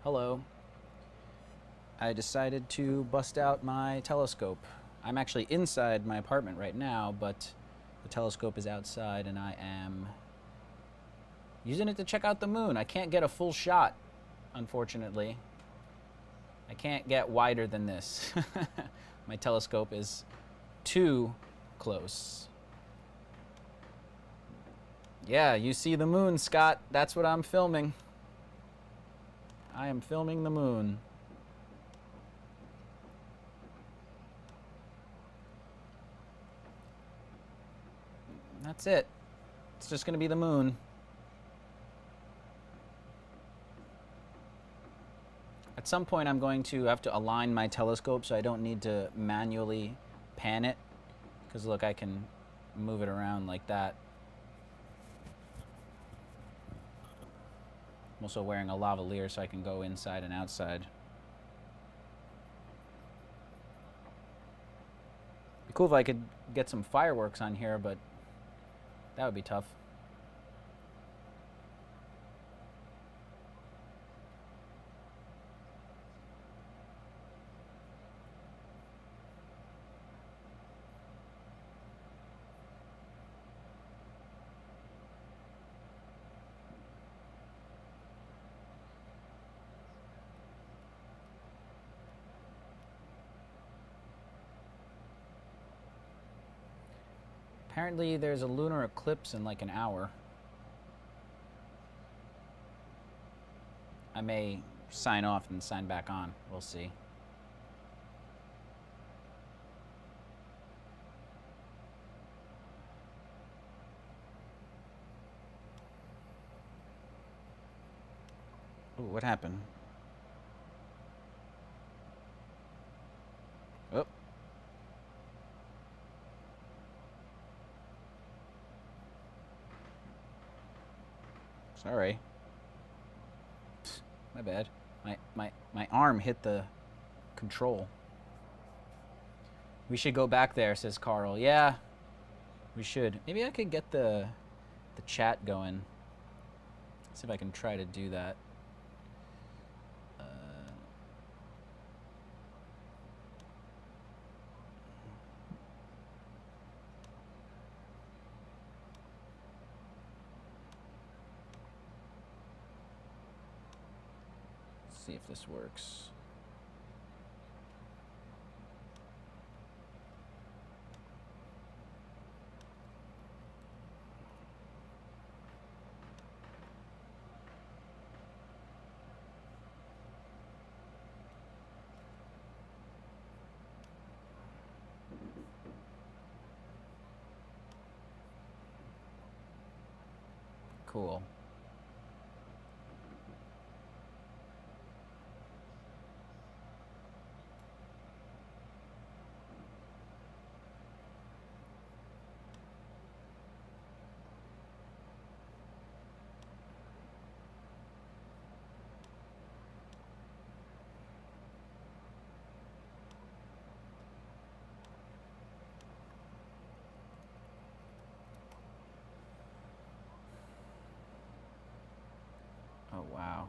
Hello. I decided to bust out my telescope. I'm actually inside my apartment right now, but the telescope is outside and I am using it to check out the moon. I can't get a full shot, unfortunately. I can't get wider than this. My telescope is too close. Yeah, you see the moon, Scott. That's what I'm filming. I am filming the moon. That's it. It's just going to be the moon. At some point, I'm going to have to align my telescope so I don't need to manually pan it. Because look, I can move it around like that. I'm also wearing a lavalier so I can go inside and outside. It'd be cool if I could get some fireworks on here, but that would be tough. Apparently there's a lunar eclipse in like an hour. I may sign off and sign back on. We'll see. Ooh, what happened? Oh. Sorry. My bad. My arm hit the control. We should go back there, says Carl. Yeah, we should. Maybe I could get the chat going. See if I can try to do that. See if this works. Cool. Oh, wow.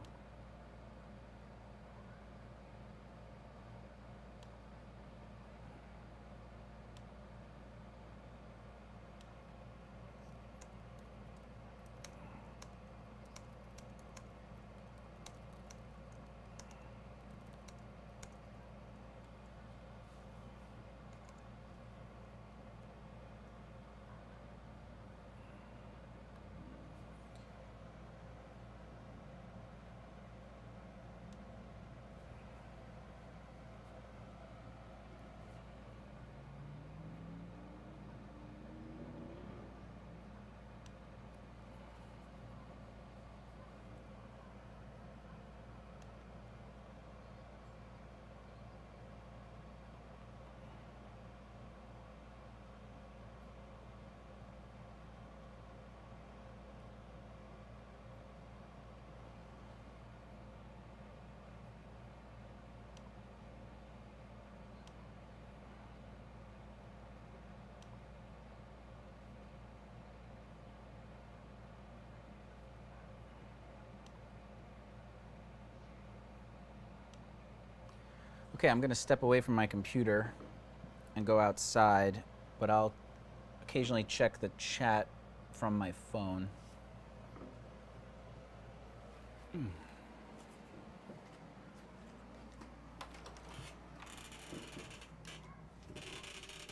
Okay, I'm gonna step away from my computer and go outside, but I'll occasionally check the chat from my phone.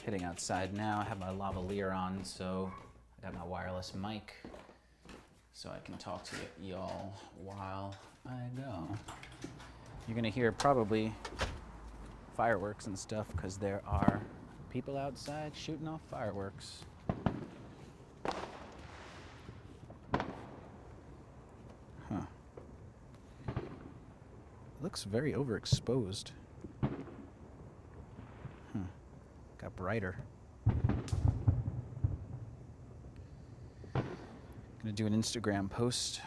Heading outside now. I have my lavalier on, so I got my wireless mic, so I can talk to y'all while I go. You're gonna hear probably fireworks and stuff because there are people outside shooting off fireworks. Huh. Looks very overexposed. Huh. Got brighter. Gonna do an Instagram post.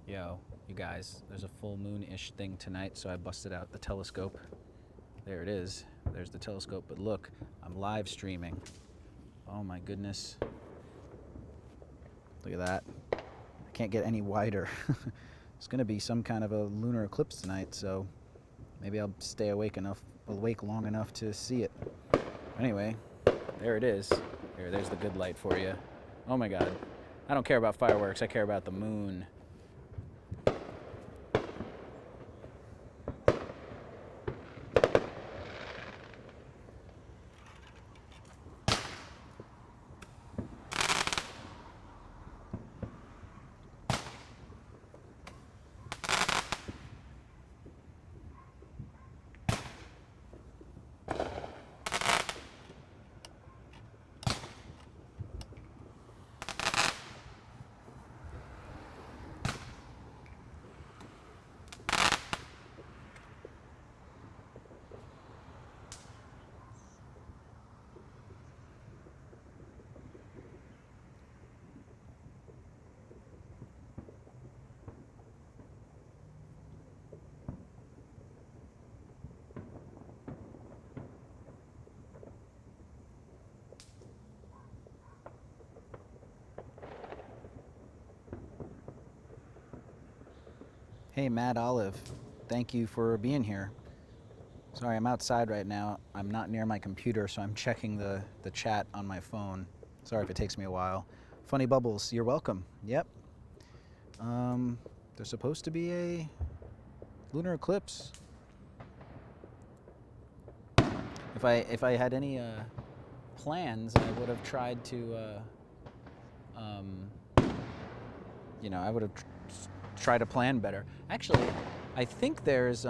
Yo, you guys, there's a full moon-ish thing tonight, so I busted out the telescope. There it is. There's the telescope, but look, I'm live streaming. Oh my goodness. Look at that. I can't get any wider. It's gonna be some kind of a lunar eclipse tonight, so maybe I'll stay awake long enough to see it. Anyway, there it is. There's the good light for you. Oh my God. I don't care about fireworks, I care about the moon. Hey, Mad Olive, thank you for being here. Sorry, I'm outside right now. I'm not near my computer, so I'm checking the chat on my phone. Sorry if it takes me a while. Funny Bubbles, you're welcome. Yep. There's supposed to be a lunar eclipse. If I had any plans, I would have tried to, I would have tried to plan better. Actually, I think there's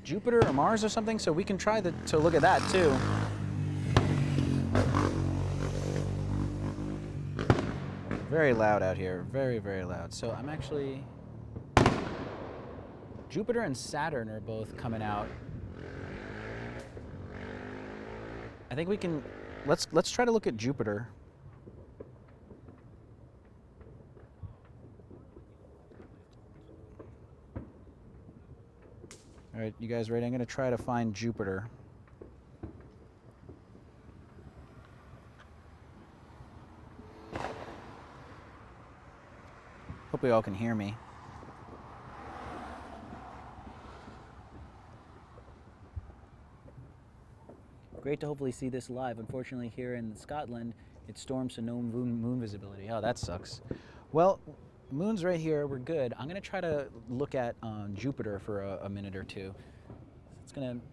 Jupiter or Mars or something, so we can try to look at that too. Very loud out here, very, very loud. So I'm actually, Jupiter and Saturn are both coming out. I think we can, let's try to look at Jupiter. All right, you guys ready? I'm gonna try to find Jupiter. Hope we all can hear me. Great to hopefully see this live. Unfortunately, here in Scotland, it storms, so no moon visibility. Oh, that sucks. Well, moon's right here. We're good. I'm going to try to look at Jupiter for a minute or two. It's going to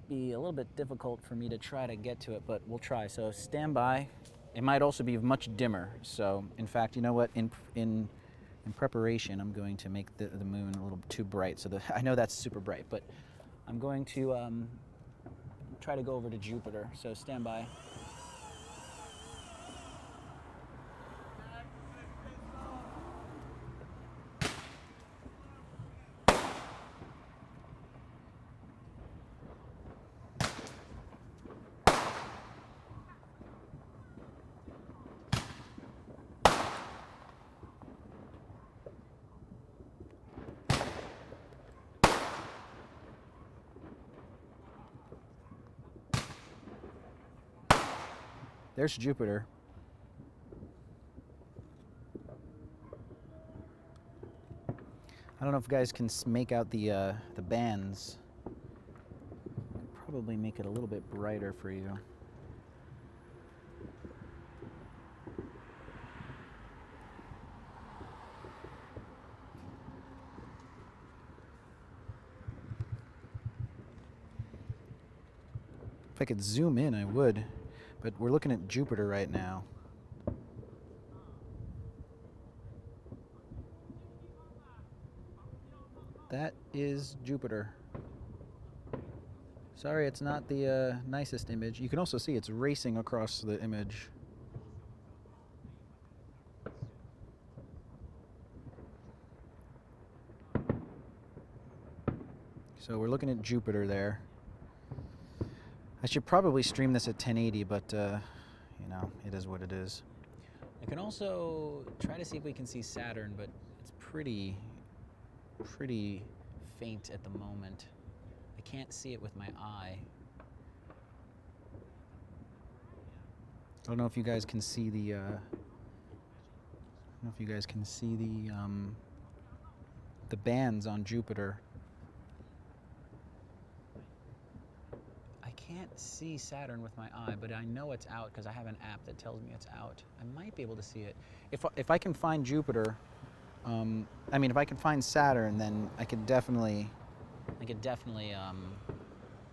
be a little bit difficult for me to try to get to it, but we'll try. So stand by. It might also be much dimmer. So, in fact, you know what? In preparation, I'm going to make the moon a little too bright. So I know that's super bright, but I'm going to try to go over to Jupiter. So stand by. There's Jupiter. I don't know if you guys can make out the bands. Probably make it a little bit brighter for you. If I could zoom in, I would, but we're looking at Jupiter right now. That is Jupiter. Sorry, it's not the nicest image. You can also see it's racing across the image. So we're looking at Jupiter there. I should probably stream this at 1080, but you know, it is what it is. I can also try to see if we can see Saturn, but it's pretty faint at the moment. I can't see it with my eye. I don't know if you guys can see the the bands on Jupiter. I can't see Saturn with my eye, but I know it's out because I have an app that tells me it's out. I might be able to see it. If I can find Jupiter, I mean, if I can find Saturn, then I could definitely,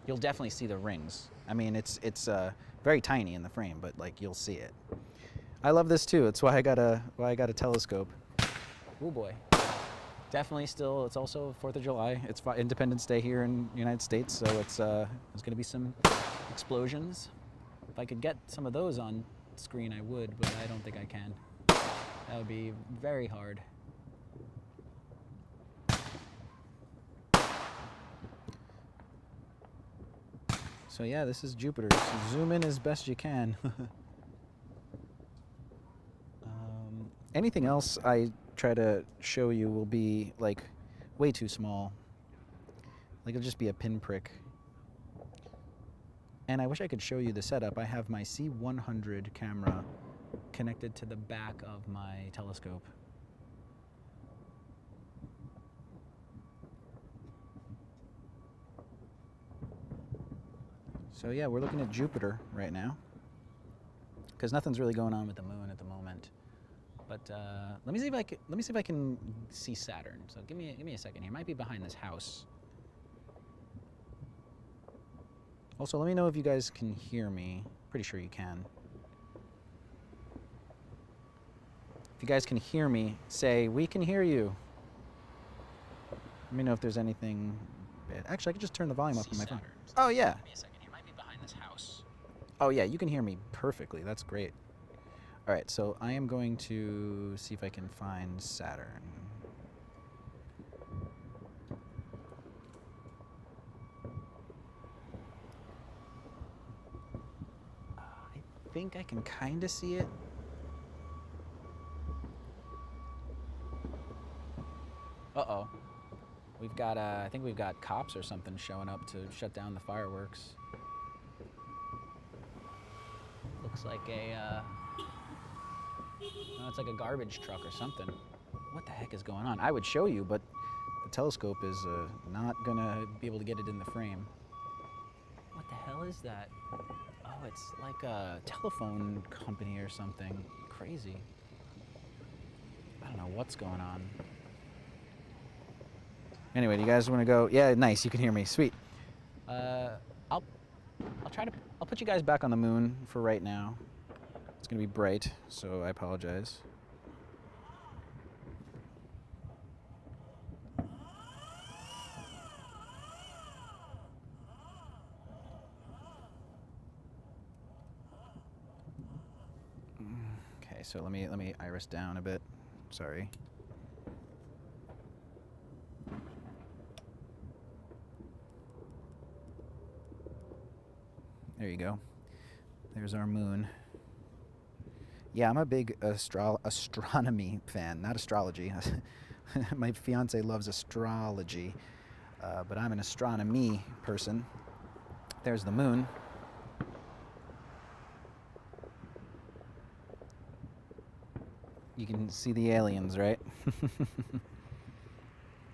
you'll definitely see the rings. I mean, it's very tiny in the frame, but like you'll see it. I love this too. It's why I got a telescope. Oh boy. Definitely still, it's also 4th of July. It's Independence Day here in the United States, so there's going to be some explosions. If I could get some of those on screen, I would, but I don't think I can. That would be very hard. So yeah, this is Jupiter. So zoom in as best you can. Anything else I try to show you will be like way too small. Like it'll just be a pinprick. And I wish I could show you the setup. I have my C100 camera connected to the back of my telescope. So yeah, we're looking at Jupiter right now because nothing's really going on with the moon at the moment. But let me see if I can see Saturn. So give me a second here. It might be behind this house. Also, let me know if you guys can hear me. Pretty sure you can. If you guys can hear me, say we can hear you. Let me know if there's anything bad. Actually, I could just turn the volume up on my phone. Oh yeah. Give me a second. It might be behind this house. Oh yeah, you can hear me perfectly. That's great. All right, so I am going to see if I can find Saturn. I think I can kind of see it. Uh-oh. We've got, I think we've got cops or something showing up to shut down the fireworks. Looks like a, it's like a garbage truck or something. What the heck is going on? I would show you, but the telescope is not gonna be able to get it in the frame. What the hell is that? Oh, it's like a telephone company or something. Crazy. I don't know what's going on. Anyway, do you guys want to go? Yeah, nice. You can hear me. Sweet. I'll put you guys back on the moon for right now. It's gonna be bright, so I apologize. Okay, so let me iris down a bit. Sorry. There you go. There's our moon. Yeah, I'm a big astronomy fan, not astrology. My fiance loves astrology, but I'm an astronomy person. There's the moon. You can see the aliens, right?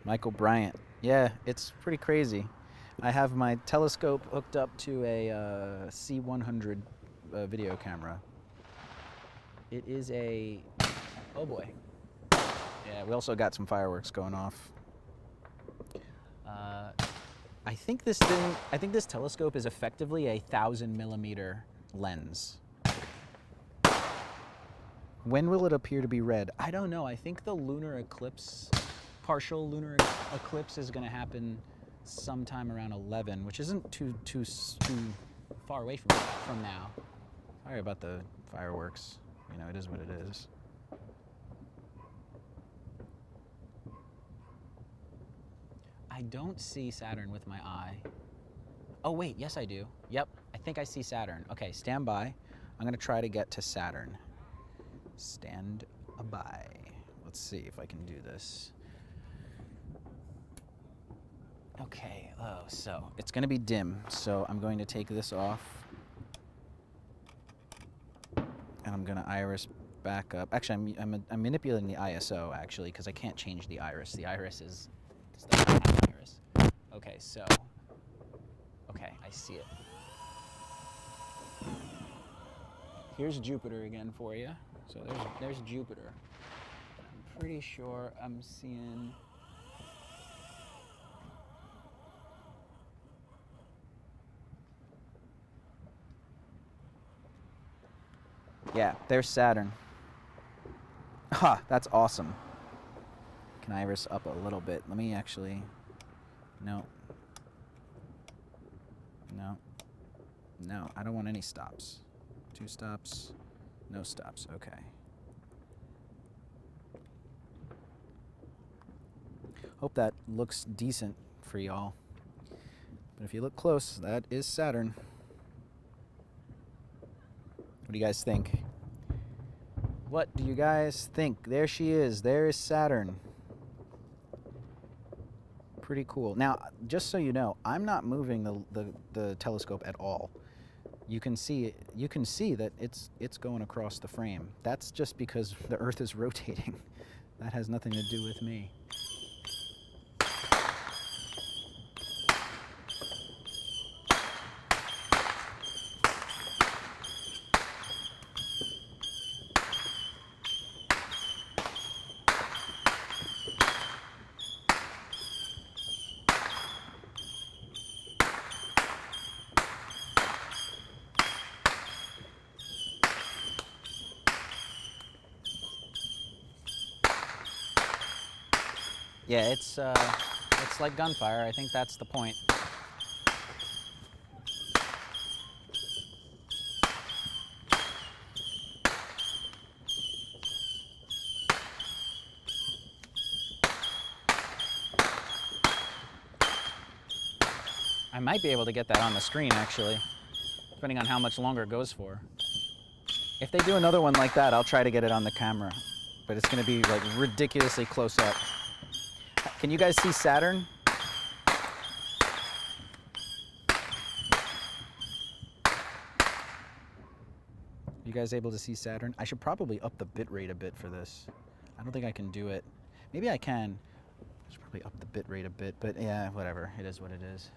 Michael Bryant. Yeah, it's pretty crazy. I have my telescope hooked up to a C100 video camera. It is a... Oh boy. Yeah, we also got some fireworks going off. I think this telescope is effectively a 1,000mm lens. When will it appear to be red? I don't know. I think the lunar eclipse, partial lunar eclipse, is going to happen sometime around 11, which isn't too far away from now. Sorry about the fireworks. You know, it is what it is. I don't see Saturn with my eye. Oh wait, yes I do. Yep, I think I see Saturn. Okay, stand by. I'm gonna try to get to Saturn. Stand by. Let's see if I can do this. Okay, oh, so it's gonna be dim, so I'm going to take this off. And I'm gonna iris back up. Actually, I'm manipulating the ISO actually, because I can't change the iris. The iris is not an iris. Okay, so, okay, I see it. Here's Jupiter again for you. So there's Jupiter. I'm pretty sure I'm seeing... Yeah, there's Saturn. Ha, that's awesome. Can I iris up a little bit? Let me actually... No. No. No, I don't want any stops. 2 stops. No stops. Okay. Hope that looks decent for y'all. But if you look close, that is Saturn. What do you guys think? What do you guys think? There she is. There is Saturn. Pretty cool. Now, just so you know, I'm not moving the telescope at all. You can see that it's going across the frame. That's just because the Earth is rotating. That has nothing to do with me. Yeah, it's like gunfire. I think that's the point. I might be able to get that on the screen, actually, depending on how much longer it goes for. If they do another one like that, I'll try to get it on the camera, but it's going to be like ridiculously close up. Can you guys see Saturn? You guys able to see Saturn? I should probably up the bit rate a bit for this. I don't think I can do it. Maybe I can. I should probably up the bit rate a bit, but yeah, whatever. It is what it is.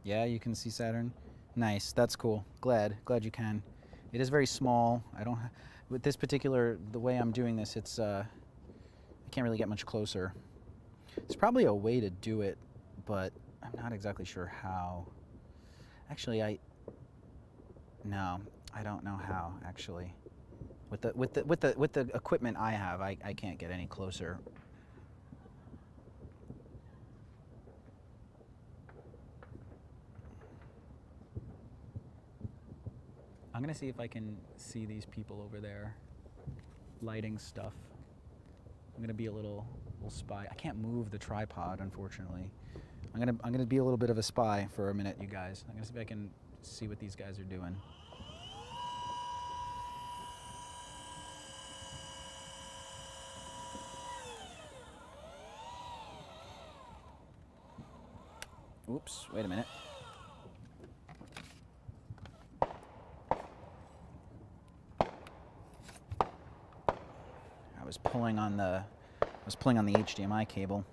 Yeah, you can see Saturn. Nice, that's cool. Glad you can. It is very small. With this particular, the way I'm doing this, it's I can't really get much closer. There's probably a way to do it, but I'm not exactly sure how. Actually, no, I don't know how actually. With the equipment I have, I can't get any closer. I'm gonna see if I can see these people over there lighting stuff. I'm gonna be a little spy. I can't move the tripod, unfortunately. I'm gonna be a little bit of a spy for a minute, you guys. I'm gonna see if I can see what these guys are doing. Oops, wait a minute. I was pulling on the HDMI cable.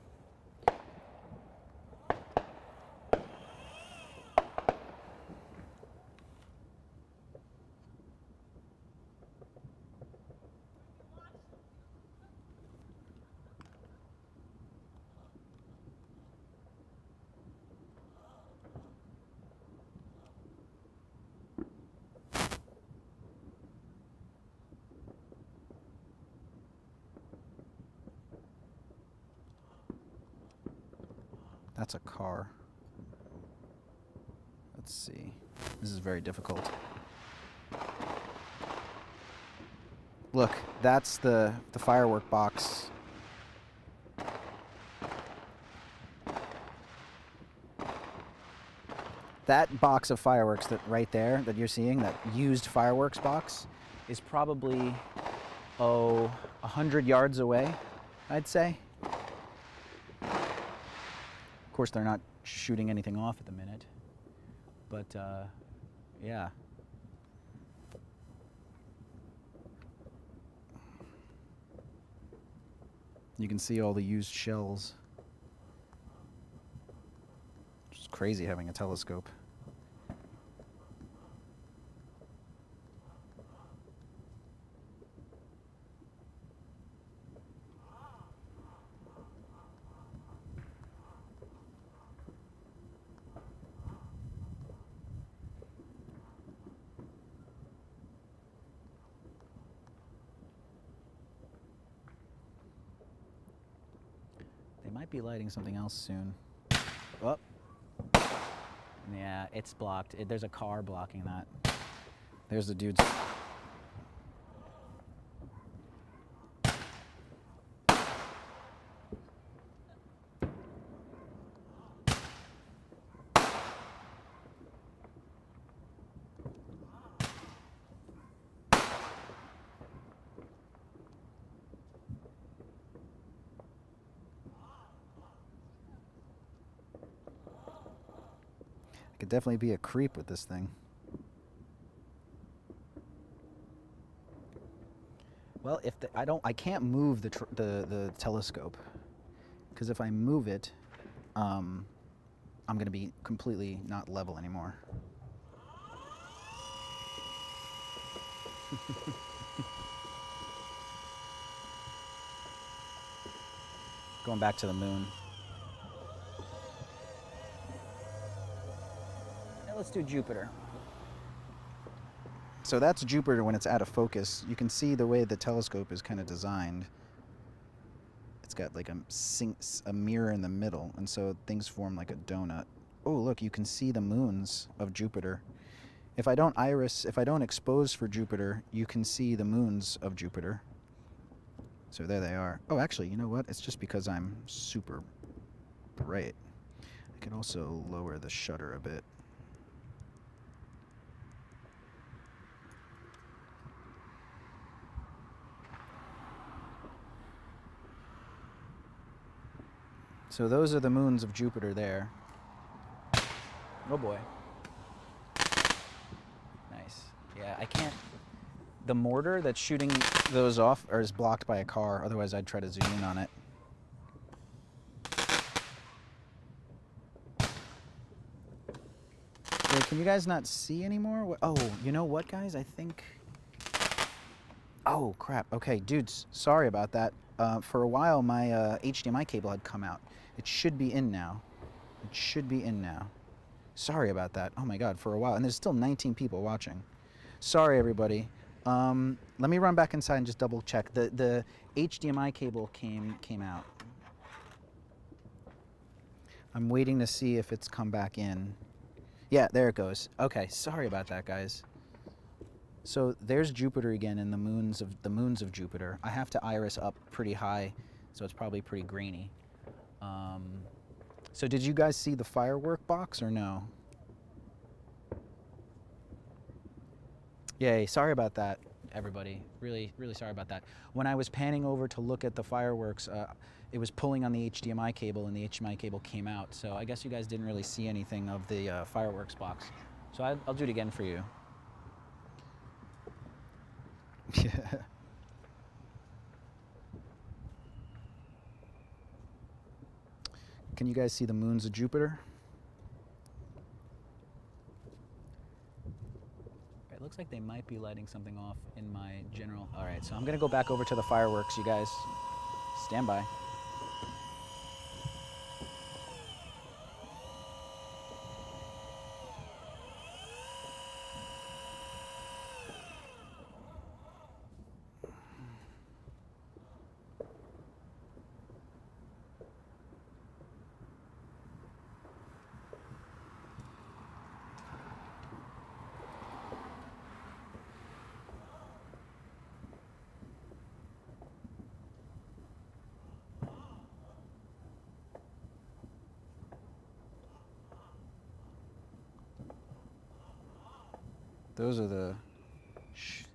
That's a car. Let's see. This is very difficult. Look, that's the firework box. That box of fireworks that right there that you're seeing, that used fireworks box, is probably 100 yards away, I'd say. Of course, they're not shooting anything off at the minute, but yeah. You can see all the used shells. It's crazy having a telescope. Might be lighting something else soon. Oh. Yeah, it's blocked. There's a car blocking that. There's the dude's. Could definitely be a creep with this thing. Well, if I can't move the telescope, because if I move it, I'm going to be completely not level anymore. Going back to the moon. Let's do Jupiter. So that's Jupiter when it's out of focus. You can see the way the telescope is kind of designed. It's got like a mirror in the middle, and so things form like a donut. Oh, look, you can see the moons of Jupiter. If I don't expose for Jupiter, you can see the moons of Jupiter. So there they are. Oh, actually, you know what? It's just because I'm super bright. I can also lower the shutter a bit. So those are the moons of Jupiter there. Oh boy. Nice. Yeah, I can't. The mortar that's shooting those off is blocked by a car. Otherwise, I'd try to zoom in on it. Wait, can you guys not see anymore? Oh, you know what, guys? I think. Oh, crap. Okay, dudes, sorry about that. For a while, my HDMI cable had come out. It should be in now. It should be in now. Sorry about that. Oh my God, for a while. And there's still 19 people watching. Sorry, everybody. Let me run back inside and just double check. The HDMI cable came out. I'm waiting to see if it's come back in. Yeah, there it goes. Okay, sorry about that, guys. So there's Jupiter again in the moons of Jupiter. I have to iris up pretty high, so it's probably pretty grainy. So did you guys see the firework box or no? Yay, sorry about that. everybody. Really, really sorry about that. When I was panning over to look at the fireworks, it was pulling on the HDMI cable, and the HDMI cable came out. So I guess you guys didn't really see anything of the fireworks box. So I'll do it again for you. Yeah. Can you guys see the moons of Jupiter? It looks like they might be lighting something off in my general. All right, so I'm gonna go back over to the fireworks. You guys stand by. Those are the,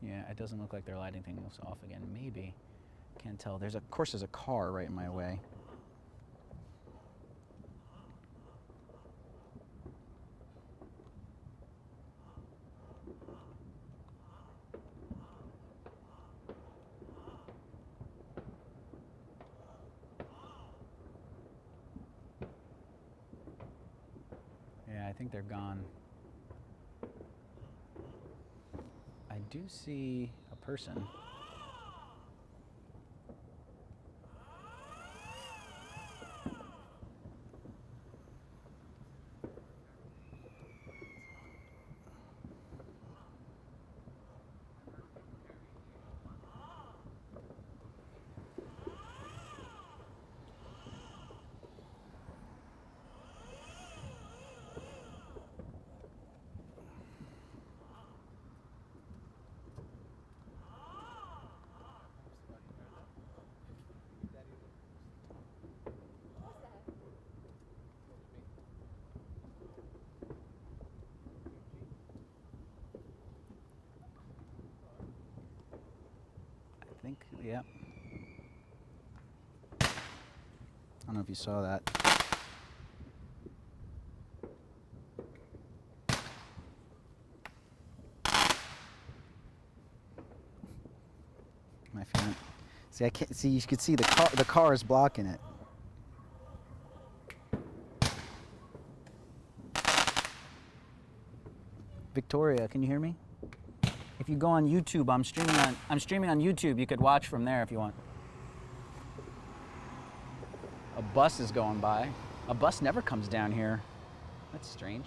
yeah, it doesn't look like they're lighting things off again. Maybe, can't tell. Of course, there's a car right in my way. Yeah, I think they're gone. I do see a person. Yeah. I don't know if you saw that. My feeling. See, I can't see. You could see the car. The car is blocking it. Victoria, can you hear me? If you go on YouTube, I'm streaming on YouTube. You could watch from there if you want. A bus is going by. A bus never comes down here. That's strange.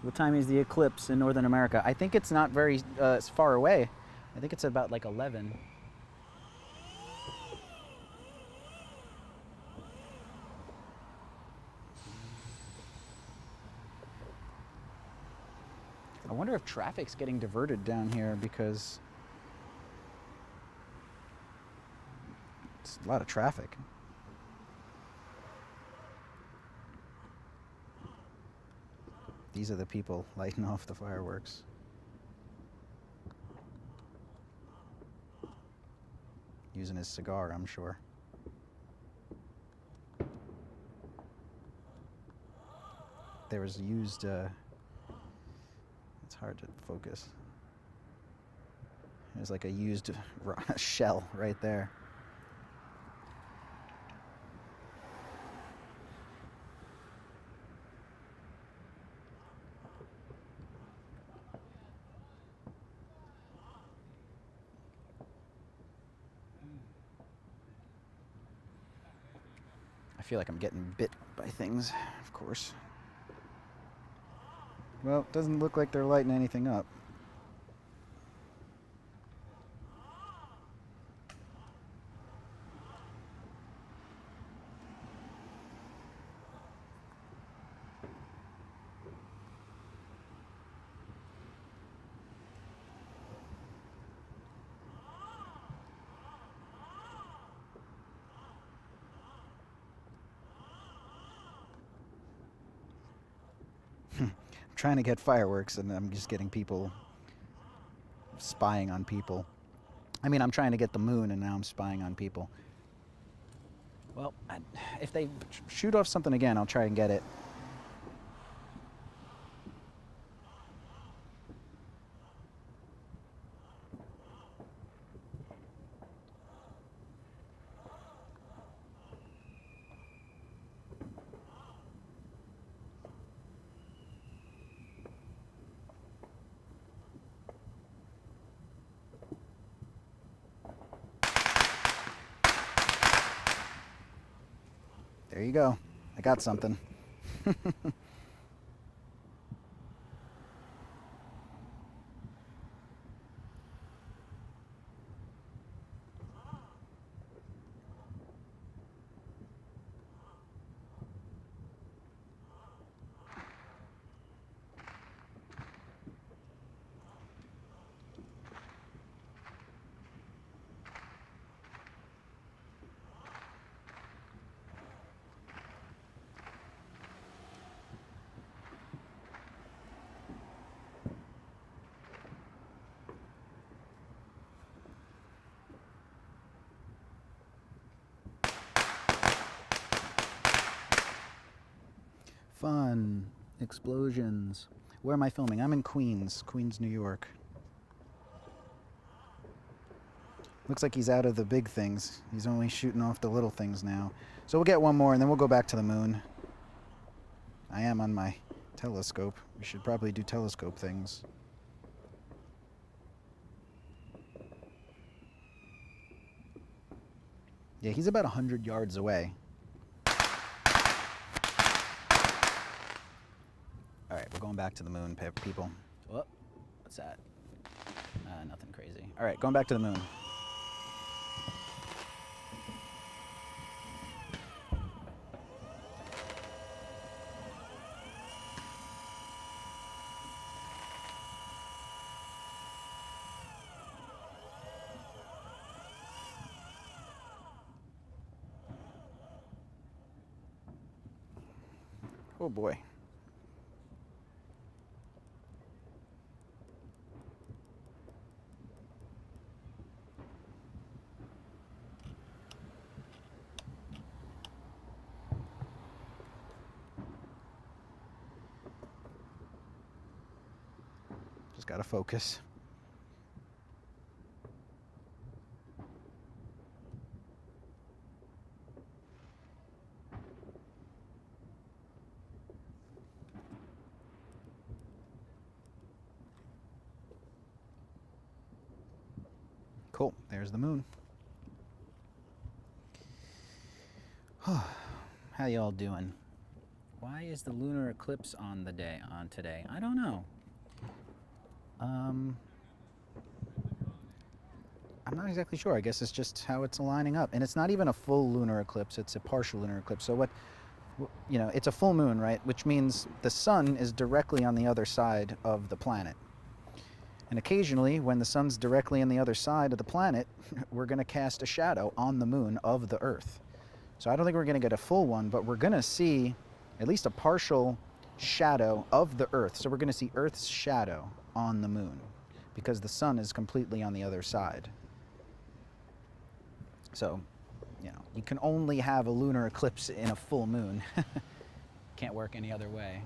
What time is the eclipse in Northern America? I think it's not very far away. I think it's about like 11. I wonder if traffic's getting diverted down here because it's a lot of traffic. These are the people lighting off the fireworks. Using his cigar, I'm sure. There was used, it's hard to focus. There's like a used shell right there. I feel like I'm getting bit by things, of course. Well, it doesn't look like they're lighting anything up. trying to get fireworks, and I'm just getting people spying on people. I mean, I'm trying to get the moon, and now I'm spying on people. Well, if they shoot off something again, I'll try and get it. There you go. I got something. Fun. Explosions. Where am I filming? I'm in Queens, New York. Looks like he's out of the big things. He's only shooting off the little things now. So we'll get one more and then we'll go back to the moon. I am on my telescope. We should probably do telescope things. Yeah, he's about 100 yards away. All right, we're going back to the moon, people. Whoop, what's that? Nothing crazy. All right, going back to the moon. Oh boy. Just gotta focus. Cool, there's the moon. How y'all doing? Why is the lunar eclipse on today? I don't know. I'm not exactly sure. I guess it's just how it's lining up. And it's not even a full lunar eclipse, it's a partial lunar eclipse. So it's a full moon, right? Which means the sun is directly on the other side of the planet. And occasionally, when the sun's directly on the other side of the planet, we're going to cast a shadow on the moon of the Earth. So I don't think we're going to get a full one, but we're going to see at least a partial shadow of the Earth. So we're going to see Earth's shadow on the moon because the sun is completely on the other side. So, you can only have a lunar eclipse in a full moon. Can't work any other way,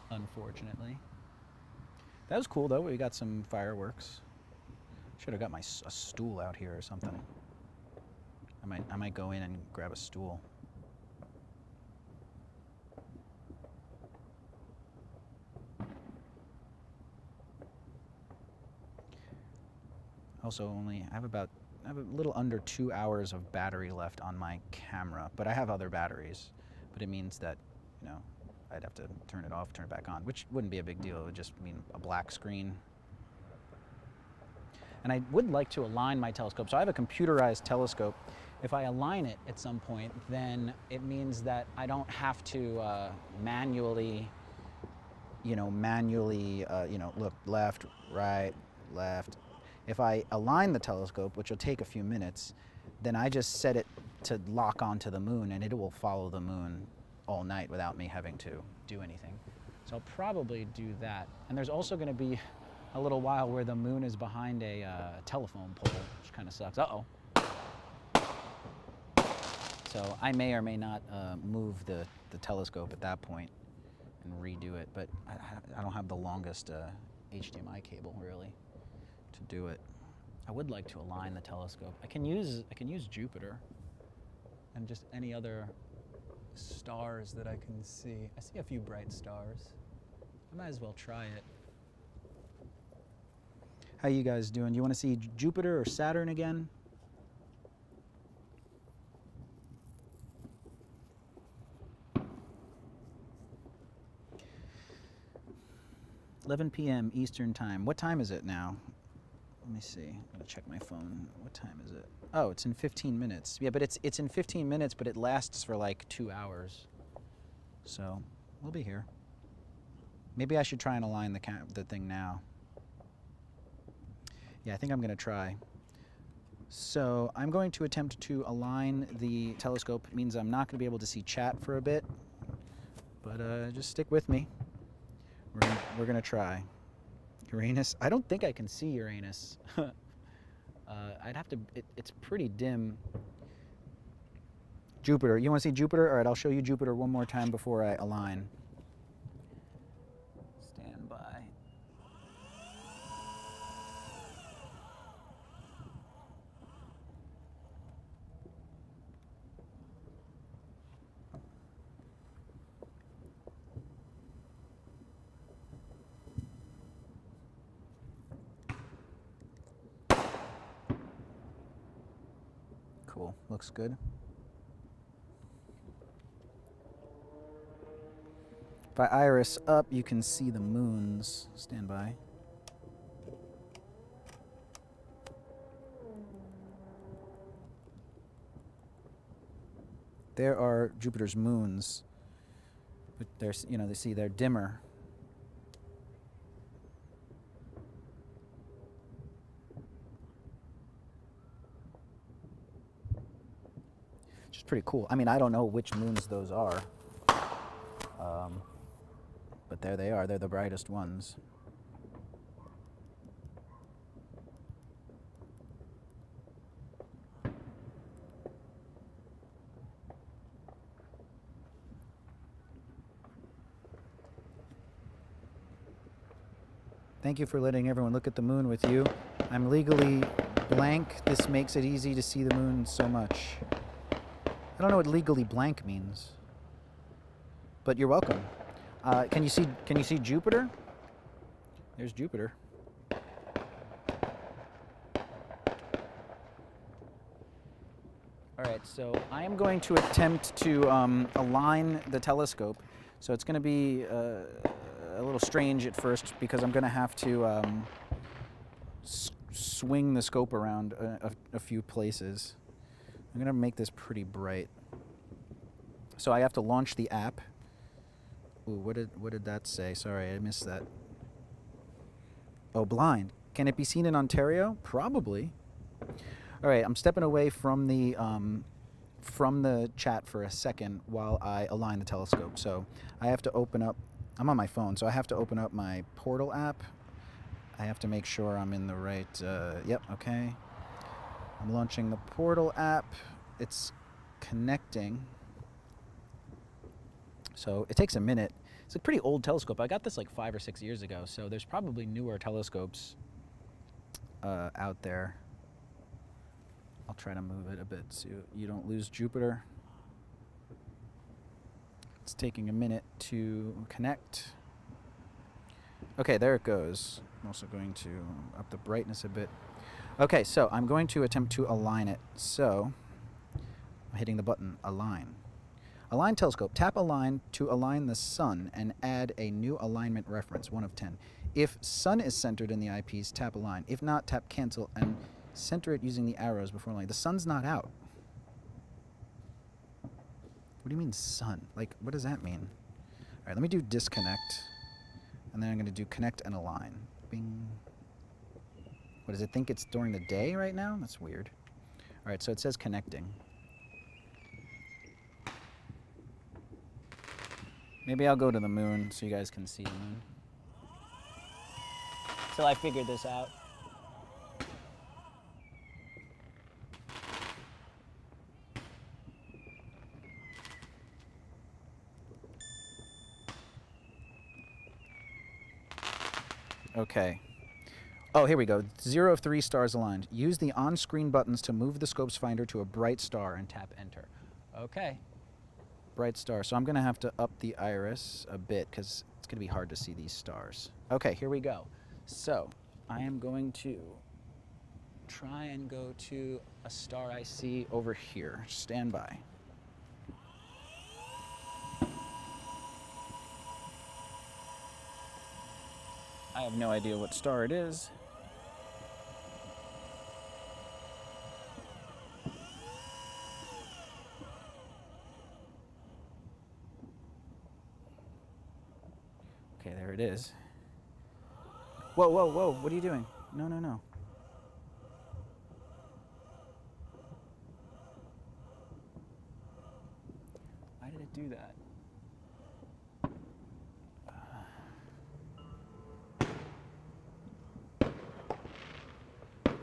unfortunately. That was cool, though. We got some fireworks. Should have got a stool out here or something. I might go in and grab a stool. Also, I have a little under 2 hours of battery left on my camera, but I have other batteries. But it means that, I'd have to turn it off, turn it back on, which wouldn't be a big deal. It would just mean a black screen. And I would like to align my telescope. So I have a computerized telescope. If I align it at some point, then it means that I don't have to manually look left, right, left. If I align the telescope, which will take a few minutes, then I just set it to lock onto the moon, and it will follow the moon all night without me having to do anything. So I'll probably do that. And there's also going to be a little while where the moon is behind a telephone pole, which kind of sucks. Uh-oh. So I may or may not move the telescope at that point and redo it, but I don't have the longest HDMI cable really to do it. I would like to align the telescope. I can use Jupiter and just any other stars that I can see. I see a few bright stars. I might as well try it. How you guys doing? You want to see Jupiter or Saturn again? $11 p.m. Eastern Time. What time is it now? Let me see. I'm gonna check my phone. What time is it? Oh, it's in 15 minutes. Yeah, but it's in 15 minutes, but it lasts for like 2 hours. So we'll be here. Maybe I should try and align the thing now. Yeah, I think I'm gonna try. So I'm going to attempt to align the telescope. It means I'm not gonna be able to see chat for a bit, but just stick with me. We're gonna try. Uranus. I don't think I can see Uranus. I'd have to. It's pretty dim. Jupiter. You want to see Jupiter? All right, I'll show you Jupiter one more time before I align. Stand by. Cool. Looks good. If I iris up, you can see the moons. Stand by. There are Jupiter's moons. But there's, they see they're dimmer. Which is pretty cool. I mean, I don't know which moons those are. But there they are. They're the brightest ones. Thank you for letting everyone look at the moon with you. I'm legally blank. This makes it easy to see the moon so much. I don't know what legally blank means, but you're welcome. Can you see Jupiter? There's Jupiter. All right, so I am going to attempt to align the telescope. So it's going to be a little strange at first because I'm going to have to swing the scope around a few places. I'm going to make this pretty bright. So I have to launch the app. Ooh, what did that say? Sorry, I missed that. Oh, blind. Can it be seen in Ontario? Probably. All right, I'm stepping away from the chat for a second while I align the telescope. So I have to open up. I'm on my phone, so I have to open up my Portal app. I have to make sure I'm in the right. Yep. Okay. I'm launching the Portal app. It's connecting. So it takes a minute. It's a pretty old telescope. I got this like 5 or 6 years ago, so there's probably newer telescopes out there. I'll try to move it a bit so you don't lose Jupiter. It's taking a minute to connect. Okay, there it goes. I'm also going to up the brightness a bit. Okay, so I'm going to attempt to align it. So I'm hitting the button, align. Align telescope. Tap align to align the sun and add a new alignment reference, 1 of 10. If sun is centered in the eyepiece, tap align. If not, tap cancel and center it using the arrows before aligning. The sun's not out. What do you mean sun? Like, what does that mean? All right, let me do disconnect. And then I'm going to do connect and align. Bing. What, does it think it's during the day right now? That's weird. All right, so it says connecting. Maybe I'll go to the moon so you guys can see the moon. Till I figure this out. Okay. Oh, here we go. 0 of 3 stars aligned. Use the on-screen buttons to move the scope's finder to a bright star and tap enter. Okay. Bright star. So I'm going to have to up the iris a bit because it's going to be hard to see these stars. Okay, here we go. So I am going to try and go to a star I see over here. Stand by. I have no idea what star it is. Okay, there it is. Whoa, whoa, whoa, what are you doing? No, no, no. Why did it do that?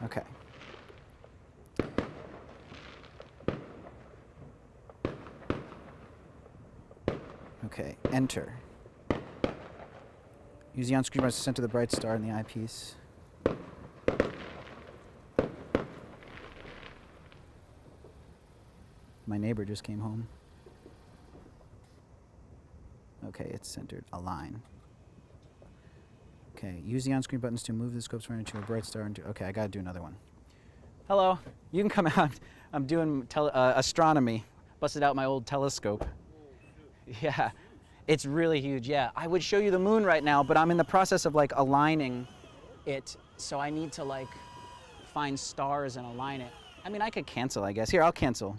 Okay. Okay, enter. Use the on-screen buttons to center the bright star in the eyepiece. My neighbor just came home. Okay, it's centered. Align. Okay, use the on-screen buttons to move the scope's finder to a bright star. Okay, I gotta do another one. Hello, you can come out. I'm doing astronomy. Busted out my old telescope. Yeah, it's really huge, yeah. I would show you the moon right now, but I'm in the process of like aligning it, so I need to like find stars and align it. I mean, I could cancel, I guess. Here, I'll cancel.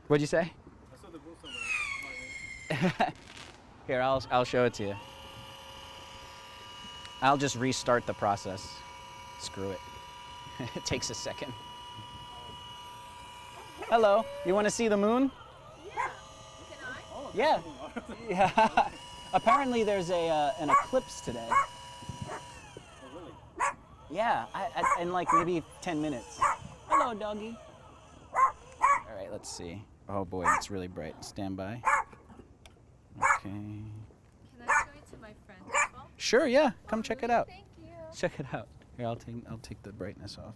What'd you say? I saw the moon somewhere. Here, I'll show it to you. I'll just restart the process. Screw it. It takes a second. Hello, you want to see the moon? Yeah. Can I? Oh, Yeah. Yeah. Apparently there's an eclipse today. oh, really? Yeah, in like maybe 10 minutes. Hello, doggy. All right, let's see. Oh boy, it's really bright. Stand by. Okay. Can I show it to my friend as well? Sure, yeah. Come check it out. Thank you. Check it out. Here, I'll take the brightness off.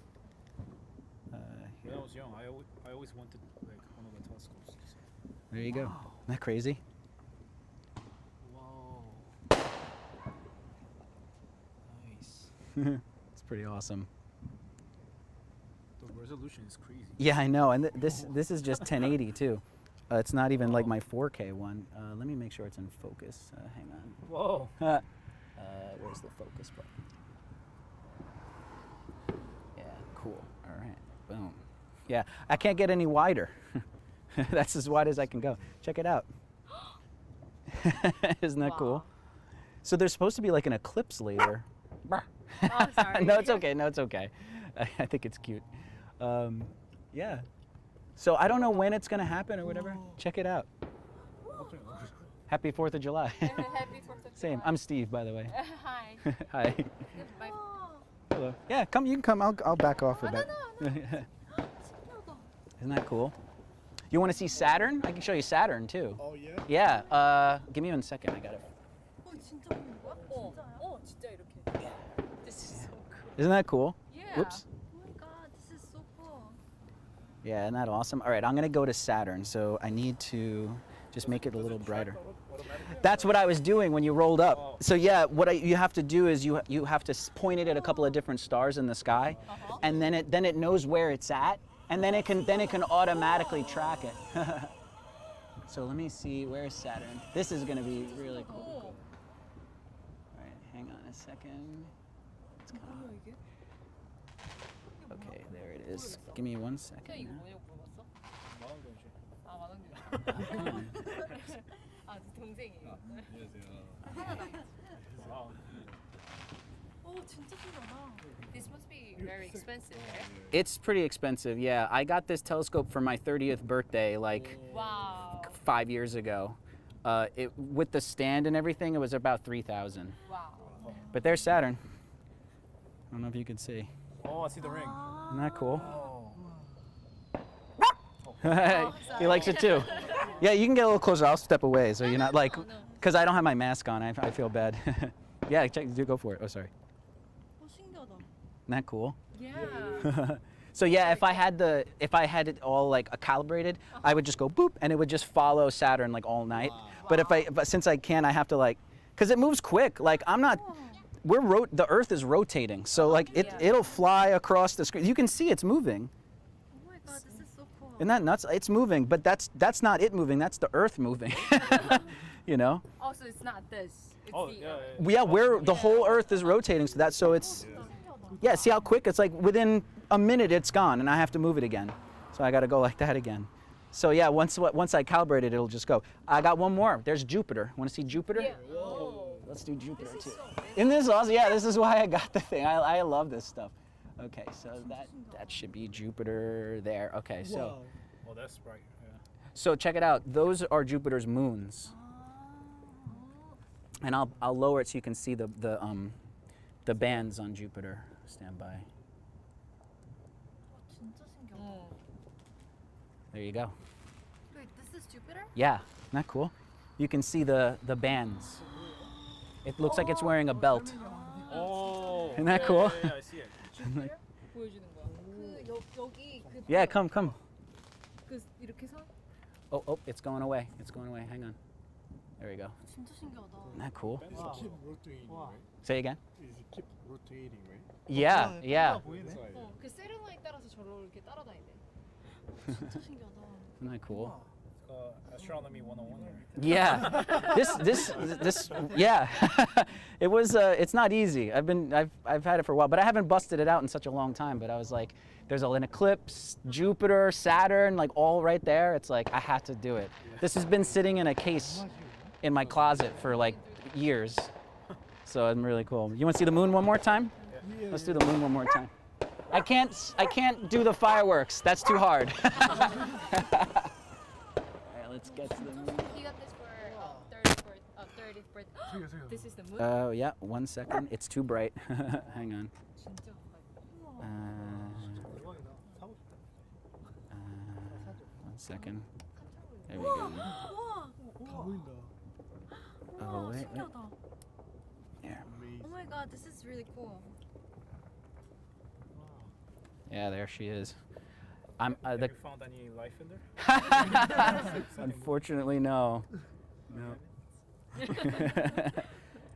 When I was young, I always wanted like one of the telescopes. There you go. Wow. Isn't that crazy? Whoa. Nice. It's pretty awesome. The resolution is crazy. Yeah, I know. And this is just 1080 too. It's not even like my 4K one. Let me make sure it's in focus. Hang on. Whoa. Where's the focus button? Yeah, cool. All right. Boom. Yeah, I can't get any wider. That's as wide as I can go. Check it out. Isn't that cool? Wow. So there's supposed to be like an eclipse later. Oh, sorry. No, it's okay. No, it's okay. I think it's cute. Yeah. So I don't know when it's going to happen or whatever. Check it out. Happy 4th of July. Happy 4th of Same. July. I'm Steve, by the way. Hi. Hi. My... Hello. Yeah, come. You can come. I'll back off a bit. no. Isn't that cool? You want to see Saturn? I can show you Saturn too. Oh yeah. Yeah. Give me 1 second. I got it. 진짜 보는 거야? 진짜 이렇게. This is so cool. Isn't that cool? Yeah. Whoops. Oh my god, this is so cool. Yeah, isn't that awesome? All right, I'm gonna go to Saturn, so I need to just make it a little brighter. That's what I was doing when you rolled up. Oh. So yeah, you have to do is you have to point it at a couple of different stars in the sky, and then it knows where it's at, and then it can automatically track it. So let me see, where's Saturn? This is gonna be really cool. Cool. All right, hang on a second. It's coming. Okay, there it is. Give me 1 second. 그냥 이거 now. 뭐냐고 물어봤어? 아, 만원경. 아, 동생이. 하나다. 오, 진짜 신기하다. This must be very expensive, right? It's pretty expensive, yeah. I got this telescope for my 30th birthday like Wow. 5 years ago. With the stand and everything, it was about 3,000. Wow. But there's Saturn. I don't know if you can see. Oh, I see the ring. Isn't that cool? Oh. He likes it too. Yeah, you can get a little closer. I'll step away so you're not like, because I don't have my mask on. I feel bad. Yeah, go for it. Oh, sorry. 신기하다. Isn't that cool? Yeah. So yeah, if I had it all like calibrated, I would just go boop, and it would just follow Saturn like all night. But since I can't, I have to like, cause it moves quick. Like I'm not, the Earth is rotating, so like it'll fly across the screen. You can see it's moving. Oh my god, this is so cool. Isn't that nuts? It's moving, but that's not it moving. That's the Earth moving. You know? Also, it's not this. It's Oh, the yeah. Yeah, the whole Earth is rotating, so it's. Yeah, see how quick? It's like within a minute it's gone and I have to move it again. So I got to go like that again. So yeah, once I calibrate it, it'll just go. I got one more. There's Jupiter. Want to see Jupiter? Yeah. Oh. Let's do Jupiter This too. is so big. Isn't this awesome? Yeah, this is why I got the thing. I love this stuff. Okay, so that should be Jupiter there. Okay, so Oh, that's bright. Yeah. so check it out. Those are Jupiter's moons. And I'll lower it so you can see the bands on Jupiter. Stand by. 진짜 신기하다. There you go. Wait, this is Jupiter? Yeah, isn't that cool? You can see the bands. It looks like it's wearing a belt. Oh. Isn't that cool? Yeah, I see it. Jupiter? 보여주는 거야. 여기 그 Yeah, come. 그 이렇게 서? Oh, it's going away. It's going away. Hang on. There we go. 진짜 신기하다. Isn't that cool? Wow. Keep rotating, right? Say again. Is it keep rotating, right? Yeah. Inside. 그 세레나에 따라서 저렇게 따라다니네. 진짜 신기하다. Isn't that cool? Astronomy 101 here. Yeah. This yeah. It was it's not easy. I've had it for a while, but I haven't busted it out in such a long time, but I was like there's an eclipse, Jupiter, Saturn, like all right there. It's like I had to do it. This has been sitting in a case in my closet for like years. So I'm really cool. You want to see the moon one more time? Let's do the moon one more time. I can't do the fireworks. That's too hard. All right, let's get to the moon. You got this for 30th birthday. This is the moon? Yeah, 1 second. It's too bright. Hang on. 진짜. 우와. 1 second. There we go. 우와. 다 보인다. Oh, wait. 신기하다. There. Oh my god, this is really cool. Yeah, there she is. I'm Have the. you found any life in there? Unfortunately, no. No.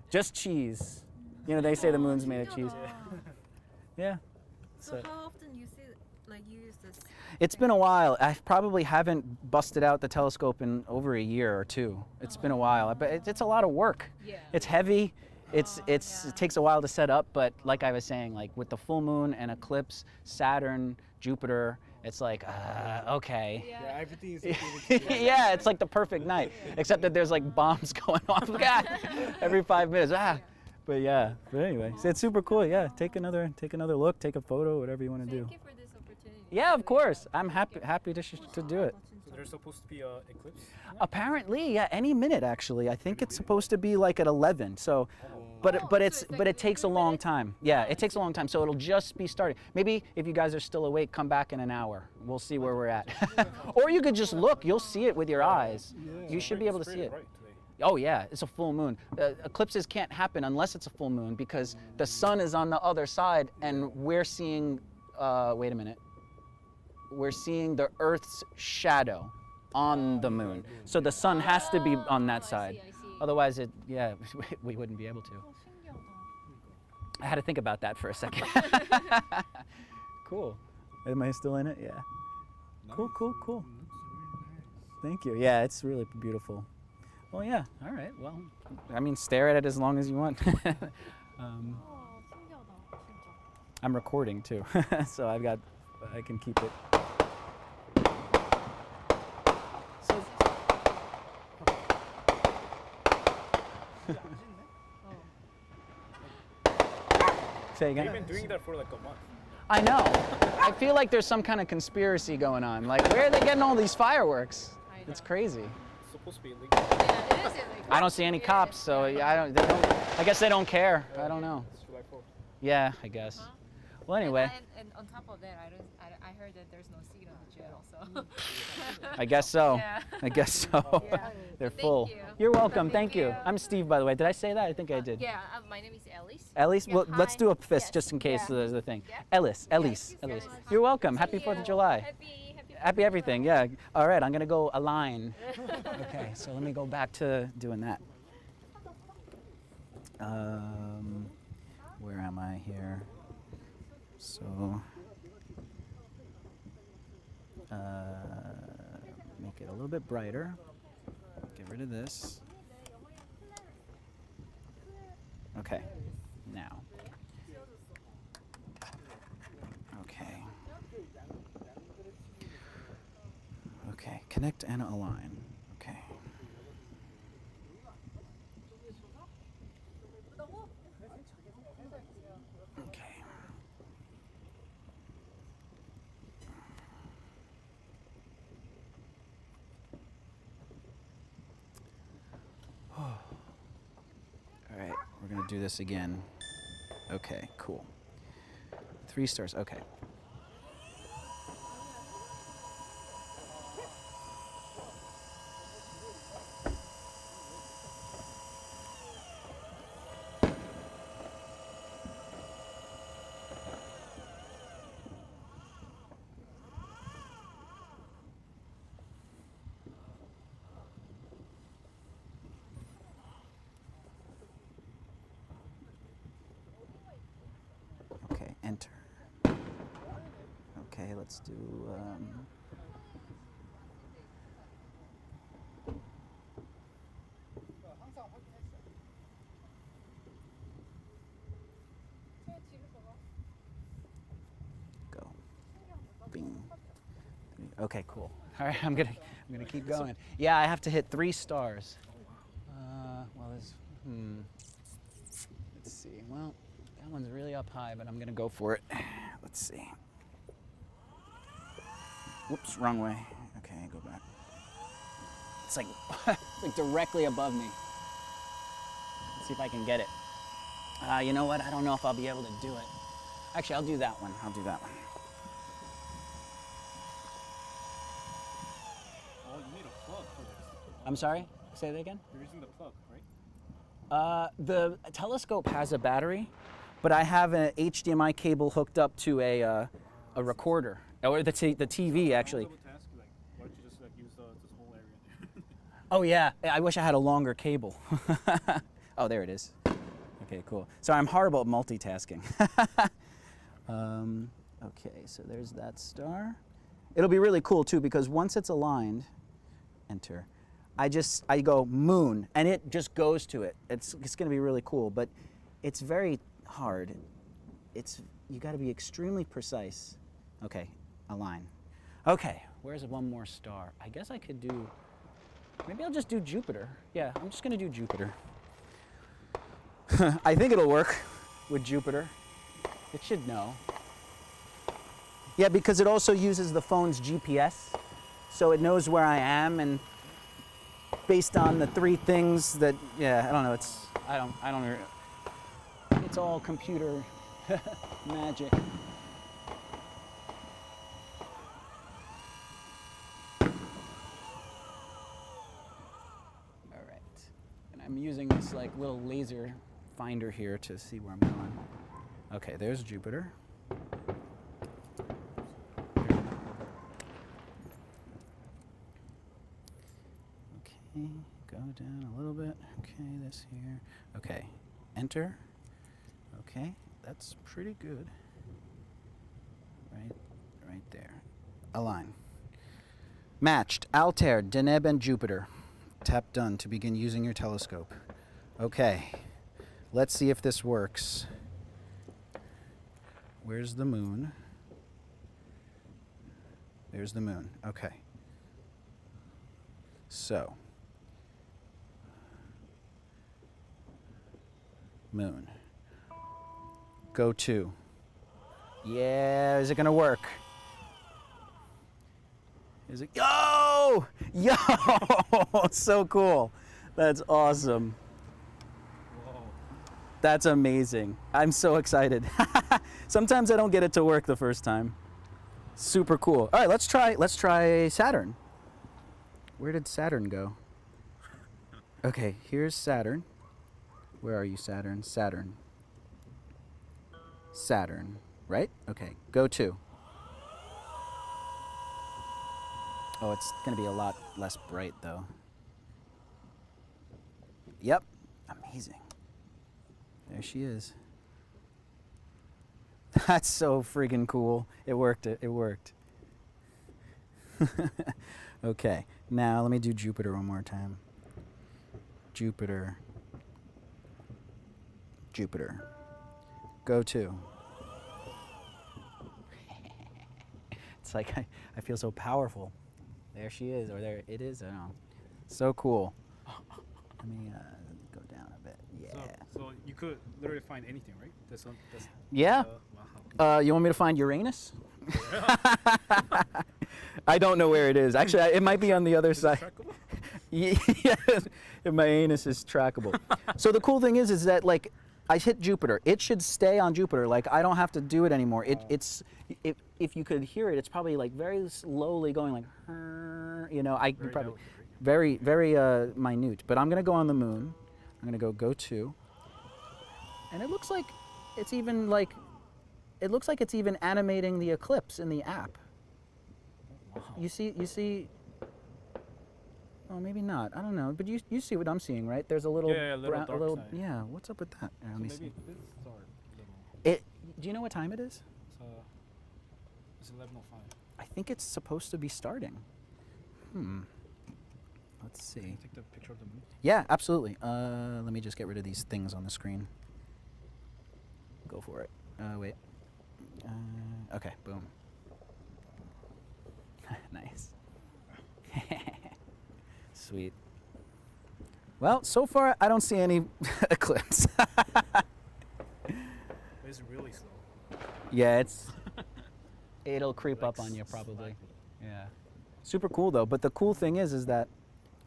Just cheese. You know, they say the moon's made of cheese. Yeah. So how often you see, like you use this? It's been a while. I probably haven't busted out the telescope in over a year or two. It's been a while, but it's a lot of work. Yeah. It's heavy. It yeah. takes a while to set up, but like I was saying, like with the full moon and eclipse, Saturn, Jupiter, it's like okay. Yeah, everything is. Yeah, it's like the perfect night, except that there's like bombs going off every 5 minutes. But yeah. But anyway, so it's super cool. Yeah, take another look, take a photo, whatever you want to do. Thank you for this opportunity. Yeah, of course. I'm happy to do it. So there's supposed to be an eclipse? Apparently, yeah, any minute actually. I think it's supposed to be like at 11. So, but it takes a long time. Yeah, it takes a long time. So it'll just be starting. Maybe if you guys are still awake, come back in an hour. We'll see where we're at. Or you could just look. You'll see it with your eyes. You should be able to see it. Oh yeah, it's a full moon. Eclipses can't happen unless it's a full moon because the sun is on the other side and we're seeing. Wait a minute. We're seeing the Earth's shadow on the moon. So the sun has to be on that side. I see. Otherwise, we wouldn't be able to. 신기하다. I had to think about that for a second. Cool. Am I still in it? Yeah. Cool. Thank you. Yeah, it's really beautiful. Well, yeah. All right. Well, I mean, stare at it as long as you want. 신기하다, 진짜. I'm recording too, so I can keep it. So, say again. You've been doing that for like a month. I know. I feel like there's some kind of conspiracy going on. Like, where are they getting all these fireworks? I It's know. crazy. It's supposed to be illegal. Yeah, it is illegal. I don't see any cops, so yeah, I guess they don't care. I don't know. It's July 4th. Yeah, I guess. Huh? Well, anyway, And on top of that, I heard that there's no seat on the jet also. I guess so. Yeah. I guess so. Yeah. They're Thank full. you. You're welcome. Thank Thank you. you. I'm Steve, by the way. Did I say that? I think I did. Yeah, my name is Elise. Ellis? Yeah, Well, let's hi. do a fist Yes. just in case Yeah. there's a thing. Yeah. Ellis. Yes, Ellis. yes. You're welcome. See Happy 4th of you. July. Happy Happy everything. Yeah. All right. I'm going to go align. Okay. So let me go back to doing that. Where am I here? So, make it a little bit brighter. Get rid of this. Okay, now. Okay. Okay, connect and align. Okay. Okay. All right, we're gonna do this again. Okay, cool. 3 stars, okay. Okay, enter. Okay, let's do. Go. Bing. Okay, cool. All right, I'm gonna keep going. Yeah, I have to hit 3 stars. Well, there's. Let's see. Well, that one's really up high, but I'm gonna go for it. Let's see. Whoops, wrong way. Okay, go back. It's like, it's like directly above me. Let's see if I can get it. You know what? I don't know if I'll be able to do it. Actually, I'll do that one. I'll do that one. Oh, you need a plug for this. I'm sorry? Say that again? You're using the plug, right? The telescope has a battery, but I have an HDMI cable hooked up to a recorder, or the TV actually. I was able to ask you, like, why don't you just like use this whole area there? Oh yeah, I wish I had a longer cable. Oh, there it is. Okay, cool. So I'm horrible at multitasking. Okay, so there's that star. It'll be really cool too because once it's aligned, enter, I go moon and it just goes to it. It's gonna be really cool, but it's very hard. You gotta be extremely precise. Okay, align. Okay, where's one more star? I guess I could do, maybe I'll just do Jupiter. Yeah, I'm just gonna do Jupiter. I think it'll work with Jupiter. It should know. Yeah, because it also uses the phone's GPS, so it knows where I am, and based on the 3 things that, yeah, I don't know, I don't know. It's all computer magic. All right, and I'm using this like little laser finder here to see where I'm going. Okay, there's Jupiter. Okay, go down a little bit. Okay, this here. Okay, enter. Okay, that's pretty good. Right there. Align. Matched. Altair, Deneb, and Jupiter. Tap done to begin using your telescope. Okay, let's see if this works. Where's the moon? There's the moon. Okay. So, moon. Go to. Yeah, is it gonna work? Is it? Yo! Yo! So cool. That's awesome. Whoa. That's amazing. I'm so excited. Sometimes I don't get it to work the first time. Super cool. All right, let's try Saturn. Where did Saturn go? Okay, here's Saturn. Where are you, Saturn? Saturn. Saturn, right? Okay, go to. Oh, it's gonna be a lot less bright though. Yep, amazing. There she is. That's so friggin' cool. It worked. It worked. Okay, now let me do Jupiter one more time. Jupiter. Jupiter. Go to. It's like I feel so powerful. There she is, or there it is. I don't know. So cool. Let me go down a bit. Yeah. So you could literally find anything, right? That's Yeah. wow. You want me to find Uranus? I don't know where it is. Actually, it might be on the other side. Trackable? Yes, if my anus is trackable. So the cool thing is that like I hit Jupiter. It should stay on Jupiter. Like I don't have to do it anymore. If you could hear it, it's probably like very slowly going like, you know, I Very probably delicate, very minute. But I'm gonna go on the moon. I'm gonna go to, and it looks like it's even like, it looks like it's even animating the eclipse in the app. Wow. You see. Oh, maybe not. I don't know. But you see what I'm seeing, right? There's a little, Yeah, a little dark side. yeah. What's up with that? Here, let me So see. maybe this start little. It. Do you know what time it is? It's 11:05. I think it's supposed to be starting. Let's Can you see. take the picture of the moon? Yeah, absolutely. Let me just get rid of these things on the screen. Go for it. Wait. Okay, boom. Nice. Sweet. Well, so far I don't see any eclipse. It's really slow. Yeah, it'll creep Like up on you probably. slightly. Yeah. Super cool though, but the cool thing is that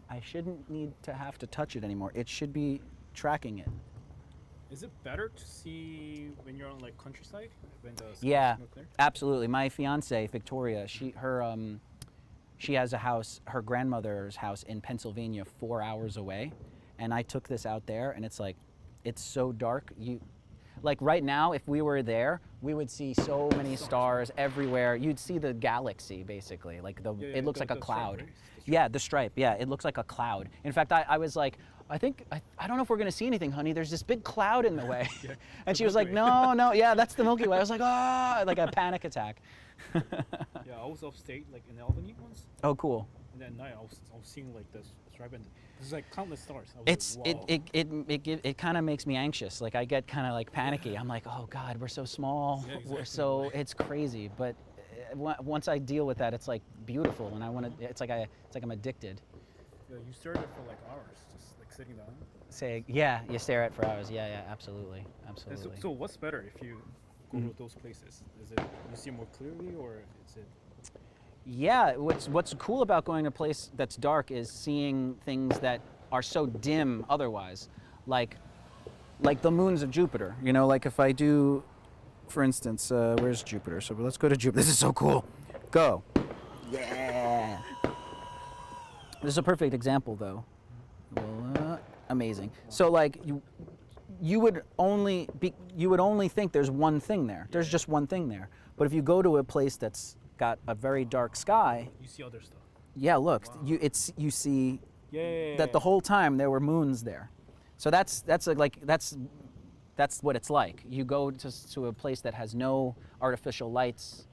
I shouldn't need to have to touch it anymore. It should be tracking it. Is it better to see when you're on like countryside when the sky Yeah, is not clear? absolutely. My fiance, Victoria, she has a house, her grandmother's house in Pennsylvania 4 hours away. And I took this out there and it's like, it's so dark. Like right now, if we were there, we would see so many stars everywhere. You'd see the galaxy basically. Like it looks like a the stripe, cloud. right? The stripe. Yeah, the stripe. Yeah, it looks like a cloud. In fact, I was like, I don't know if we're gonna see anything, honey. There's this big cloud in the way. Yeah, And the she was Milky like, Way. no, yeah, that's the Milky Way. I was like, like a panic attack. Yeah, I was upstate like in Albany once, Oh, cool. and at night I was seeing like this stripe and there's like countless stars. I was It's like, wow. it kind of makes me anxious. Like I get kind of like panicky. I'm like, oh God, we're so small. Yeah, We're exactly. so it's crazy. But once I deal with that, it's like beautiful, and I want to. It's like I'm addicted. Yeah, you stared at it for like hours, just like sitting down. Say yeah, you stare at it for hours. Yeah, absolutely, And absolutely. so what's better if you go to those places? Is it you see more clearly or is it? Yeah, what's cool about going to a place that's dark is seeing things that are so dim otherwise, like the moons of Jupiter. You know, like if I do, for instance, where's Jupiter? So let's go to Jupiter. This is so cool. Go. Yeah. This is a perfect example, though. Well, amazing. So like you would only think there's one thing there. There's just one thing there. But if you go to a place that's got a very dark sky, You see other stuff. yeah, look, Wow. you see Yeah. that the whole time there were moons there. So that's what it's like. You go to a place that has no artificial lights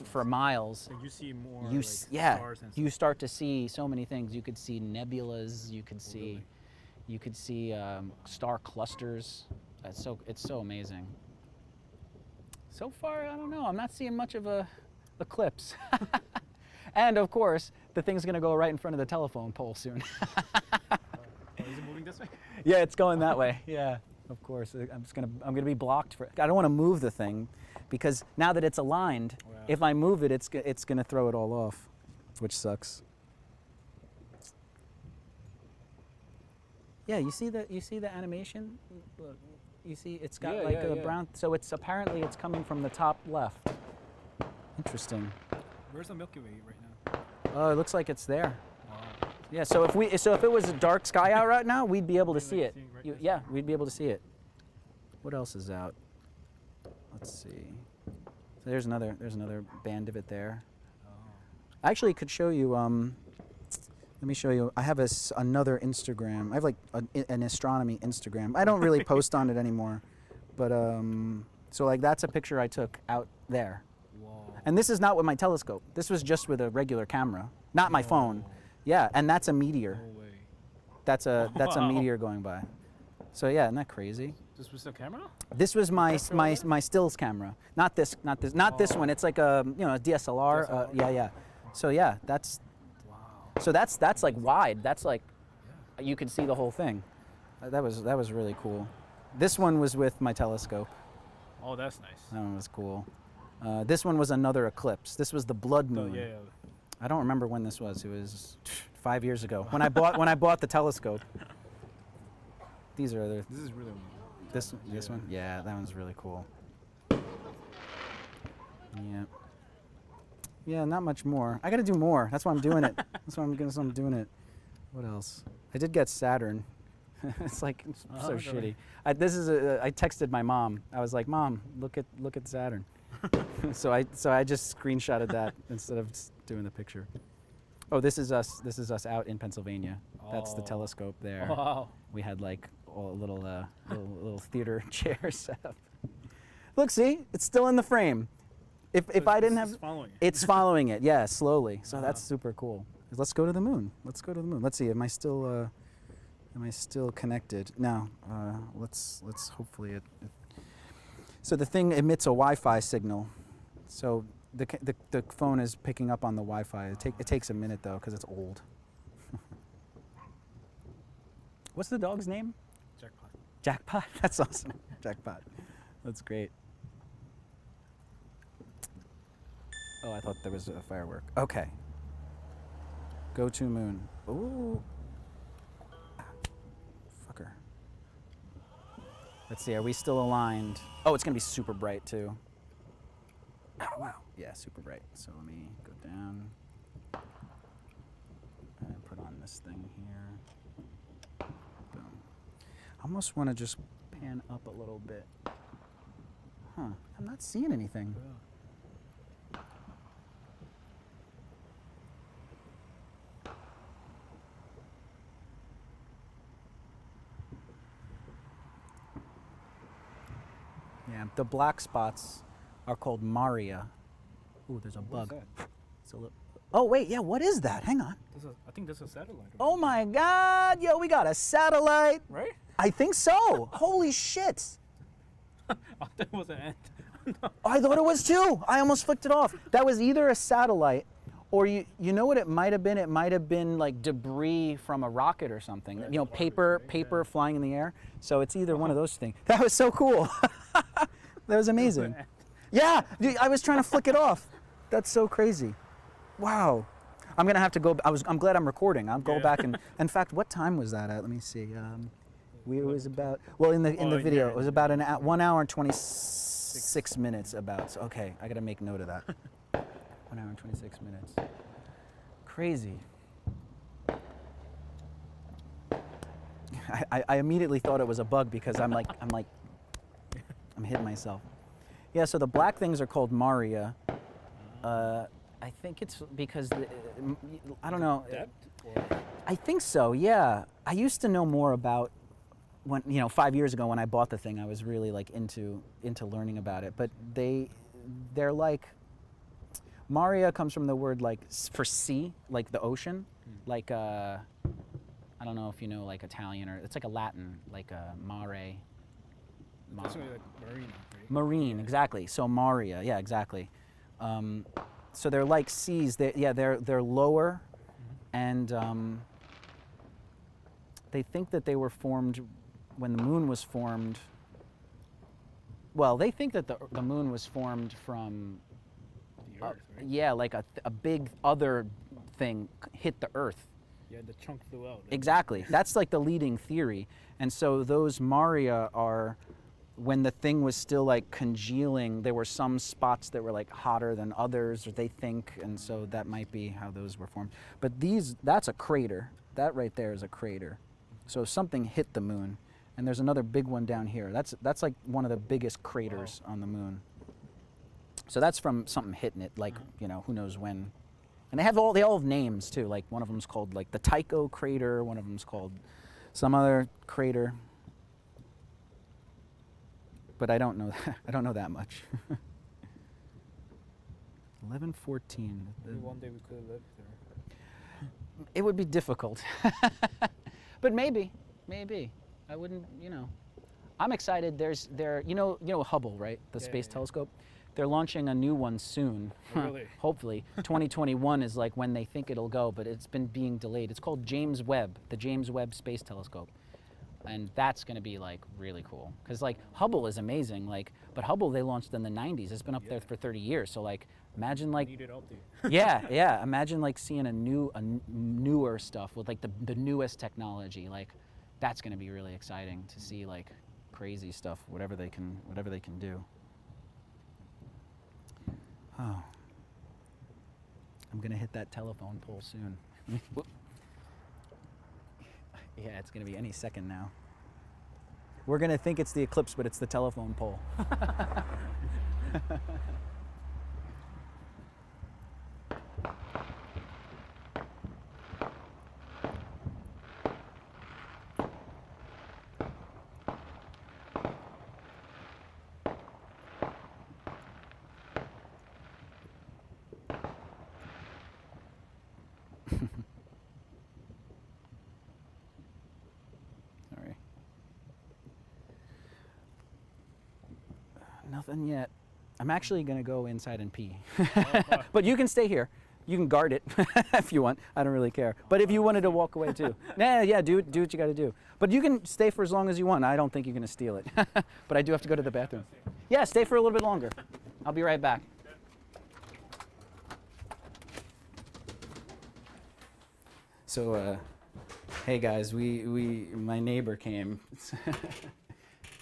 for miles. So you see more You like yeah, stars and you start to see so many things. You could see nebulas. You could see, really? you could see star clusters. It's so amazing. So far, I don't know. I'm not seeing much of a eclipse. And of course, the thing's gonna go right in front of the telephone pole soon. Oh, is it moving this way? Yeah, it's going that way. Yeah, of course. I'm gonna be blocked for. I don't want to move the thing because now that it's aligned, Wow. if I move it, it's going to throw it all off, which sucks. Yeah, you see the animation? Look, you see it's got Yeah, like yeah, a yeah. brown, so it's apparently it's coming from the top left. Interesting. Where's the Milky Way right now? Oh, it looks like it's there. Wow. Yeah, so if it was a dark sky out right now, we'd be able to Be see like it. seeing right next Yeah, we'd be able to see it. What else is out? Let's see. So there's another band of it there. Oh. I actually could show you. Let me show you. I have another Instagram. I have like an astronomy Instagram. I don't really post on it anymore, but so like that's a picture I took out there. Whoa. And this is not with my telescope. This was just with a regular camera, not my phone. Whoa. Yeah, and that's a meteor. No way. That's a Wow. meteor going by. So yeah, isn't that crazy? This was the camera? This was my That's really it? my stills camera. Not this Oh. one. It's like a a DSLR. DSLR? Yeah. So yeah, that's Wow. that's like wide. That's like you can see the whole thing. That was really cool. This one was with my telescope. Oh, that's nice. That one was cool. This one was another eclipse. This was the blood Oh, moon. yeah. I don't remember when this was. It was 5 years ago when I bought the telescope. These are other. This is really This Yeah. one? Yeah, that one's really cool. Yeah. Yeah, not much more. I got to do more. That's why I'm doing it. That's why I'm doing it. What else? I did get Saturn. It's like it's so Okay. shitty. I texted my mom. I was like, "Mom, look at Saturn." so I just screenshotted that instead of just doing the picture. Oh, this is us. This is us out in Pennsylvania. That's the Oh. telescope there. Wow. We had like all little theater chairs set up. Look, see, it's still in the frame. If I didn't have, following it. it's following it. Yeah, slowly. So that's Wow. super cool. Let's go to the moon. Let's go to the moon. Let's see. Am I still connected? No. Let's hopefully it. So the thing emits a Wi-Fi signal. So the phone is picking up on the Wi-Fi. It takes a minute though because it's old. What's the dog's name? Jackpot. Jackpot? That's awesome. Jackpot. That's great. Oh, I thought there was a firework. Okay. Go to moon. Ooh. Fucker. Let's see, are we still aligned? Oh, it's going to be super bright too. Oh, wow. Yeah, super bright. So let me go down and put on this thing here. Boom. I almost want to just pan up a little bit. Huh. I'm not seeing anything. Yeah, the black spots are called Maria. Ooh, there's a What is bug. that? It's a little. Oh wait, yeah. What is that? Hang on. I think that's a satellite. Oh my God, yo, we got a satellite. Right? I think so. Holy shit. I thought it was an ant. No. I thought it was too. I almost flicked it off. That was either a satellite, or you know what it might have been? It might have been like debris from a rocket or something. Right, You know, rocket, paper right? Yeah. flying in the air. So it's either one of those things. That was so cool. That was amazing. ant. Yeah, dude, I was trying to flick it off. That's so crazy. Wow. I'm gonna have to go. I'm glad I'm recording. I'll go Yeah. back and. In fact, what time was that at? Let me see. It was about. Well, in the video, yeah, it was about 1 hour and 26 minutes. About. So, okay, I gotta make note of that. 1 hour and 26 minutes. Crazy. I immediately thought it was a bug because I'm hitting myself. Yeah. So the black things are called Maria. I think it's because I don't know. Depth? Or I think so. Yeah. I used to know more about when 5 years ago when I bought the thing. I was really like into learning about it. But they're like Maria comes from the word like for sea, like the ocean, like I don't know if you know like Italian or it's like a Latin like mare. that's really like marine, right? Marine, exactly. So Maria, yeah, exactly. So they're like seas. They're lower, and they think that they were formed when the moon was formed. Well, they think that the moon was formed from, The Earth, right? yeah, like a big other thing hit the Earth. Yeah, the chunk flew out. Exactly. That's like the leading theory. And so those Maria are, when the thing was still like congealing, there were some spots that were like hotter than others, or they think, and so that might be how those were formed. But that's a crater. That right there is a crater. So something hit the moon. And there's another big one down here. That's like one of the biggest craters on the moon. So that's from something hitting it, like, you know, who knows when. And they all have names too. Like one of them's called like the Tycho crater. One of them's called some other crater. But I don't know. I don't know that much. 1114. Maybe one day we could live there. It would be difficult, but maybe. I wouldn't. You know, I'm excited. You know Hubble, right? The space yeah. telescope. They're launching a new one soon. Really? Hopefully. 2021 is like when they think it'll go, but it's been being delayed. It's called James Webb, the James Webb Space Telescope. And that's going to be like really cool. Because like Hubble is amazing, like, but Hubble they launched in the 90s. It's been up there for 30 years. So like imagine like, Need it update. yeah. Imagine like seeing a newer stuff with like the newest technology. Like that's going to be really exciting to see like crazy stuff, whatever they can do. Oh, I'm gonna hit that telephone pole soon. Yeah, it's gonna be any second now. We're gonna think it's the eclipse, but it's the telephone pole. Sorry. Nothing yet. I'm actually gonna go inside and pee. But you can stay here. You can guard it if you want. I don't really care. But if you wanted to walk away too. Nah, yeah, do what you gotta do. But you can stay for as long as you want. I don't think you're gonna steal it. But I do have to go to the bathroom. Yeah, stay for a little bit longer. I'll be right back. So, hey guys, my neighbor came.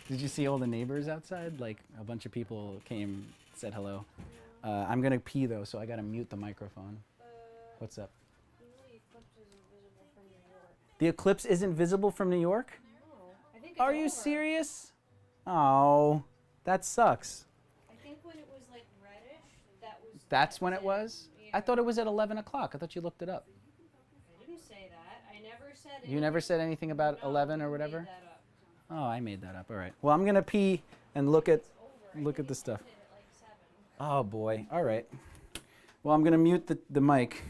Did you see all the neighbors outside? Like a bunch of people came, said hello. I'm gonna pee though, so I gotta mute the microphone. What's up? The eclipse isn't visible from New York? No, I think it's Are you over. serious? Oh, that sucks. I think when it was like reddish, That's when it was? I thought it was at 11 o'clock. I thought you looked it up. I didn't say that. I never said. You never said anything about No, 11 or you whatever? made that up. Oh, I made that up. All right. Well, I'm gonna pee and look at the stuff. It at like 7. Oh boy. All right. Well, I'm gonna mute the mic.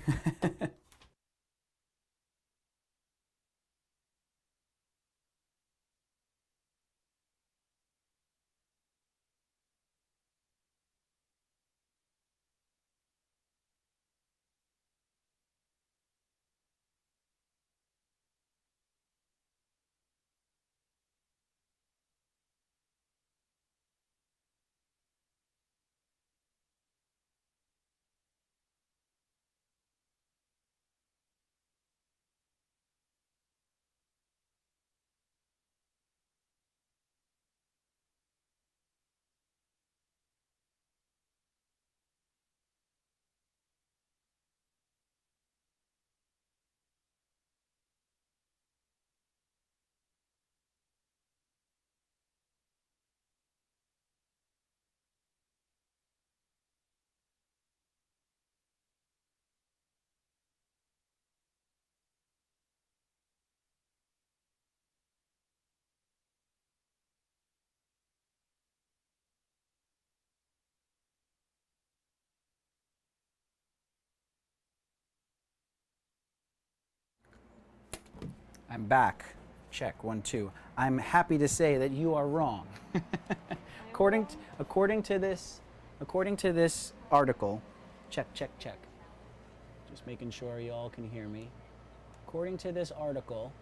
I'm back. Check, 1, 2. I'm happy to say that you are wrong. according to this article, check. Just making sure you all can hear me. According to this article,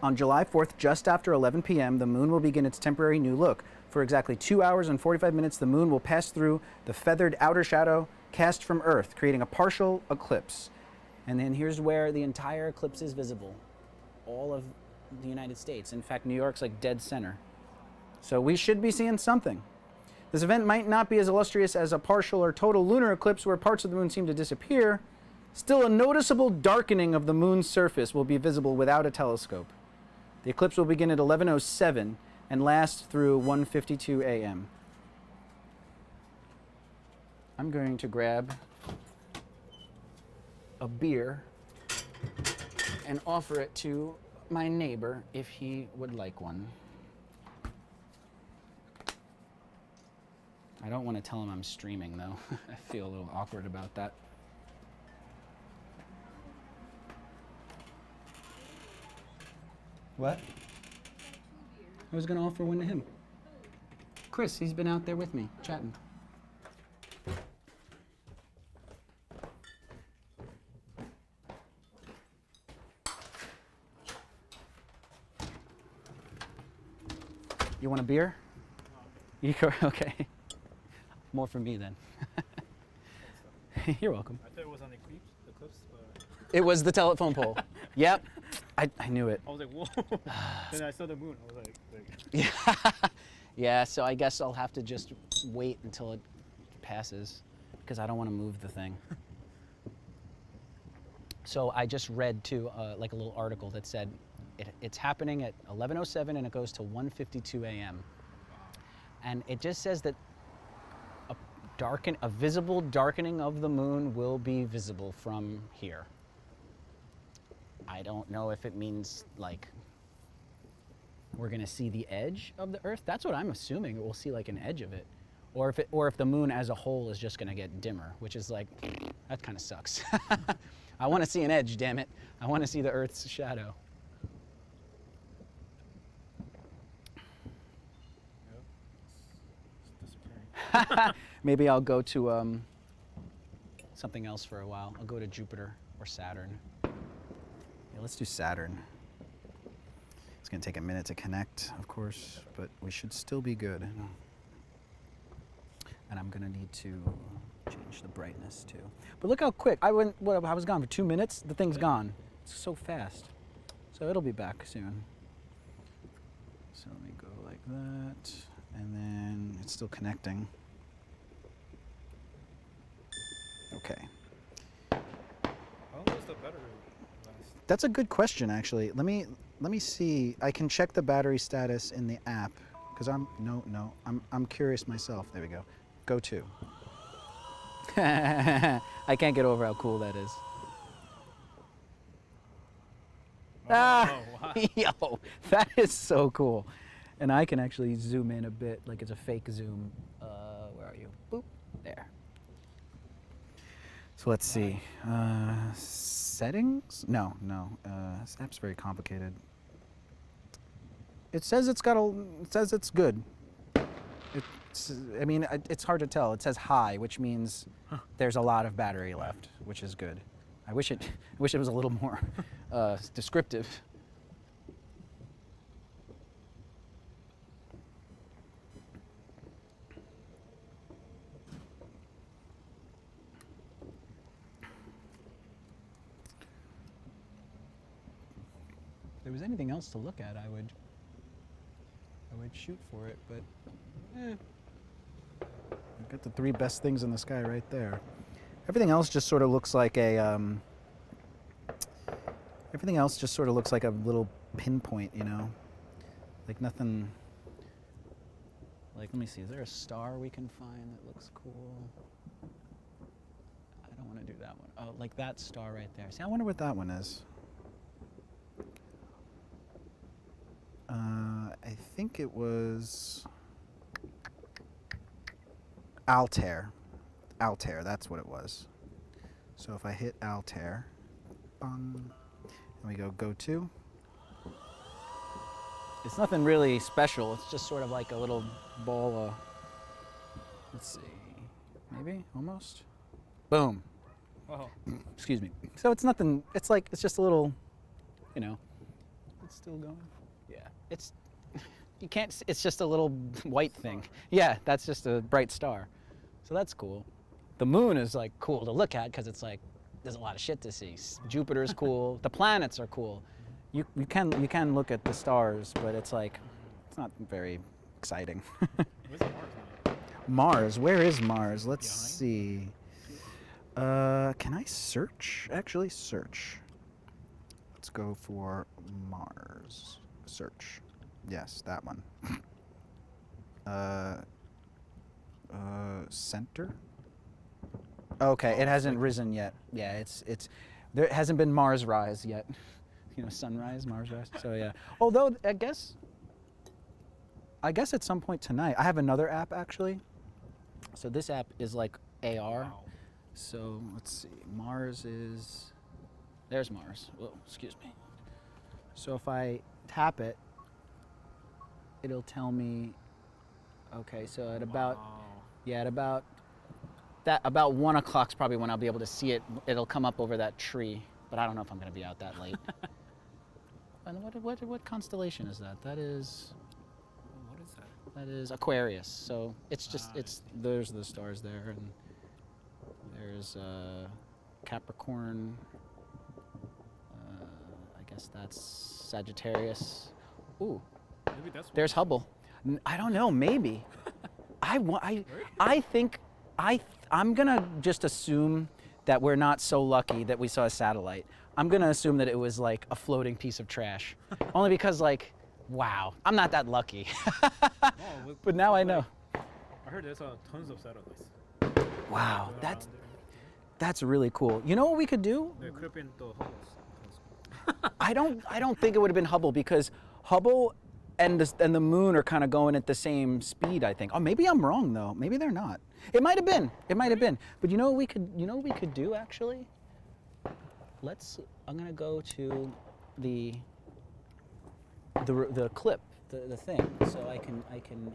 On July 4th, just after 11 p.m., the moon will begin its temporary new look. For exactly 2 hours and 45 minutes, the moon will pass through the feathered outer shadow cast from Earth, creating a partial eclipse. And then here's where the entire eclipse is visible. All of the United States. In fact, New York's like dead center. So we should be seeing something. This event might not be as illustrious as a partial or total lunar eclipse where parts of the moon seem to disappear. Still, a noticeable darkening of the moon's surface will be visible without a telescope. The eclipse will begin at 11:07 and last through 1:52 a.m. I'm going to grab a beer and offer it to my neighbor if he would like one. I don't want to tell him I'm streaming though. I feel a little awkward about that. What? I was going to offer one to him. Chris, he's been out there with me, chatting. You want a beer? You okay. More for me then. You're welcome. I thought it was an eclipse, but It was the telephone pole. Yep. I knew it. I was like, whoa. Then I saw the moon. I was like Yeah. Yeah, so I guess I'll have to just wait until it passes because I don't want to move the thing. So I just read too, like a little article that said it's happening at 11:07 and it goes to 1:52 a.m. And it just says that a visible darkening of the moon will be visible from here. I don't know if it means like we're gonna see the edge of the Earth. That's what I'm assuming. We'll see like an edge of it, or if the moon as a whole is just gonna get dimmer, which is like that kind of sucks. I want to see an edge, damn it. I want to see the Earth's shadow. it's disappearing. Maybe I'll go to something else for a while. I'll go to Jupiter or Saturn. Yeah, let's do Saturn. It's going to take a minute to connect, of course, but we should still be good. And I'm going to need to change the brightness too. But look how quick. I was gone for 2 minutes. The thing's gone. It's so fast. So it'll be back soon. So let me go like that. And then it's still connecting. Okay. How long does the battery last? That's a good question, actually. Let me see. I can check the battery status in the app because I'm curious myself. There we go. Go to. I can't get over how cool that is. Ah, wow. yo, that is so cool. And I can actually zoom in a bit, like it's a fake zoom. Where are you? Boop, there. So let's see. Settings? No. This app's very complicated. It says it's good. It's hard to tell. It says high, which means there's a lot of battery left, which is good. I wish it was a little more descriptive. If there was anything else to look at, I would shoot for it, but I've got the 3 best things in the sky right there. Everything else just sort of looks like a little pinpoint, you know, like nothing. Like, let me see, is there a star we can find that looks cool? I don't want to do that one. Oh, like that star right there. See, I wonder what that one is. I think it was Altair. Altair, that's what it was. So if I hit Altair, bung, and we go to. It's nothing really special. It's just sort of like a little ball of, let's see, maybe, almost. Boom. Oh, Excuse me. So it's nothing, it's just a little, you know, It's still going. Yeah, it's you can't. It's just a little white thing. Yeah, that's just a bright star. So that's cool. The moon is like cool to look at because it's like there's a lot of shit to see. Jupiter's cool. The planets are cool. You can look at the stars, but it's like it's not very exciting. Where's Mars now? Mars. Where is Mars? Let's see. Can I search? Actually, search. Let's go for Mars. Search. Yes, that one. Center. Okay, it hasn't risen yet. Yeah, it's there hasn't been Mars rise yet. You know, sunrise, Mars rise. So yeah. Although I guess at some point tonight, I have another app actually. So this app is like AR. Wow. So let's see. Mars is. There's Mars. Whoa, excuse me. So if I tap it, it'll tell me. Okay, so at about. Wow. Yeah, at about 1 o'clock's probably when I'll be able to see it. It'll come up over that tree, but I don't know if I'm going to be out that late. And what constellation is that? That is. What is that? That is Aquarius. So it's just there's the stars there, and there's Capricorn. I guess that's Sagittarius. Ooh, Maybe that's. there's Hubble. I don't know. Maybe. I think I'm gonna just assume that we're not so lucky that we saw a satellite. I'm gonna assume that it was like a floating piece of trash, only because like, wow, I'm not that lucky. But now I know. I heard there's tons of satellites. Wow, that's really cool. You know what we could do? There could have been the Hubble. I don't think it would have been Hubble because Hubble and the moon are kind of going at the same speed, I think. Oh, maybe I'm wrong though. Maybe they're not. It might have been. It might have been. But you know what we could do actually? I'm gonna go to the clip, the thing, so I can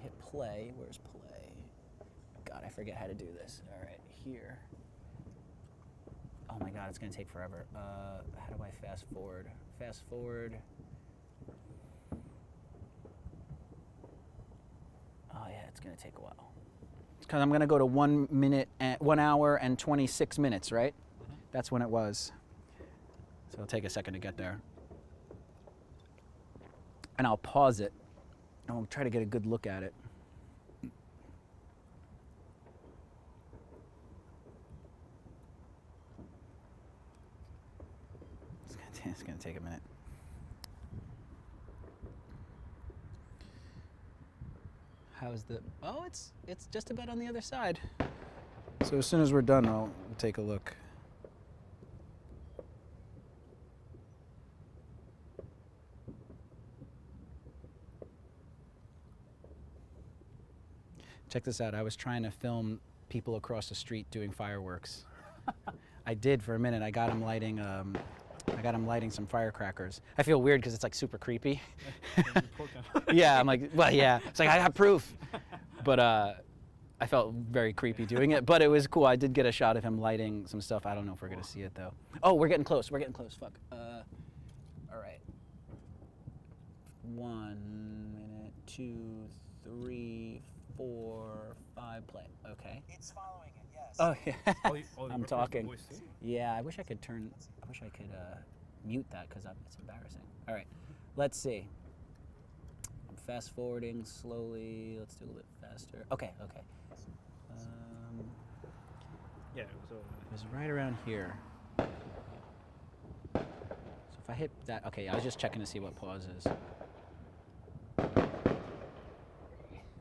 hit play. Where's play? God, I forget how to do this. All right, here. Oh my God, it's gonna take forever. How do I fast forward? Fast forward. Oh yeah, it's gonna take a while. It's because I'm gonna go to 1 hour and 26 minutes, right? That's when it was. So it'll take a second to get there. And I'll pause it, and I'll try to get a good look at it. It's gonna take a minute. How's the? Oh, it's just about on the other side. So as soon as we're done, we'll take a look. Check this out. I was trying to film people across the street doing fireworks. I did for a minute. I got them lighting. I got them lighting some firecrackers. I feel weird because it's like super creepy. Yeah, I'm like, well, yeah. It's like I got proof, but I felt very creepy doing it. But it was cool. I did get a shot of him lighting some stuff. I don't know if we're gonna see it though. Oh, we're getting close. We're getting close. Fuck. All right. 1 minute, 2, 3, 4, 5. Play. Okay. It's following it, yes. Oh yeah. Oh, I'm you talking. voice too? Yeah, I wish I could mute that because it's embarrassing. All right, let's see. I'm fast forwarding slowly. Let's do a little bit faster. Okay. Yeah, It was right around here. So if I hit that, okay, I was just checking to see what pause is.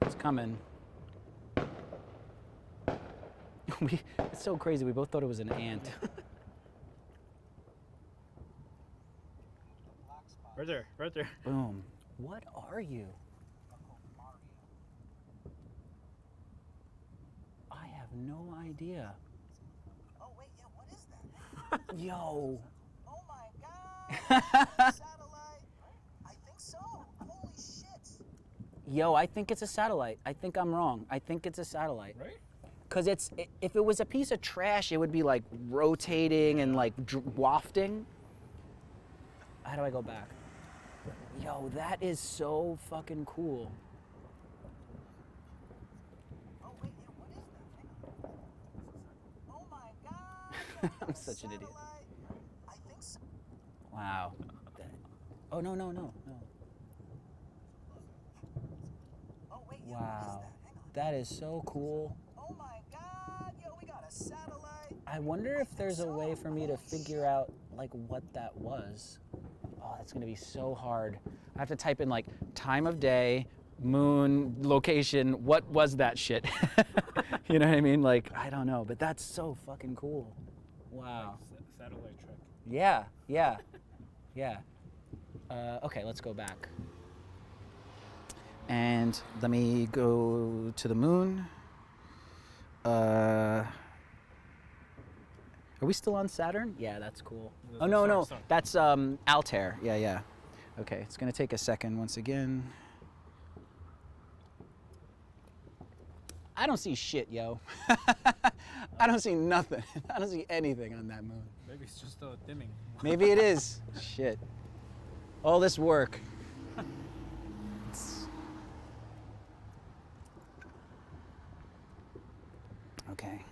It's coming. It's so crazy. We both thought it was an ant. Right there. Boom. What are you? I have no idea. Oh, wait, yeah, what is that? Yo. Oh my god! Satellite? I think so. Holy shit. Yo, I think it's a satellite. I think I'm wrong. I think it's a satellite. Right? Because if it was a piece of trash, it would be like rotating and like wafting. How do I go back? Yo, that is so fucking cool. Oh wait, yeah, what is that? Hang on. Oh my God! I'm such an idiot. Satellite. I think so. Wow. Oh, no, no, no, no. Oh wait, yeah, what is Wow. that? Hang on. That is so cool. Oh my God! Yo, we got a satellite. I wonder if there's a way for me to figure out like what that was. Oh, that's gonna be so hard. I have to type in like time of day, moon, location, what was that shit? You know what I mean? Like, I don't know, but that's so fucking cool. Wow. Satellite track. Yeah, yeah, yeah. Okay, let's go back. And let me go to the moon. Are we still on Saturn? Yeah, that's cool. Oh, no, no, Sorry. that's Altair. Yeah, yeah. Okay, it's gonna take a second once again. I don't see shit, yo. I don't see nothing. I don't see anything on that moon. Maybe it's just dimming. Maybe it is. Shit. All this work. Okay.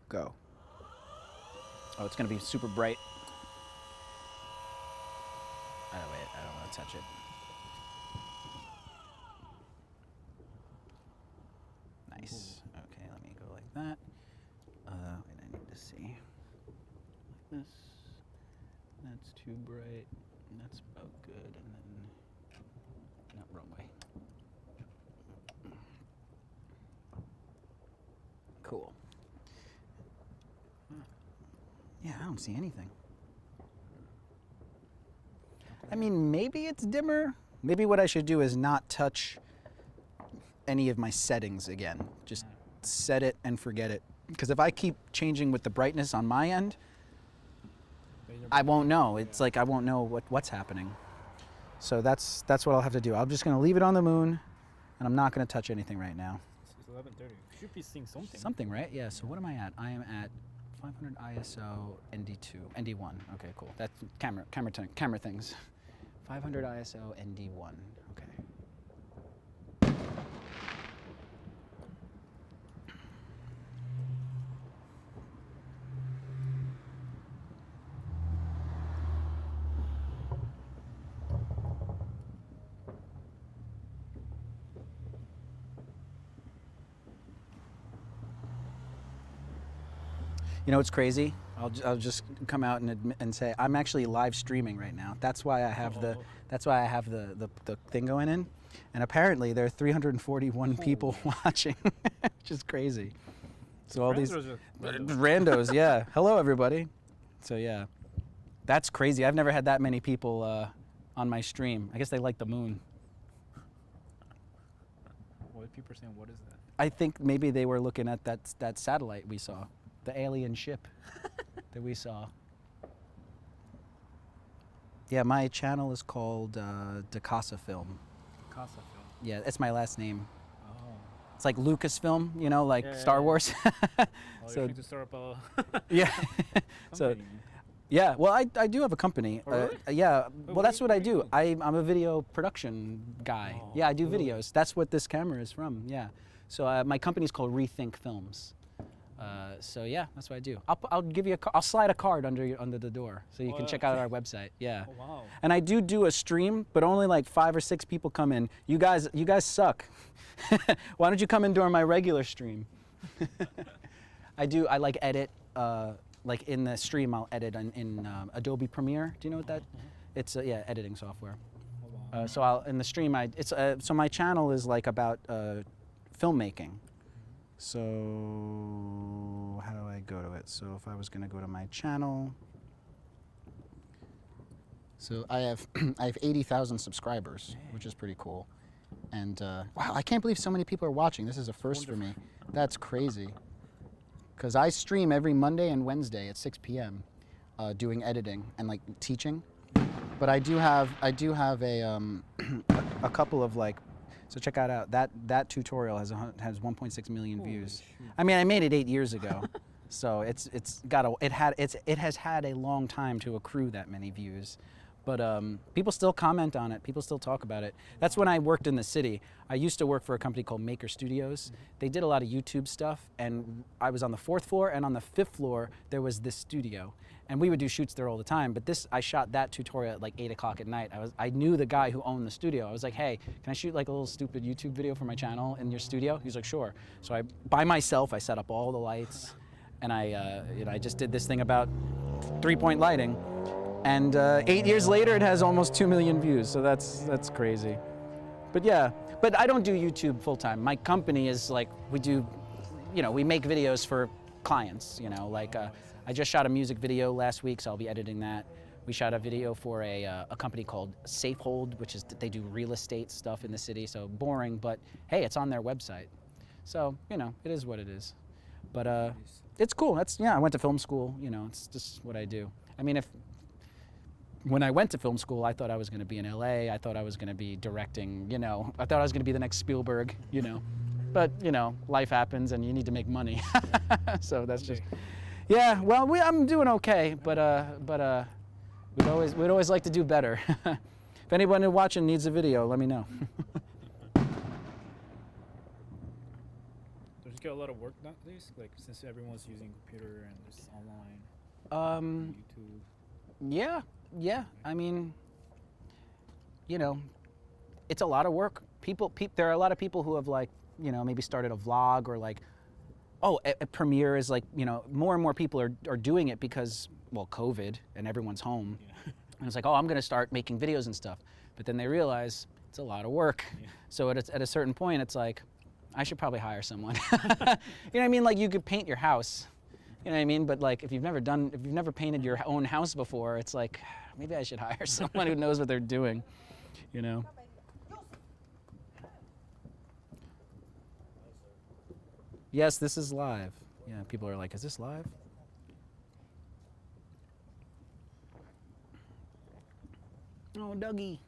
Go. Oh, it's gonna be super bright. Oh wait, I don't want to touch it. Nice. Okay, let me go like that. Wait, I need to see. Like this. That's too bright. That's about good. And then, no, wrong way. Cool. Yeah, I don't see anything. I mean, maybe it's dimmer. Maybe what I should do is not touch any of my settings again. Just set it and forget it. Because if I keep changing with the brightness on my end, I won't know. It's like I won't know what's happening. So that's what I'll have to do. I'm just going to leave it on the moon, and I'm not going to touch anything right now. It's 11:30. Should be seeing something. Something, right? Yeah. So what am I at? I am at 500 ISO ND2, ND1. Okay, cool. That's camera things. 500 ISO ND1. Okay. You know what's crazy? I'll just come out and say I'm actually live streaming right now. That's why I have the thing going in, and apparently there are 341 people watching, which is crazy. So all these randos, yeah. Hello everybody. So yeah, that's crazy. I've never had that many people on my stream. I guess they like the moon. What people are saying? What is that? I think maybe they were looking at that satellite we saw. The alien ship that we saw. Yeah, my channel is called Casa Film. Casa film. Yeah, it's my last name. Oh. It's like Lucasfilm, you know, like Yeah, Star yeah. Wars. Oh, So- you're trying to start up a Yeah. So, company. yeah, well, I do have a company. Oh, really? Yeah, well, what that's do what I you do. do? I'm a video production guy. Oh, Yeah, I do cool. videos. That's what this camera is from, yeah. So my company's called Rethink Films. So yeah, that's what I do. I'll give you I'll slide a card under the door so you Oh, can yeah. check out our website. Yeah. Oh, wow. And I do a stream, but only like 5 or 6 people come in. You guys suck. Why don't you come in during my regular stream? I like edit, like in the stream I'll edit in Adobe Premiere. Do you know what that? It's yeah, editing software. Oh, wow. So in the stream so my channel is like about filmmaking. So how do I go to it? So if I was gonna go to my channel, so I have 80,000 subscribers, which is pretty cool. And wow, I can't believe so many people are watching. This is a first for me. That's crazy. Because I stream every Monday and Wednesday at 6 p.m. Doing editing and like teaching. But I do have a couple of like. So check out that tutorial has 1.6 million Holy views. shoot. I mean, I made it 8 years ago. So it has had a long time to accrue that many views. But people still comment on it. People still talk about it. That's when I worked in the city. I used to work for a company called Maker Studios. They did a lot of YouTube stuff, and I was on the 4th floor, and on the 5th floor, there was this studio. And we would do shoots there all the time, but I shot that tutorial at like 8 o'clock at night. I knew the guy who owned the studio. I was like, hey, can I shoot like a little stupid YouTube video for my channel in your studio? He was like, sure. So by myself, I set up all the lights, and I just did this thing about 3-point lighting. And 8 years later, it has almost 2 million views, so that's crazy. But yeah, but I don't do YouTube full time. My company is like, we make videos for clients, I just shot a music video last week, so I'll be editing that. We shot a video for a company called Safehold, which is, they do real estate stuff in the city, so boring, but hey, it's on their website. So, it is what it is. But it's cool, I went to film school, it's just what I do. I mean, when I went to film school, I thought I was going to be in LA. I thought I was going to be directing, I thought I was going to be the next Spielberg, But, life happens and you need to make money. So that's just, yeah, well, I'm doing okay, but we'd always like to do better. If anyone watching needs a video, let me know. Don't you get a lot of work nowadays? Like, since everyone's using computer and it's online, YouTube. Yeah. I mean, it's a lot of work. There are a lot of people who have maybe started a vlog or a Premiere is more and more people are doing it because, well, COVID and everyone's home. Yeah. And it's like, oh, I'm going to start making videos and stuff. But then they realize it's a lot of work. Yeah. So at a certain point, it's like, I should probably hire someone. You know what I mean? Like, you could paint your house. You know what I mean? But if you've never painted your own house before, it's like, maybe I should hire someone who knows what they're doing, Yes, this is live. Yeah, people are like, is this live? Oh, Dougie.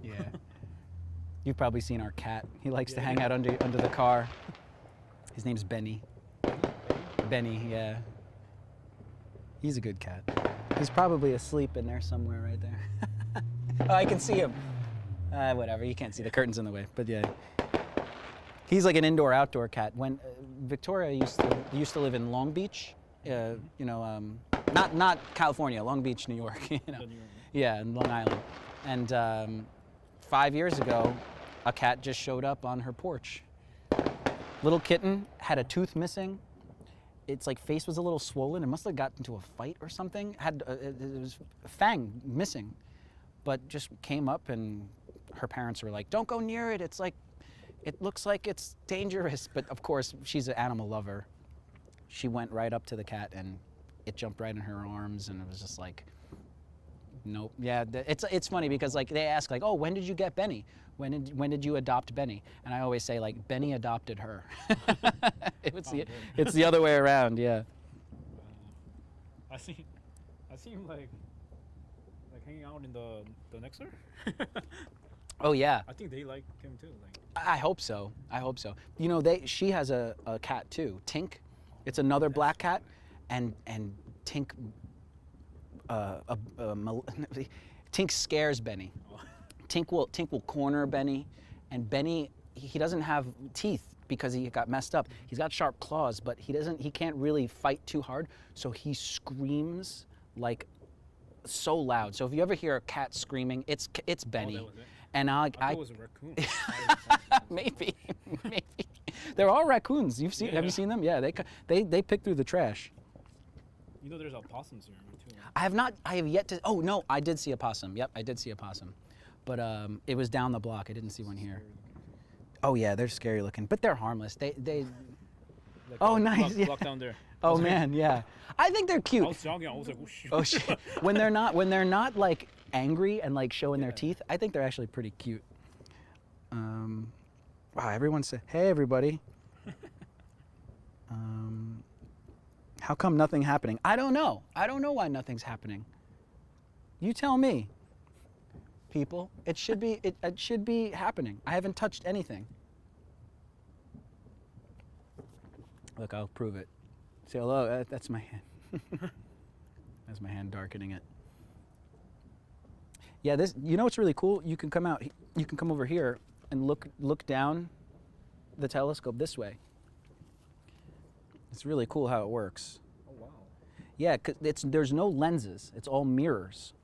Yeah. You've probably seen our cat. He likes to hang out under the car. His name's Benny. Benny, yeah. He's a good cat. He's probably asleep in there somewhere right there. Oh, I can see him. Whatever, you can't see, the curtain's in the way, but yeah. He's like an indoor-outdoor cat. When Victoria used to live in Long Beach, not California, Long Beach, New York. Yeah, in Long Island. And 5 years ago, a cat just showed up on her porch. Little kitten, had a tooth missing. Its face was a little swollen. It must have gotten into a fight or something. It was a fang missing, but just came up, and her parents were like, "Don't go near it. It looks like it's dangerous." But of course, she's an animal lover. She went right up to the cat, and it jumped right in her arms, and it was just like, nope. Yeah, it's funny because they ask oh, when did you get Benny? When did you adopt Benny? And I always say Benny adopted her. It's the other way around. Yeah. I see him hanging out in the Nexstar. Oh yeah. I think they like him too. I hope so. She has a cat too, Tink. It's another black cat, and Tink. Tink scares Benny. Tink will corner Benny, and Benny, he doesn't have teeth because he got messed up. He's got sharp claws, but he can't really fight too hard, so he screams so loud. So if you ever hear a cat screaming, it's Benny. Oh, that was it? And I thought it was a raccoon. maybe. They're all raccoons. Have you seen them? Yeah, they pick through the trash. There's opossums here too. I have yet to. Oh no, I did see a possum. Yep, I did see a possum, but it was down the block. I didn't see one here. Oh yeah, they're scary looking, but they're harmless. They. Oh nice. Block down there. Oh man, yeah. I think they're cute. I was jogging. I was like, oh shit. Oh shit. When they're not angry and showing their teeth, I think they're actually pretty cute. Wow, everyone said, "Hey everybody." How come nothing happening? I don't know. I don't know why nothing's happening. You tell me, people. It should be happening. I haven't touched anything. Look, I'll prove it. Say hello. That's my hand. That's my hand darkening it. Yeah, this. You know what's really cool? You can come out. You can come over here and look down the telescope this way. It's really cool how it works. Oh wow. Yeah, 'cause there's no lenses. It's all mirrors.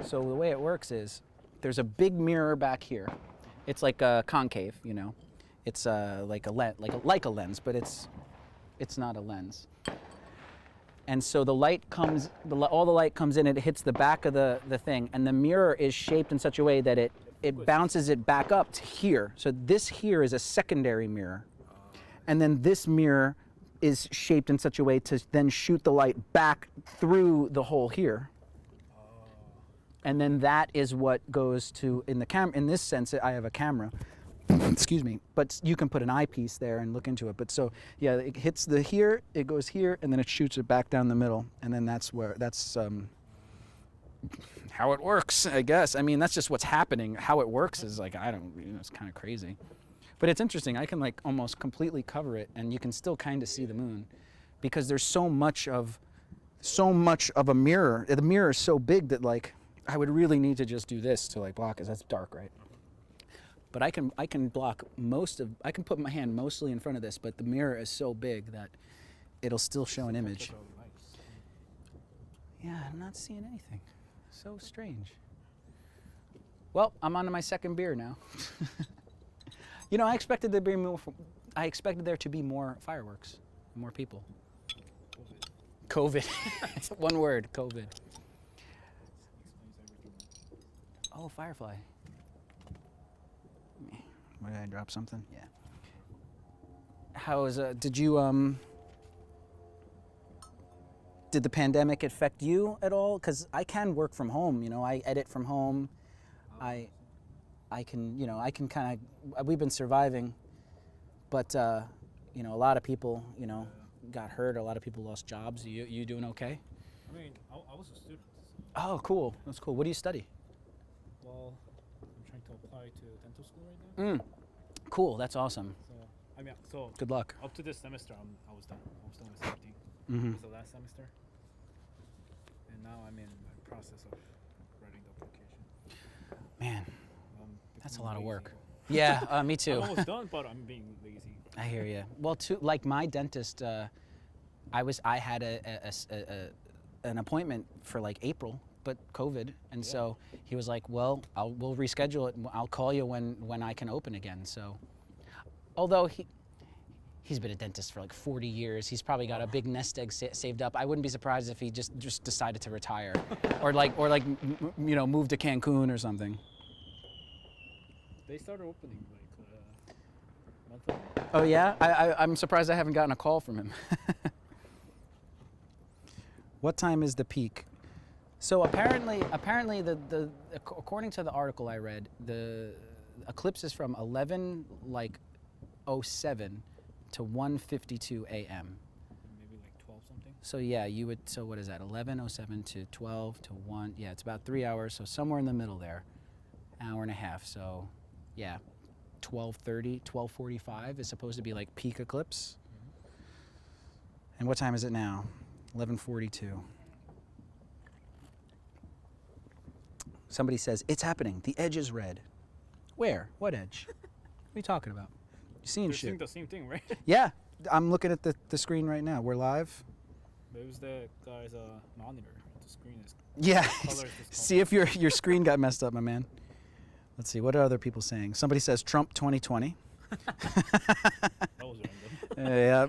So the way it works is there's a big mirror back here. It's like a concave, you know. It's like a lens, but it's not a lens. And so the light comes, all the light comes in, it hits the back of the thing, and the mirror is shaped in such a way that it bounces it back up to here. So this here is a secondary mirror. And then this mirror is shaped in such a way to then shoot the light back through the hole here. And then that is what goes to, in the camera, in this sense, I have a camera, excuse me, but you can put an eyepiece there and look into it. But so, yeah, it hits the here, it goes here, and then it shoots it back down the middle. And then that's how it works, I guess. I mean, that's just what's happening. How it works is like, it's kind of crazy. But it's interesting, I can like almost completely cover it and you can still kind of see the moon because there's so much of a mirror. The mirror is so big that like, I would really need to just do this to like block it. That's dark, right? But I can block I can put my hand mostly in front of this, but the mirror is so big that it'll still show an image. Yeah, I'm not seeing anything. So strange. Well, I'm on to my second beer now. You know, I expected there to be more fireworks, more people. COVID. One word, COVID. Oh, firefly. Where did I drop something? Yeah. How is did the pandemic affect you at all? Because I can work from home, you know, I edit from home. I can kind of, we've been surviving, but, you know, a lot of people, you know, got hurt. A lot of people lost jobs. You doing okay? I mean, I was a student. Oh, cool. That's cool. What do you study? Well, I'm trying to apply to dental school right now. Cool. That's awesome. So, I mean, so Good luck. up to this semester, I was done. I was done with everything. Mm-hmm. It was the last semester, and now I'm in the process of writing the application. Man, I'm that's a becoming lot of lazy. work. Yeah, me too. I'm almost done, but I'm being lazy. I hear you. Well, like my dentist, I had an appointment for like April, but COVID, and so he was like, "Well, we'll reschedule it. And I'll call you when I can open again." So, although he's been a dentist for like 40 years, he's probably got a big nest egg saved up. I wouldn't be surprised if he just decided to retire, or you know, move to Cancun or something. They started opening like a month ago. Oh yeah, I'm surprised I haven't gotten a call from him. What time is the peak? So apparently, according to the article I read, the eclipse is from 11:07 to 1:52 a.m. Maybe like 12 something. So yeah, so what is that? 11:07 to 12 to 1. Yeah, it's about 3 hours. So somewhere in the middle there, hour and a half. So yeah, 12:30, 12:45 is supposed to be like peak eclipse. And what time is it now? 11:42. Somebody says, it's happening. The edge is red. Where? What edge? What are you talking about? You seeing They're shit? seeing the same thing, right? Yeah, I'm looking at the screen right now. We're live. But it was the guy's monitor. The screen is. Yeah. Color is this See if your screen got messed up, my man. Let's see. What are other people saying? Somebody says Trump 2020. That was random. Yeah,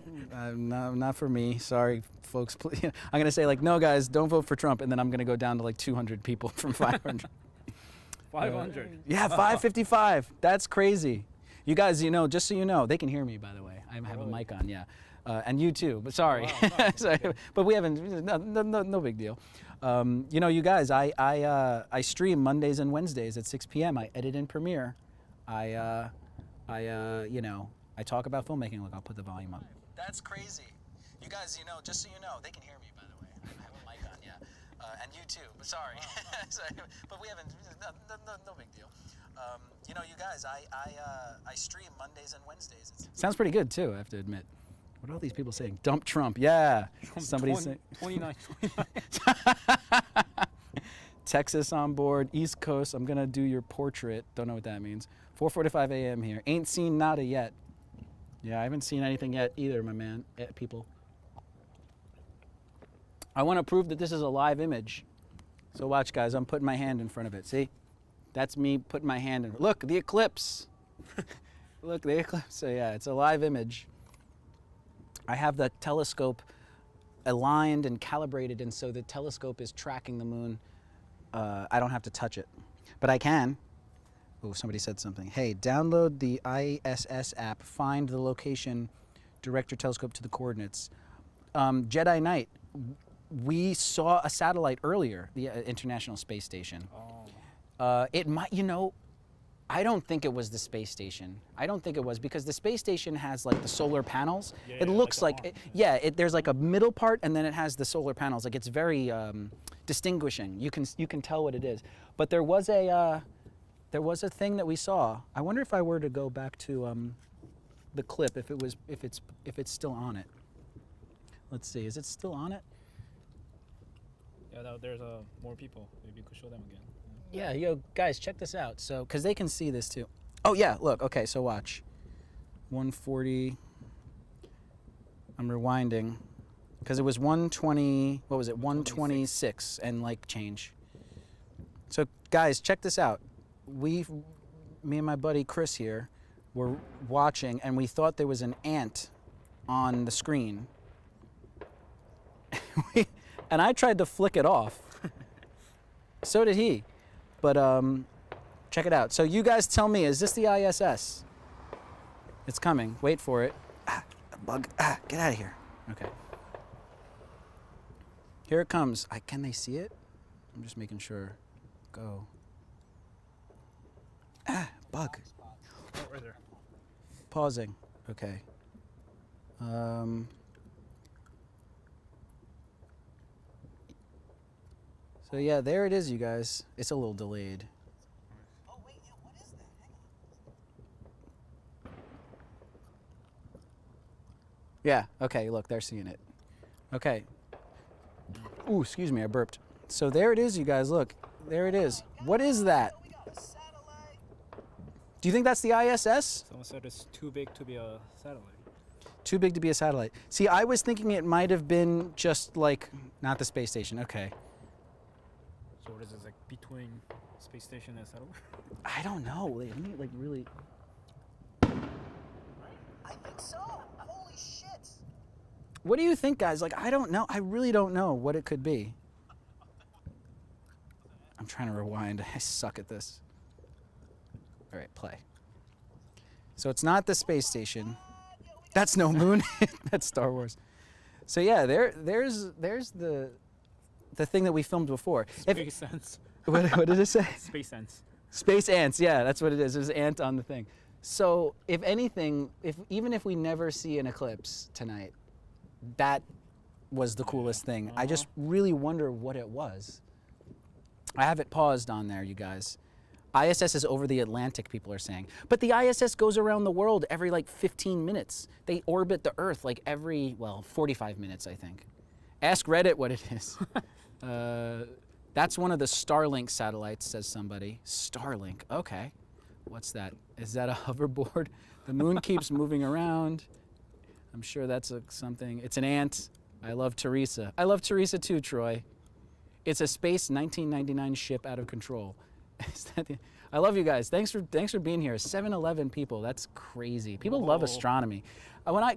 not for me. Sorry, folks. Please. I'm gonna say like, no, guys, don't vote for Trump, and then I'm gonna go down to like 200 people from 500. 500. Yeah, 555. That's crazy. You guys, you know, just so you know, they can hear me, by the way. I have a mic on, yeah. And you too, but sorry. Wow, no, Sorry. But we haven't, no big deal. You know, you guys, I stream Mondays and Wednesdays at 6 p.m. I edit in Premiere. You know, I talk about filmmaking. Look, I'll put the volume up. That's crazy. You guys, you know, just so you know, they can hear me, by the way. I have a mic on, yeah. And you too, but sorry. Sorry. But we haven't, no big deal. You know, you guys, I stream Mondays and Wednesdays. Sounds pretty good too, I have to admit. What are all these people saying? Dump Trump. Yeah. Somebody's saying 29. Texas on board, East Coast. I'm gonna do your portrait. Don't know what that means. 4:45 a.m. here. Ain't seen nada yet. Yeah, I haven't seen anything yet either, my man. People. I want to prove that this is a live image. So watch, guys. I'm putting my hand in front of it. See? That's me putting my hand in. Look, the eclipse. Look, the eclipse. So yeah, it's a live image. I have the telescope aligned and calibrated, and so the telescope is tracking the moon. I don't have to touch it, but I can. Oh, somebody said something. Hey, download the ISS app, find the location, direct your telescope to the coordinates. Jedi Knight, we saw a satellite earlier, the International Space Station. Oh. It might, you know, I don't think it was the space station. I don't think it was, because the space station has like the solar panels. Yeah, it looks like like, the arm. there's like a middle part, and then it has the solar panels. Like, it's very distinguishing. You can tell what it is. But there was a thing that we saw. I wonder if I were to go back to the clip, if it's still on it. Let's see. Is it still on it? Yeah, there's more people. Maybe you could show them again. Yeah, yo, guys, check this out. So, because they can see this too. Oh, yeah, look, okay, so watch. 140. I'm rewinding. Because it was 120, what was it, 126 and like change. So, guys, check this out. Me and my buddy Chris here were watching, and we thought there was an ant on the screen. And I tried to flick it off. So did he. But check it out. So you guys tell me, is this the ISS? It's coming. Wait for it. Ah, a bug. Ah, get out of here. Okay. Here it comes. Can they see it? I'm just making sure. Go. Ah, bug. Oh, right there. Pausing. Okay. So yeah, there it is, you guys. It's a little delayed. Oh, wait, yeah, what is that? Hang on. Yeah, okay, look, they're seeing it. Okay. Ooh, excuse me, I burped. So there it is, you guys, look. There it is. What is that? We got a satellite. Do you think that's the ISS? Someone said it's too big to be a satellite. Too big to be a satellite. See, I was thinking it might have been just like, not the space station, okay. So what is this, like between space station and satellite? I don't know, let me like really. I think so. Holy shit. What do you think, guys? Like, I don't know. I really don't know what it could be. I'm trying to rewind. I suck at this. All right, play. So it's not the space station. That's no moon. That's Star Wars. So yeah, there's the thing that we filmed before. Space Sense. What did it say? Space Sense. Space ants. Yeah, that's what it is. There's an ant on the thing. So if anything, even if we never see an eclipse tonight, that was the coolest thing. I just really wonder what it was. I have it paused on there, you guys. ISS is over the Atlantic, people are saying. But the ISS goes around the world every like 15 minutes. They orbit the Earth like every, 45 minutes, I think. Ask Reddit what it is. That's one of the Starlink satellites, says somebody. Starlink, okay. What's that? Is that a hoverboard? The moon keeps moving around. I'm sure that's something. It's an ant. I love Teresa. I love Teresa too, Troy. It's a space 1999 ship out of control. I love you guys. Thanks for being here. 711 people. That's crazy. People love astronomy.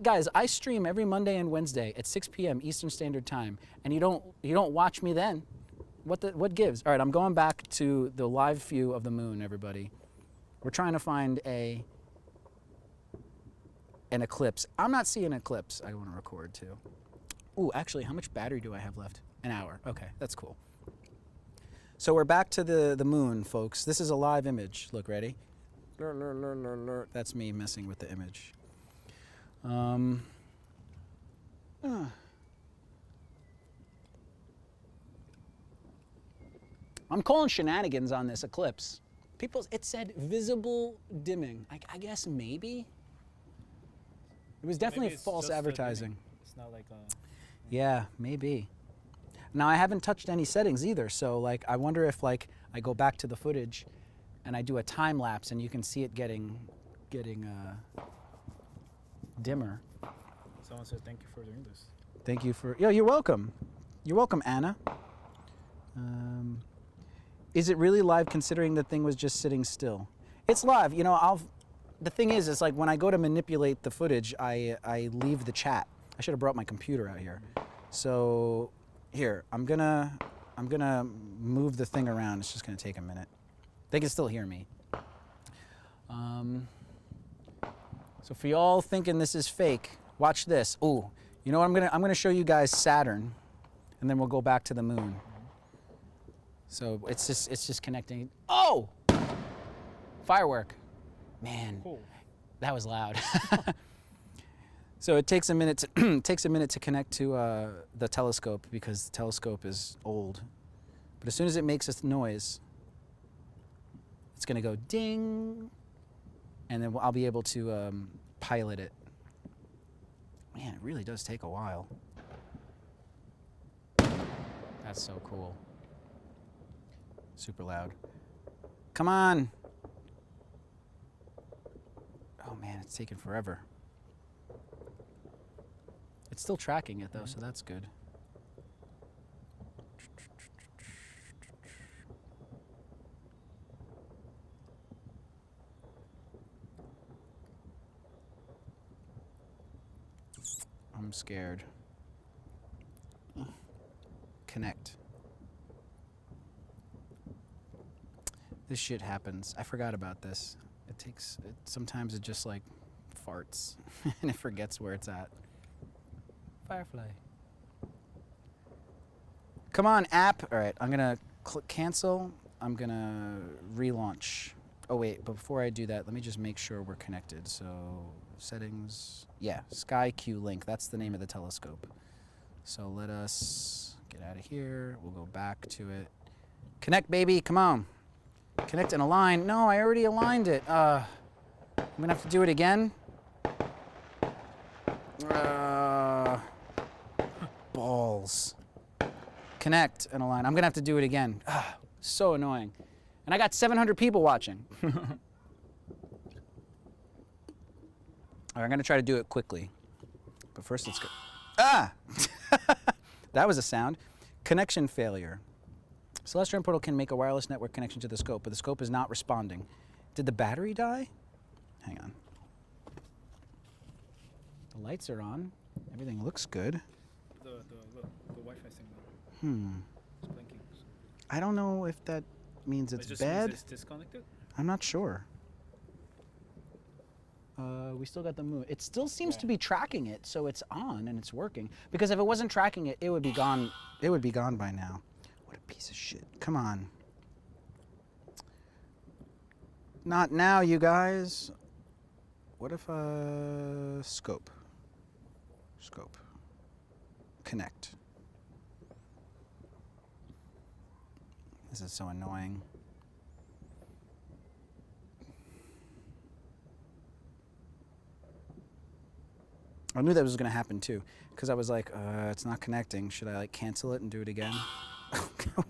Guys, I stream every Monday and Wednesday at 6 p.m. Eastern Standard Time, and you don't watch me then. What gives? All right, I'm going back to the live view of the moon, everybody. We're trying to find an eclipse. I'm not seeing an eclipse. I want to record too. Ooh, actually, how much battery do I have left? An hour. Okay, that's cool. So we're back to the moon, folks. This is a live image. Look, ready? That's me messing with the image. I'm calling shenanigans on this eclipse. It said visible dimming. I guess maybe. It was Maybe definitely it's false just the advertising. dimming. It's not like Yeah, maybe. Now I haven't touched any settings either, so like I wonder if like I go back to the footage and I do a time lapse and you can see it getting dimmer. someone says thank you for doing this. Thank you for, you're welcome. You're welcome, Anna. Is it really live considering the thing was just sitting still? It's live, you know, the thing is like when I go to manipulate the footage, I leave the chat. I should have brought my computer out here. So here, I'm gonna move the thing around. It's just gonna take a minute. They can still hear me. So for y'all thinking this is fake, watch this. Ooh, you know what I'm gonna show you guys Saturn, and then we'll go back to the moon. So it's just connecting. Oh, firework, man, Cool. that was loud. So it takes a minute to connect to the telescope because the telescope is old. But as soon as it makes a noise, it's gonna go ding, and then I'll be able to pilot it. Man, it really does take a while. That's so cool. Super loud. Come on. Oh man, it's taking forever. It's still tracking it though, so that's good. I'm scared. Connect. This shit happens. I forgot about this. Sometimes it just like farts and it forgets where it's at. Firefly. Come on, app. All right, I'm gonna cancel. I'm gonna relaunch. Oh wait, but before I do that, let me just make sure we're connected. So settings, yeah, SkyQ Link, that's the name of the telescope. So let us get out of here. We'll go back to it. Connect, baby, come on. Connect and align. No, I already aligned it. I'm gonna have to do it again. Balls. Connect and align. I'm gonna have to do it again. So annoying. And I got 700 people watching. All right, I'm gonna try to do it quickly. But first let's go. Ah! That was a sound. Connection failure. Celestron Portal can make a wireless network connection to the scope, but the scope is not responding. Did the battery die? Hang on. The lights are on. Everything looks good. The Wi-Fi signal. It's blinking. I don't know if that means it's It just bad. means it's disconnected? I'm not sure. We still got the moon. It still seems to be tracking it, so it's on and it's working. Because if it wasn't tracking it, it would be gone. It would be gone by now. What a piece of shit. Come on. Not now, you guys. What if scope? Scope. Connect. This is so annoying. I knew that was going to happen too, because I was like, it's not connecting. Should I like cancel it and do it again?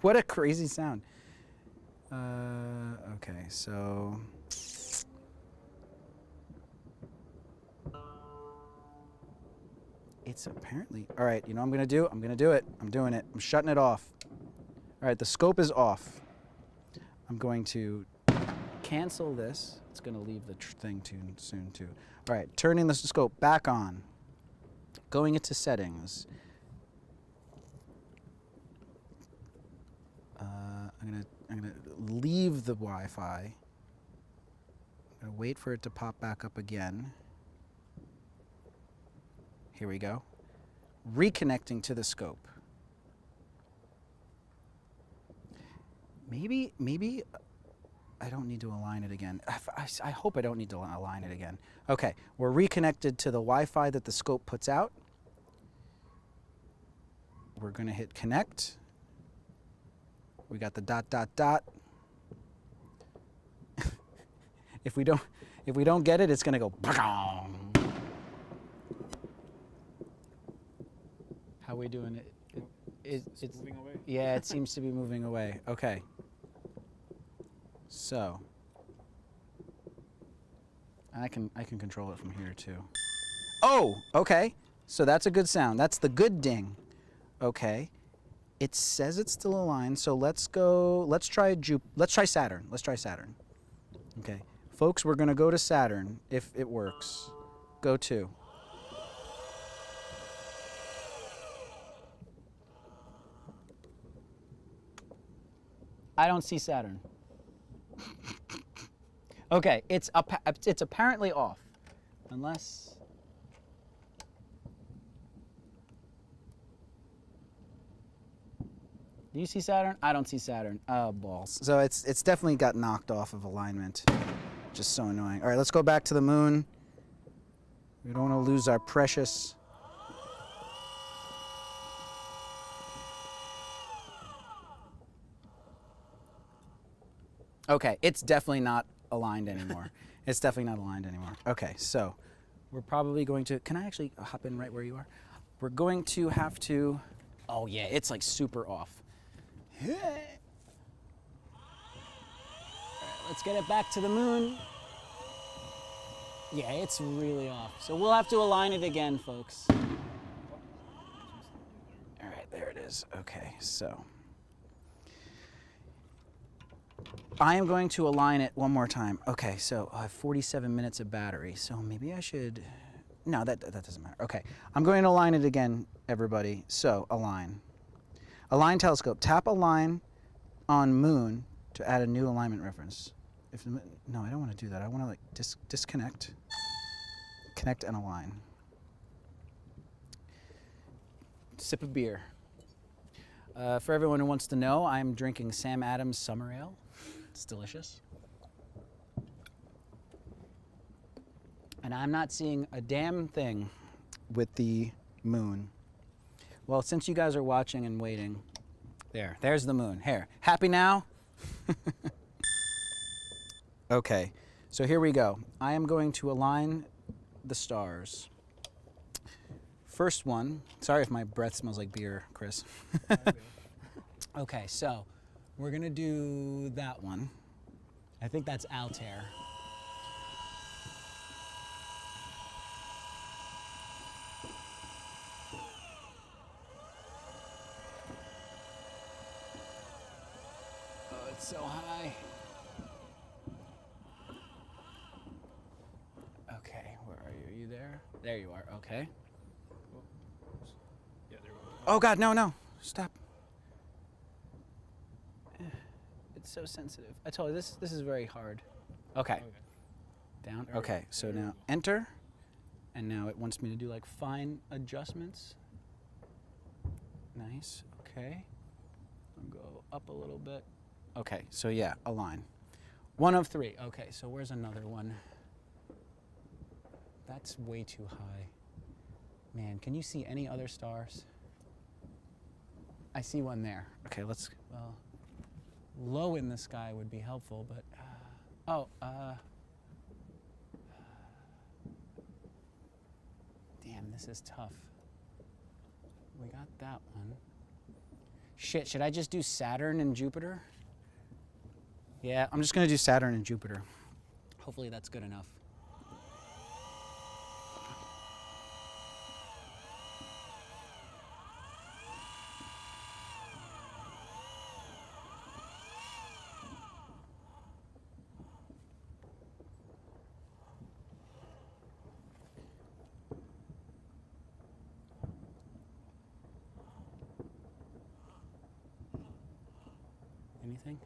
What a crazy sound. Okay, so. It's apparently, all right, you know what I'm going to do? I'm going to do it. I'm doing it. I'm shutting it off. All right, the scope is off. I'm going to cancel this. It's going to leave the thing too soon too. All right, turning the scope back on. Going into settings. I'm gonna leave the Wi-Fi. I'm gonna wait for it to pop back up again. Here we go. Reconnecting to the scope. Maybe I don't need to align it again. I hope I don't need to align it again. Okay, we're reconnected to the Wi-Fi that the scope puts out. We're gonna hit connect. We got the dot, dot, dot. If we don't get it, it's gonna go. How we doing? It's moving away. Yeah, it seems to be moving away. Okay. So I can control it from here too. Oh, okay. So that's a good sound. That's the good ding. Okay. It says it's still aligned, so let's go. Let's try Saturn. Let's try Saturn. Okay, folks, we're gonna go to Saturn if it works. Go to. I don't see Saturn. Okay, it's apparently off, unless. Do you see Saturn? I don't see Saturn. Oh, balls. So it's definitely got knocked off of alignment. Just so annoying. All right, let's go back to the moon. We don't want to lose our precious. Okay, it's definitely not aligned anymore. It's definitely not aligned anymore. Okay, so we're probably going to, can I actually hop in right where you are? We're going to have to, oh yeah, it's like super off. All right, let's get it back to the moon. Yeah, it's really off. So we'll have to align it again, folks. All right, there it is. Okay, so I am going to align it one more time. Okay, so I have 47 minutes of battery, so maybe I should, no, that doesn't matter. Okay, I'm going to align it again, everybody. So align. Align telescope. Tap align on moon to add a new alignment reference. No, I don't want to do that. I want to like disconnect, connect and align. Sip of beer. For everyone who wants to know, I'm drinking Sam Adams Summer Ale. It's delicious. And I'm not seeing a damn thing with the moon. Well, since you guys are watching and waiting, there's the moon. Here, happy now? Okay, so here we go. I am going to align the stars. First one, sorry if my breath smells like beer, Chris. Okay, so we're gonna do that one. I think that's Altair. Oh, it's so high. Okay, where are you? Are you there? There you are, okay. Yeah, there we go. Oh God, no, stop. It's so sensitive. I told you, this is very hard. Okay. Down, okay, so now enter. And now it wants me to do like fine adjustments. Nice, okay. I'll go up a little bit. Okay, so yeah, align. 1 of 3, okay, so where's another one? That's way too high. Man, can you see any other stars? I see one there. Okay, let's, well, low in the sky would be helpful, but, damn, this is tough. We got that one. Shit, should I just do Saturn and Jupiter? Yeah, I'm just gonna do Saturn and Jupiter. Hopefully that's good enough. Anything?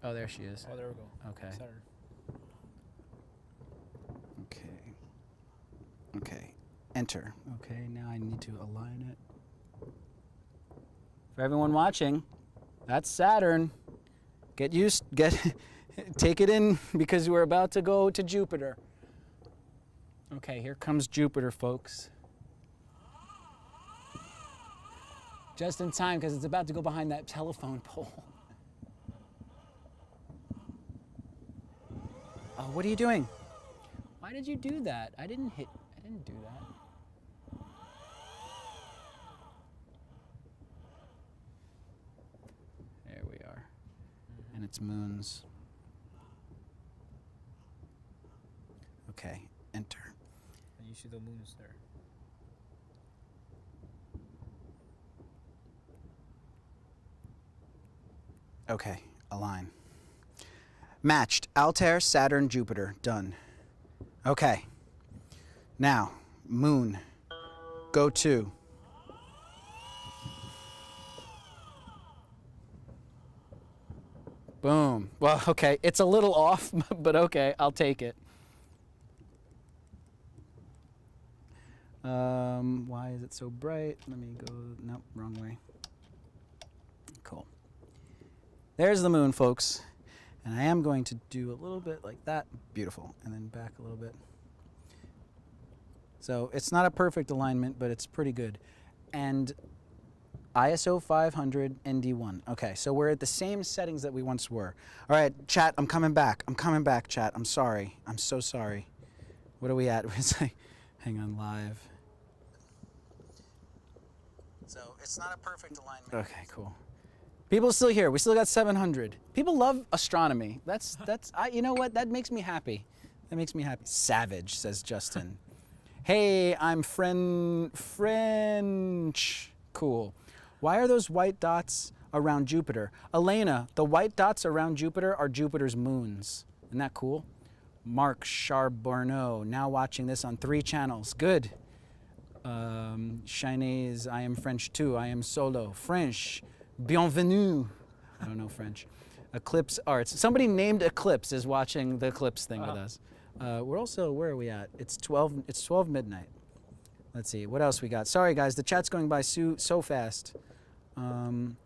Oh, there she is. Oh, there we go. Okay. Saturn. Okay. Enter. Okay, now I need to align it. For everyone watching, that's Saturn. Take it in because we're about to go to Jupiter. Okay, here comes Jupiter, folks. Just in time, because it's about to go behind that telephone pole. Oh, what are you doing? Why did you do that? I didn't do that. and its moons. Okay, enter. And you see the moons there. Okay, align. Matched. Altair, Saturn, Jupiter. Done. Okay. Now, moon. Go to. Boom. Well, okay. It's a little off, but okay. I'll take it. Why is it so bright? Let me go. Nope, wrong way. Cool. There's the moon, folks. And I am going to do a little bit like that. Beautiful. And then back a little bit. So it's not a perfect alignment, but it's pretty good. And ISO 500 ND1. Okay, so we're at the same settings that we once were. All right, chat, I'm coming back. I'm coming back, chat. I'm sorry. I'm so sorry. What are we at? It's like, hang on, live. So it's not a perfect alignment. Okay, cool. People are still here. We still got 700. People love astronomy. You know what? That makes me happy. That makes me happy. Savage, says Justin. Hey, I'm French. Cool. Why are those white dots around Jupiter? Elena, the white dots around Jupiter are Jupiter's moons. Isn't that cool? Mark Charbonneau, now watching this on 3 channels. Good. Chinese, I am French too. I am solo. French. Bienvenue. I don't know French. Eclipse Arts. Somebody named Eclipse is watching the Eclipse thing with us. We're also, where are we at? It's 12 midnight. Let's see, what else we got? Sorry guys, the chat's going by so fast. Didn't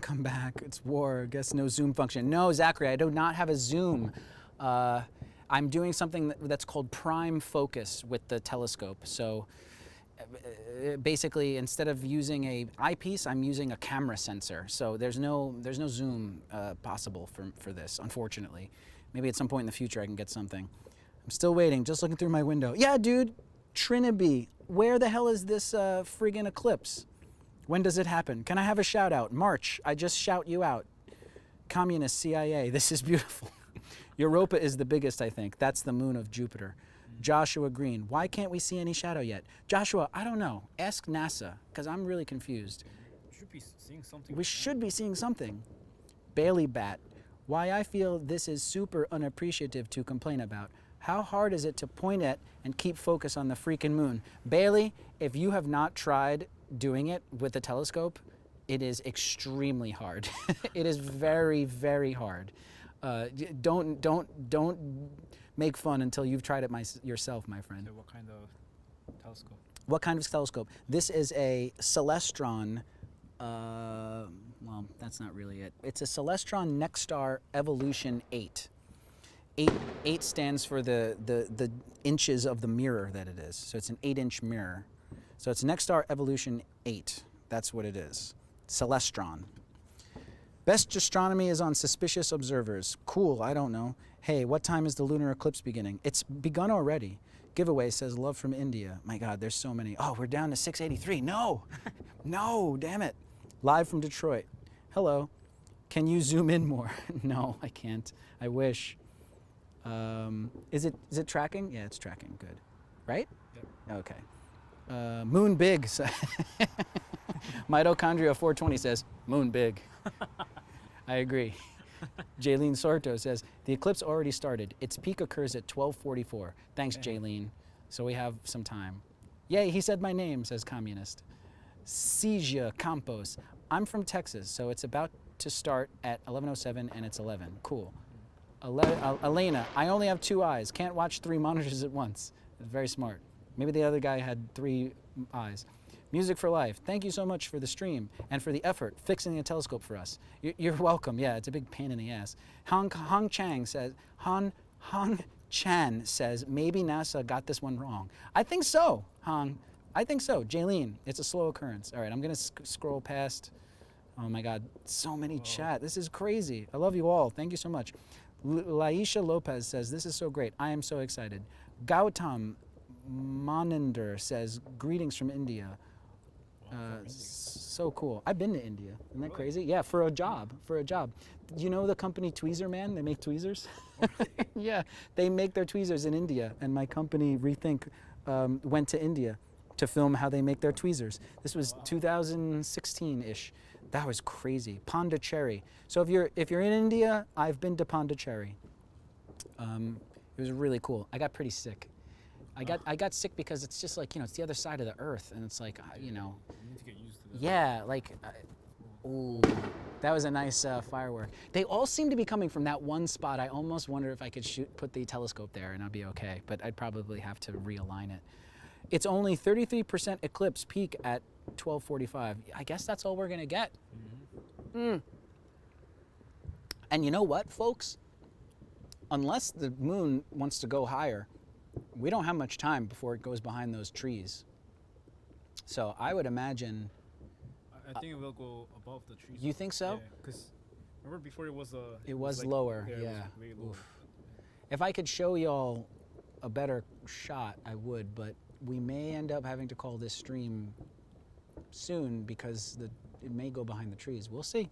come back, it's war, guess no Zoom function. No, Zachary, I do not have a Zoom. I'm doing something that's called prime focus with the telescope. So basically, instead of using a eyepiece, I'm using a camera sensor. So there's no zoom possible for this, unfortunately. Maybe at some point in the future I can get something. I'm still waiting, just looking through my window. Yeah, dude, Trinity, where the hell is this friggin' eclipse? When does it happen? Can I have a shout out? March, I just shout you out. Communist CIA, this is beautiful. Europa is the biggest, I think. That's the moon of Jupiter. Joshua Green, why can't we see any shadow yet? Joshua, I don't know. Ask NASA, because I'm really confused. You should be seeing something. We should be seeing something. Bailey Bat, why I feel this is super unappreciative to complain about. How hard is it to point at and keep focus on the freaking moon? Bailey, if you have not tried doing it with the telescope, it is extremely hard. It is very, very hard. Don't make fun until you've tried it yourself, my friend. So what kind of telescope? What kind of telescope? This is a Celestron, well, that's not really it. It's a Celestron Nexstar Evolution 8. 8 stands for the inches of the mirror that it is. So it's an 8-inch mirror. So it's Nexstar Evolution 8. That's what it is. Celestron. Best astronomy is on suspicious observers. Cool, I don't know. Hey, what time is the lunar eclipse beginning? It's begun already. Giveaway says love from India. My God, there's so many. Oh, we're down to 683. No, no, damn it. Live from Detroit. Hello. Can you zoom in more? No, I can't. I wish. Is it tracking? Yeah, it's tracking. Good. Right? Yep. Okay. Moon big. Mitochondria 420 says moon big. I agree. Jaylene Sorto says the eclipse already started. Its peak occurs at 12:44. Thanks, Jaylene. So we have some time. Yay, he said my name, says communist. Cija Campos. I'm from Texas, so it's about to start at 11:07 and it's 11. Cool. Elena, I only have 2 eyes. Can't watch 3 monitors at once. Very smart. Maybe the other guy had 3 eyes. Music for Life, thank you so much for the stream and for the effort fixing the telescope for us. You're welcome. Yeah, it's a big pain in the ass. Hong Chan says, maybe NASA got this one wrong. I think so, Hong. I think so. Jaylene, it's a slow occurrence. All right, I'm going to scroll past. Oh my God, so many chat. This is crazy. I love you all. Thank you so much. Laisha Lopez says, this is so great. I am so excited. Gautam Maninder says, greetings from India. So cool. I've been to India. Isn't that crazy? Yeah, for a job. For a job. You know the company Tweezer Man? They make tweezers. Yeah, they make their tweezers in India, and my company Rethink went to India to film how they make their tweezers. This was 2016-ish. That was crazy. Pondicherry. So if you're in India, I've been to Pondicherry. It was really cool. I got pretty sick. I got sick because it's just like, it's the other side of the earth, and it's like, You need to get used to that. yeah, like, ooh, that was a nice firework. They all seem to be coming from that one spot. I almost wonder if I could put the telescope there and I'd be okay, but I'd probably have to realign it. It's only 33% eclipse peak at 12:45. I guess that's all we're gonna get. And you know what, folks? Unless the moon wants to go higher, we don't have much time before it goes behind those trees. So I would imagine. I think it will go above the trees. You think so? Yeah, because remember before it was It was like, lower, it yeah. was way lower. Oof. If I could show y'all a better shot, I would, but we may end up having to call this stream soon because it may go behind the trees. We'll see.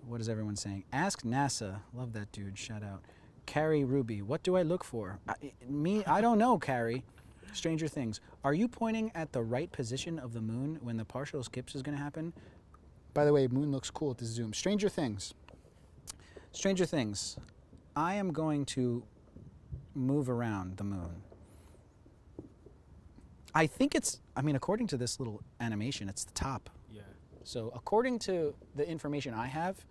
What is everyone saying? Ask NASA. Love that dude. Shout out. Carrie Ruby. What do I look for? I don't know, Carrie. Stranger Things. Are you pointing at the right position of the moon when the partial eclipse is going to happen? By the way, moon looks cool at the zoom. Stranger Things. Stranger Things. I am going to move around the moon. I think according to this little animation, it's the top. Yeah. So according to the information I have,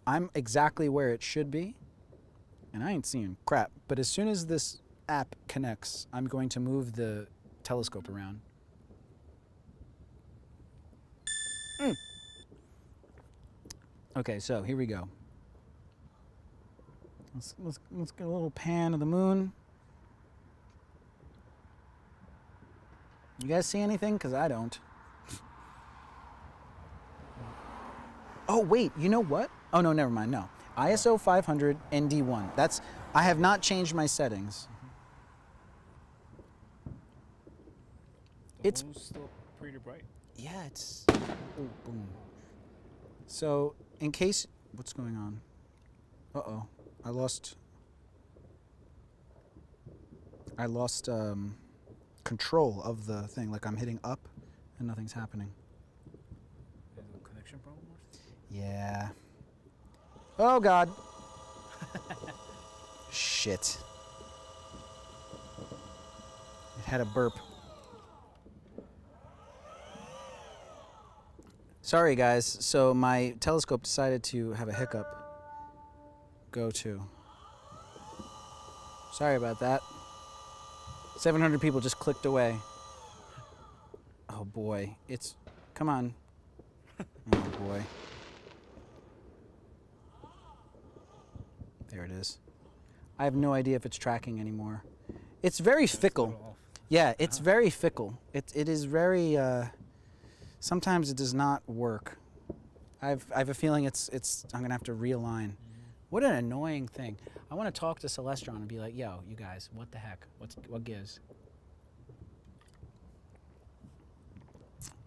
I'm exactly where it should be, and I ain't seeing crap. But as soon as this app connects, I'm going to move the telescope around. Okay, so here we go. Let's get a little pan of the moon. You guys see anything? Because I don't. Oh, wait, you know what? Oh, no, never mind, no. ISO 500 ND1. I have not changed my settings. The moon's still pretty bright. Yeah, it's, oh, boom. So, in case, what's going on? Uh-oh, I lost control of the thing. Like I'm hitting up and nothing's happening. Is it a connection problem or something? Yeah. Oh God. Shit. It had a burp. Sorry guys, so my telescope decided to have a hiccup. Go to. Sorry about that. 700 people just clicked away. Oh boy, come on. Oh boy. There it is. I have no idea if it's tracking anymore. It's very fickle. Yeah, it's very fickle. It is very, sometimes it does not work. I have a feeling I'm gonna have to realign. What an annoying thing. I want to talk to Celestron and be like, yo, you guys, what the heck? What gives?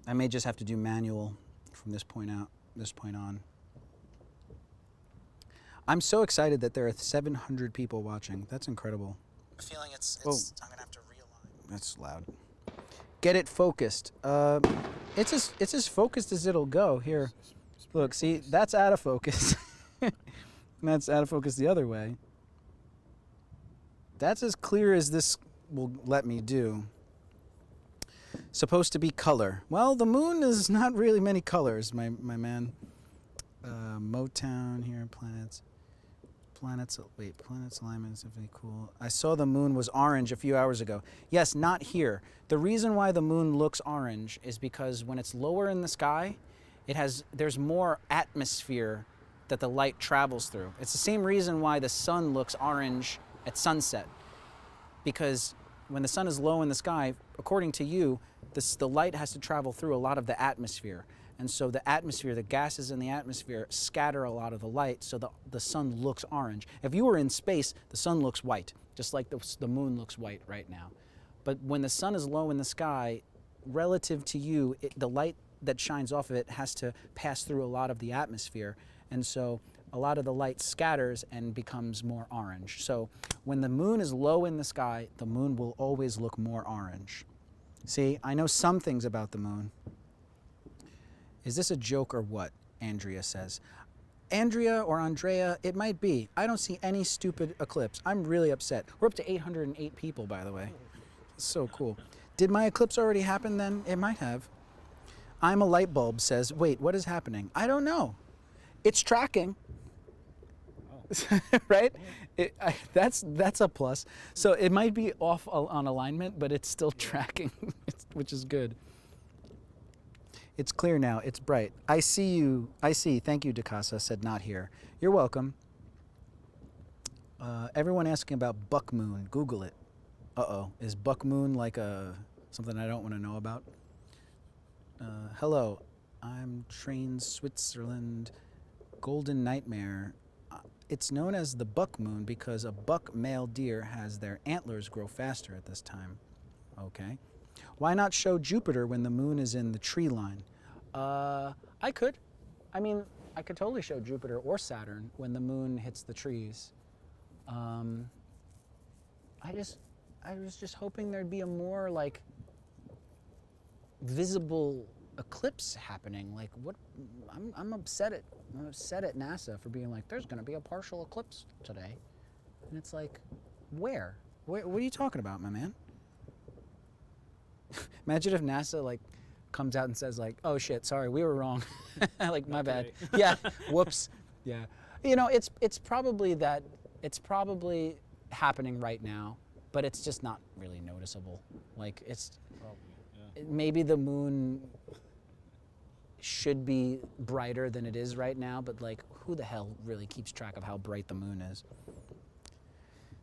I may just have to do manual from this point on. I'm so excited that there are 700 people watching. That's incredible. I have a feeling I'm gonna have to realign. That's loud. Get it focused. It's as focused as it'll go. Here, look, see, that's out of focus. And that's out of focus the other way. That's as clear as this will let me do. Supposed to be color. Well, the moon is not really many colors, my man. Motown here, planets alignment is definitely cool. I saw the moon was orange a few hours ago. Yes, not here. The reason why the moon looks orange is because when it's lower in the sky, there's more atmosphere that the light travels through. It's the same reason why the sun looks orange at sunset. Because when the sun is low in the sky, according to you, the light has to travel through a lot of the atmosphere. And so the atmosphere, the gases in the atmosphere scatter a lot of the light, so the sun looks orange. If you were in space, the sun looks white, just like the moon looks white right now. But when the sun is low in the sky, relative to you, the light that shines off of it has to pass through a lot of the atmosphere. And so a lot of the light scatters and becomes more orange. So when the moon is low in the sky, the moon will always look more orange. See, I know some things about the moon. Is this a joke or what? Andrea says. Andrea or Andrea, it might be. I don't see any stupid eclipse. I'm really upset. We're up to 808 people, by the way. It's so cool. Did my eclipse already happen then? It might have. I'm a light bulb says, wait, what is happening? I don't know. It's tracking. Right? That's a plus. So it might be off on alignment, but it's still tracking, which is good. It's clear now. It's bright. I see you. I see. Thank you, DeCasa said not here. You're welcome. Everyone asking about buck moon. Google it. Uh-oh. Is buck moon like something I don't want to know about? Hello. I'm Train Switzerland. Golden Nightmare. It's known as the buck moon because a buck male deer has their antlers grow faster at this time. Okay. Why not show Jupiter when the moon is in the tree line? I could. I mean, I could totally show Jupiter or Saturn when the moon hits the trees. I was just hoping there'd be a more like visible eclipse happening. Like what? I'm upset at NASA for being like, there's going to be a partial eclipse today, and it's like, where? What are you talking about, my man? Imagine if NASA like comes out and says like, oh shit, sorry, we were wrong. Like my bad. Yeah, whoops. Yeah. You know, it's probably probably happening right now, but it's just not really noticeable. Like it's probably, maybe the moon should be brighter than it is right now, but like who the hell really keeps track of how bright the moon is?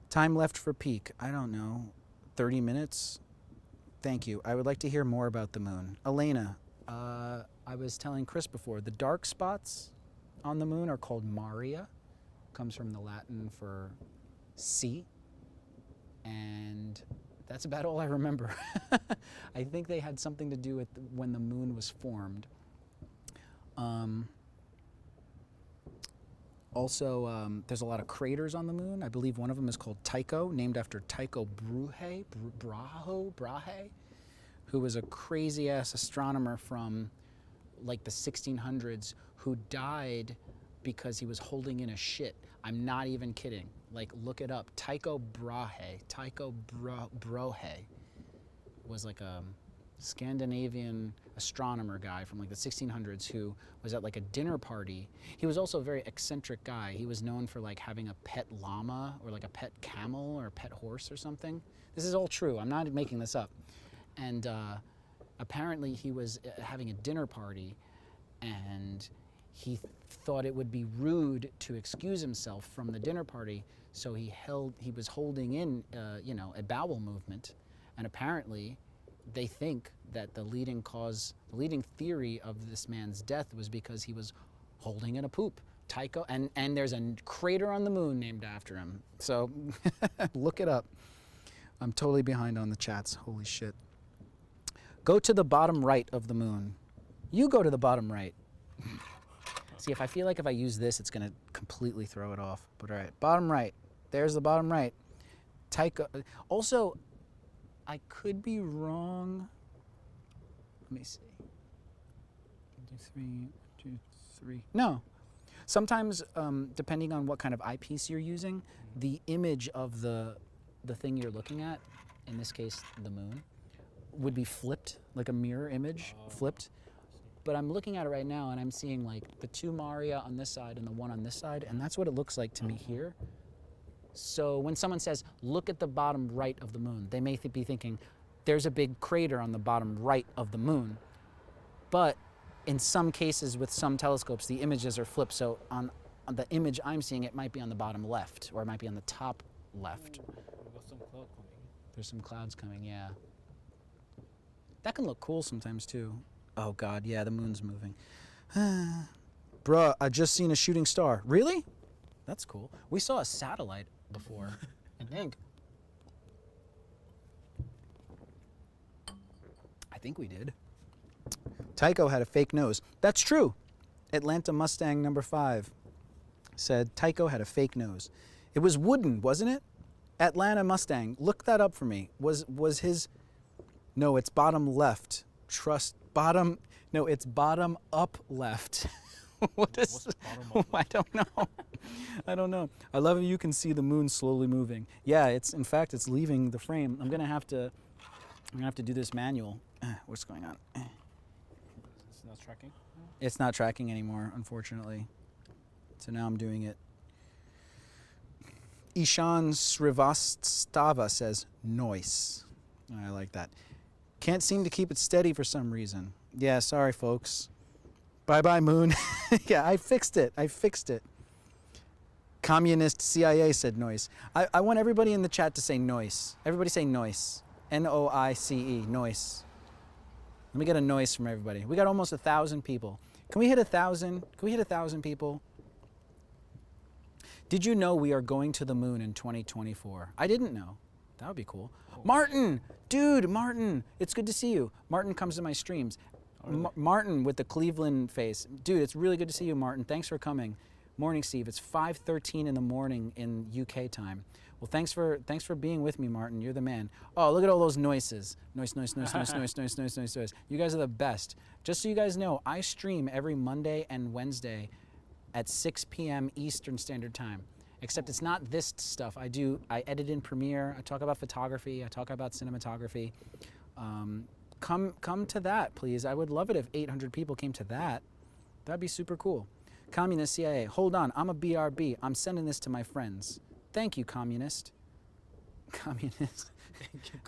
Time left for peak. I don't know. 30 minutes? Thank you. I would like to hear more about the moon. Elena, I was telling Chris before, the dark spots on the moon are called Maria. Comes from the Latin for sea. And that's about all I remember. I think they had something to do with when the moon was formed. Also, there's a lot of craters on the moon. I believe one of them is called Tycho, named after Tycho Brahe, who was a crazy-ass astronomer from like the 1600s who died because he was holding in a shit. I'm not even kidding. Like, look it up. Tycho Brahe was like a Scandinavian astronomer guy from like the 1600s who was at like a dinner party. He was also a very eccentric guy. He was known for like having a pet llama or like a pet camel or a pet horse or something. This is all true. I'm not making this up. And apparently he was having a dinner party and he thought it would be rude to excuse himself from the dinner party, so he was holding in a bowel movement, and apparently they think that the leading theory of this man's death was because he was holding in a poop. Tycho, and there's a crater on the moon named after him. So look it up. I'm totally behind on the chats. Holy shit. Go to the bottom right of the moon. You go to the bottom right. See, if I feel like if I use this, it's going to completely throw it off. But all right, bottom right. There's the bottom right. Tycho. Also, I could be wrong. Let me see. 2, 3. No. Sometimes, depending on what kind of eyepiece you're using, the image of the thing you're looking at, in this case, the moon, would be flipped, like a mirror image, flipped. But I'm looking at it right now, and I'm seeing like the 2 Maria on this side and the 1 on this side, and that's what it looks like to me here. So when someone says, look at the bottom right of the moon, they may be thinking, there's a big crater on the bottom right of the moon. But in some cases with some telescopes, the images are flipped. So on the image I'm seeing, it might be on the bottom left, or it might be on the top left. Got some cloud coming. There's some clouds coming, yeah. That can look cool sometimes too. Oh God, yeah, the moon's moving. Bruh, I just seen a shooting star. Really? That's cool. We saw a satellite before, I think. I think we did. Tycho had a fake nose. That's true. Atlanta Mustang number 5 said Tycho had a fake nose. It was wooden, wasn't it? Atlanta Mustang. Look that up for me. Was his... No, it's bottom left. Trust bottom... No, it's bottom up left. What is... What's bottom up? I don't know. I don't know. I love how you can see the moon slowly moving. Yeah, it's in fact it's leaving the frame. I'm gonna have to do this manual. What's going on? It's not tracking. It's not tracking anymore, unfortunately. So now I'm doing it. Ishan Srivastava says, noise. I like that. Can't seem to keep it steady for some reason. Yeah, sorry, folks. Bye-bye, moon. Yeah, I fixed it. Communist CIA said noise. I want everybody in the chat to say noise. Everybody say noise. N-O-I-C-E, noise. Let me get a noise from everybody. We got almost 1,000 people. Can we hit 1,000? Can we hit 1,000 people? Did you know we are going to the moon in 2024? I didn't know. That would be cool. Martin! Dude, Martin! It's good to see you. Martin comes to my streams. Martin with the Cleveland face. Dude, it's really good to see you, Martin. Thanks for coming. Morning, Steve. It's 5:13 in the morning in UK time. Well, thanks for being with me, Martin. You're the man. Oh, look at all those noises. Noise, noise, noise, noise, noise, noise, noise, noise, noise. You guys are the best. Just so you guys know, I stream every Monday and Wednesday at 6 p.m. Eastern Standard Time. Except it's not this stuff. I edit in Premiere. I talk about photography. I talk about cinematography. Come to that, please. I would love it if 800 people came to that. That'd be super cool. Communist CIA. Hold on. I'm a BRB. I'm sending this to my friends. Thank you, communist. Communist.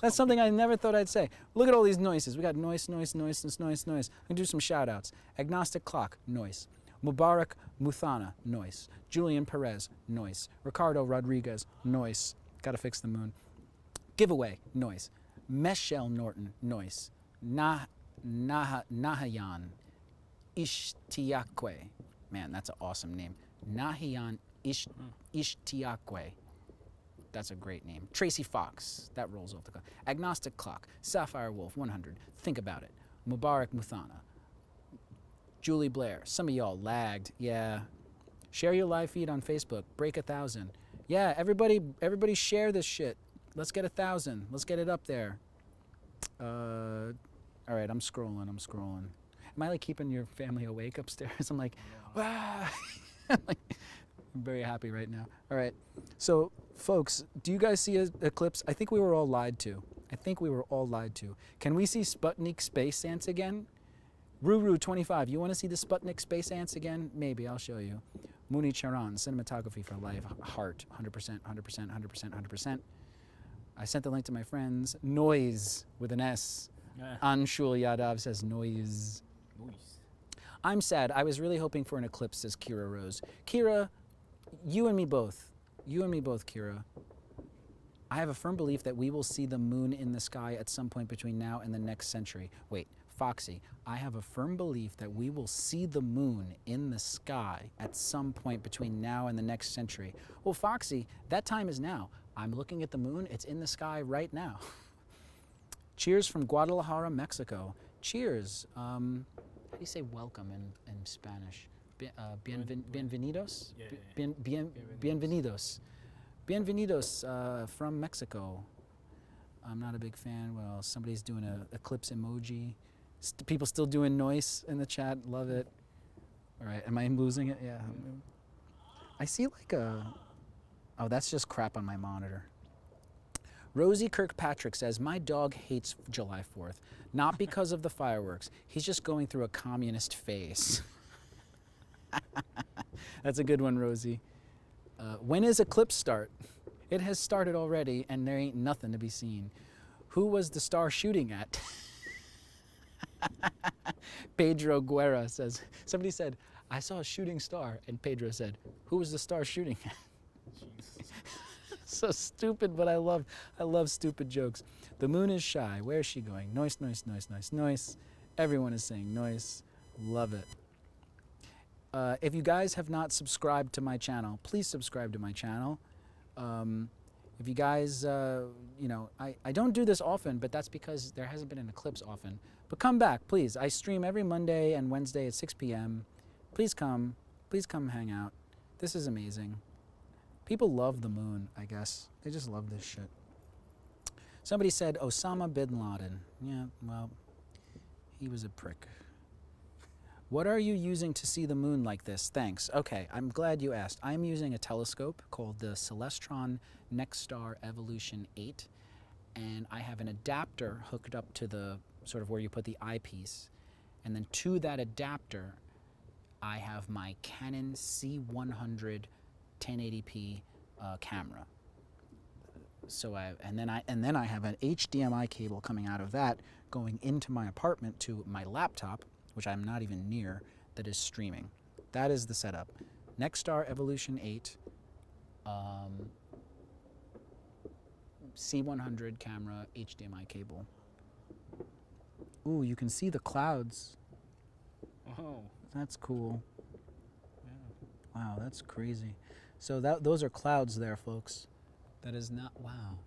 That's something I never thought I'd say. Look at all these noises. We got noise, noise, noise, noise, noise, noise. I'm gonna do some shout outs. Agnostic Clock, noise. Mubarak Muthana, noise. Julian Perez, noise. Ricardo Rodriguez, noise. Gotta fix the moon. Giveaway, noise. Michelle Norton, noise. Nahayan Ishtiakwe. Man, that's an awesome name. Nahayan Ishtiakwe. That's a great name. Tracy Fox, that rolls off the tongue. Agnostic Clock, Sapphire Wolf 100, think about it. Mubarak Muthana, Julie Blair, some of y'all lagged, yeah. Share your live feed on Facebook, break 1,000. Yeah, everybody share this shit. Let's get 1,000, let's get it up there. All right, I'm scrolling. Am I like keeping your family awake upstairs? I'm like, wow. I'm very happy right now. All right, so folks, do you guys see an eclipse? I think we were all lied to. Can we see Sputnik space ants again? Ruru25, you want to see the Sputnik space ants again? Maybe, I'll show you. Muni Charan, cinematography for life, heart, 100%, 100%, 100%, 100%. I sent the link to my friends. Noise with an S. Anshul Yadav says noise. I'm sad. I was really hoping for an eclipse, says Kira Rose. Kira, you and me both, Kira. I have a firm belief that we will see the moon in the sky at some point between now and the next century. Wait, Foxy, I have a firm belief that we will see the moon in the sky at some point between now and the next century. Well, Foxy, that time is now. I'm looking at the moon. It's in the sky right now. Cheers from Guadalajara, Mexico. Cheers. How do you say welcome in Spanish? Bienvenidos? Bienvenidos. Bienvenidos from Mexico. I'm not a big fan. Well, somebody's doing an eclipse emoji. People still doing noise in the chat. Love it. All right, am I losing it? Yeah. I see like a... Oh, that's just crap on my monitor. Rosie Kirkpatrick says, my dog hates July 4th. Not because of the fireworks. He's just going through a communist phase. That's a good one, Rosie. When is eclipse start? It has started already, and there ain't nothing to be seen. Who was the star shooting at? Pedro Guerra says, somebody said, I saw a shooting star, and Pedro said, who was the star shooting at? So stupid, but I love stupid jokes. The moon is shy. Where is she going? Noise, noise, noise, noise, noise. Everyone is saying noise. Love it. If you guys have not subscribed to my channel, please subscribe to my channel. If you guys, you know, I don't do this often, but that's because there hasn't been an eclipse often. But come back, please. I stream every Monday and Wednesday at 6 p.m. Please come hang out. This is amazing. People love the moon, I guess. They just love this shit. Somebody said Osama bin Laden. Yeah, well, he was a prick. What are you using to see the moon like this? Thanks. Okay, I'm glad you asked. I'm using a telescope called the Celestron Nexstar Evolution 8, and I have an adapter hooked up to the sort of where you put the eyepiece, and then to that adapter, I have my Canon C100 1080p camera. So and then I have an HDMI cable coming out of that going into my apartment to my laptop, which I'm not even near, that is streaming. That is the setup. Nexstar Evolution 8, C100 camera, HDMI cable. Ooh, you can see the clouds. Oh. That's cool. Yeah. Wow, that's crazy. So those are clouds there, folks. That is not, wow,